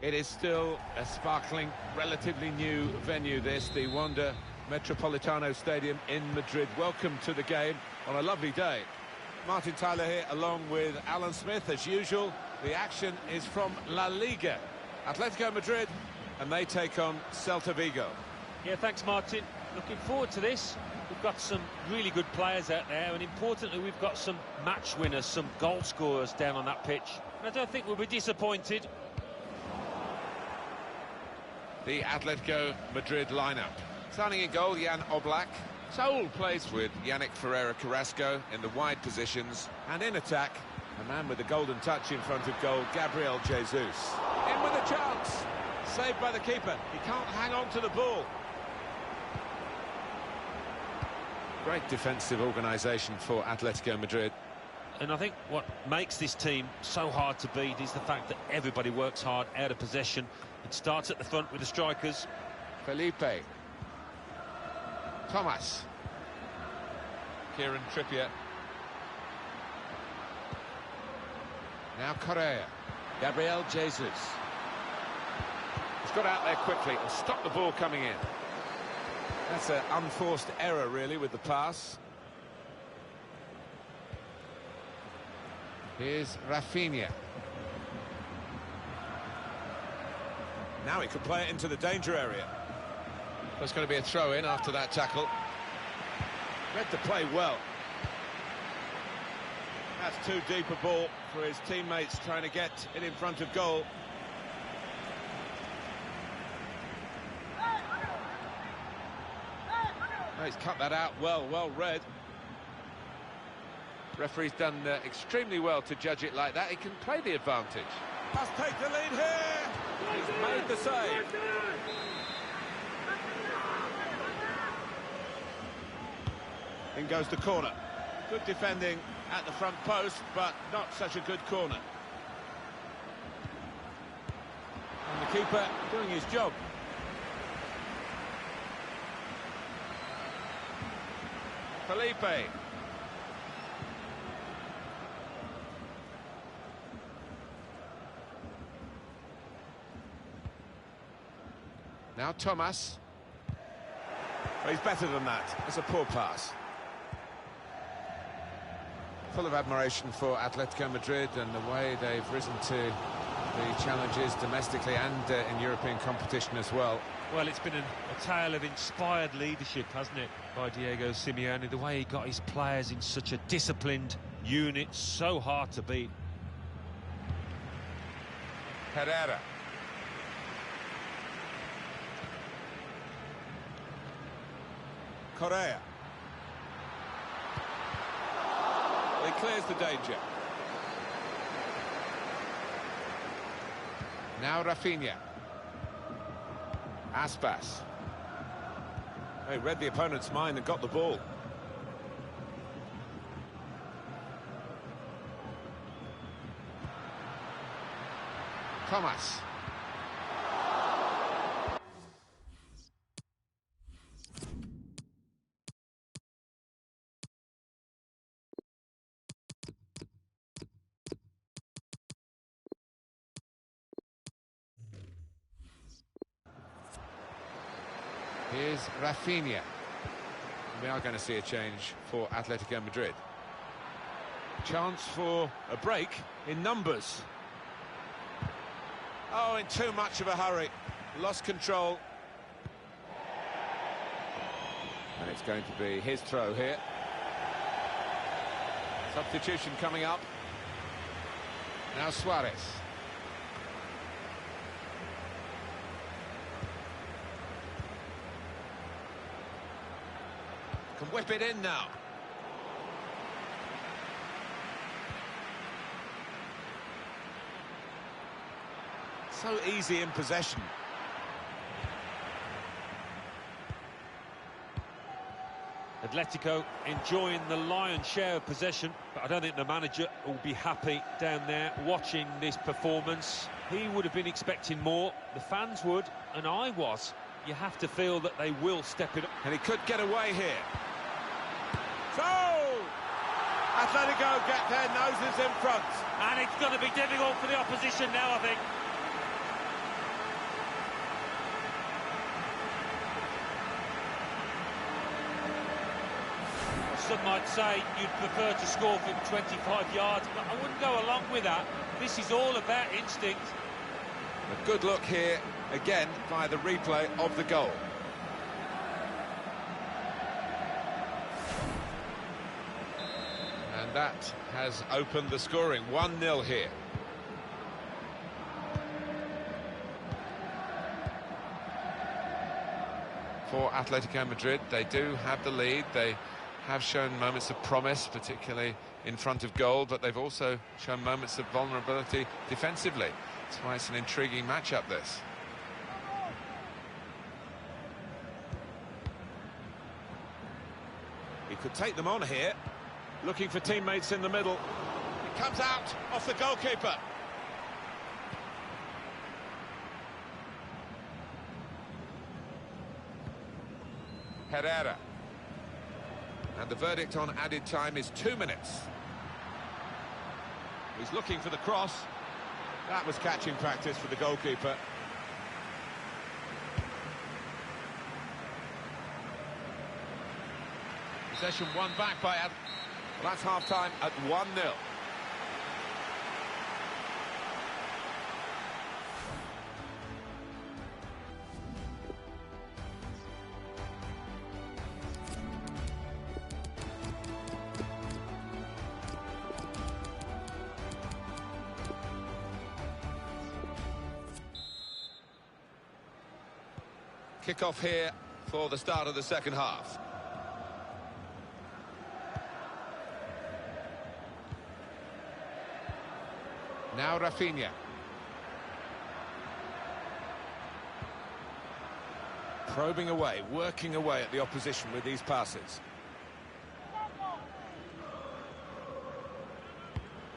It is still a sparkling, relatively new venue, this, the Wanda Metropolitano Stadium in Madrid. Welcome to the game on a lovely day. Martin Tyler here, along with Alan Smith, as usual. The action is from La Liga. Atlético Madrid, and they take on Celta Vigo. Yeah, thanks, Martin. Looking forward to this. We've got some really good players out there, and importantly, we've got some match winners, some goal scorers down on that pitch. And I don't think we'll be disappointed. The Atlético Madrid lineup. Starting in goal, Jan Oblak. Saul plays with Yannick Ferreira Carrasco in the wide positions. And in attack, a man with the golden touch in front of goal, Gabriel Jesus. In with a chance. Saved by the keeper. He can't hang on to the ball. Great defensive organisation for Atlético Madrid. And I think what makes this team so hard to beat is the fact that everybody works hard out of possession. It starts at the front with the strikers. Felipe. Thomas. Kieran Trippier. Now Correa. Gabriel Jesus. He's got out there quickly and stopped the ball coming in. That's an unforced error, really, with the pass. Here's Rafinha. Now he could play it into the danger area. That's going to be a throw-in after that tackle. Read the play well. That's too deep a ball for his teammates trying to get it in front of goal. Oh, he's cut that out well read. Referee's done extremely well to judge it like that. He can play the advantage. Must take the lead here. He's made the save. In goes the corner. Good defending at the front post, but not such a good corner. And the keeper doing his job. Felipe. Now Thomas. Well, he's better than that. It's a poor pass. Full of admiration for Atlético Madrid and the way they've risen to the challenges domestically and in European competition as well. Well, it's been a tale of inspired leadership, hasn't it, by Diego Simeone? The way he got his players in such a disciplined unit, so hard to beat. Herrera. Correa. Well, he clears the danger. Now Rafinha. Aspas. He read the opponent's mind and got the ball. Thomas. Here's Rafinha. We are going to see a change for Atletico Madrid. Chance for a break in numbers. Oh, in too much of a hurry. Lost control. And it's going to be his throw here. Substitution coming up. Now Suarez. Can whip it in now. So easy in possession. Atletico enjoying the lion's share of possession, but I don't think the manager will be happy down there watching this performance. He would have been expecting more, the fans would, and I was. You have to feel that they will step it up. And he could get away here. So, Atletico get their noses in front. And it's going to be difficult for the opposition now, I think. Some might say you'd prefer to score from 25 yards, but I wouldn't go along with that. This is all about instinct. A good look here, again, by the replay of the goal. And that has opened the scoring, 1-0 here. For Atletico Madrid, they do have the lead. They have shown moments of promise, particularly in front of goal, but they've also shown moments of vulnerability defensively. That's why it's an intriguing matchup, this. He could take them on here, looking for teammates in the middle. It comes out off the goalkeeper. Herrera. And the verdict on added time is 2 minutes. He's looking for the cross. That was catching practice for the goalkeeper. Possession won back by Well, that's half-time at 1-0. Kick-off here for the start of the second half. Now Rafinha. Probing away, working away at the opposition with these passes.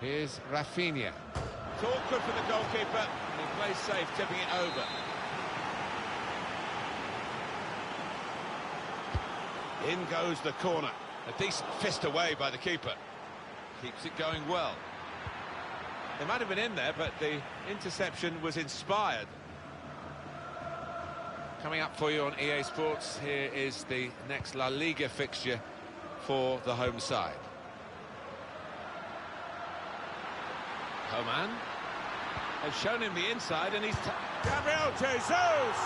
Here's Rafinha. It's awkward for the goalkeeper. He plays safe, tipping it over. In goes the corner. A decent fist away by the keeper. Keeps it going well. They might have been in there, but the interception was inspired. Coming up for you on EA Sports, here is the next La Liga fixture for the home side. Coman. They've shown him the inside, and he's... Gabriel Jesus!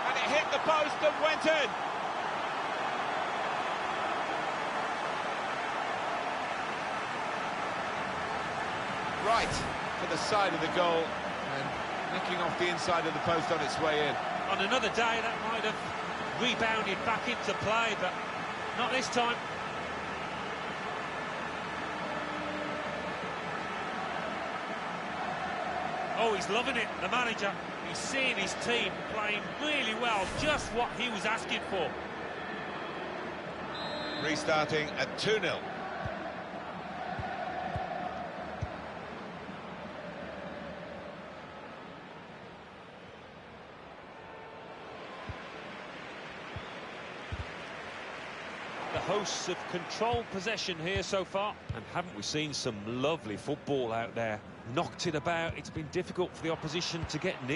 And it hit the post and went in. Right to the side of the goal and nicking off the inside of the post on its way in. On another day that might have rebounded back into play, but not this time. Oh, he's loving it, the manager. He's seeing his team playing really well, just what he was asking for. Restarting at 2-0. The hosts have controlled possession here so far, and haven't we seen some lovely football out there? Knocked it about, it's been difficult for the opposition to get near.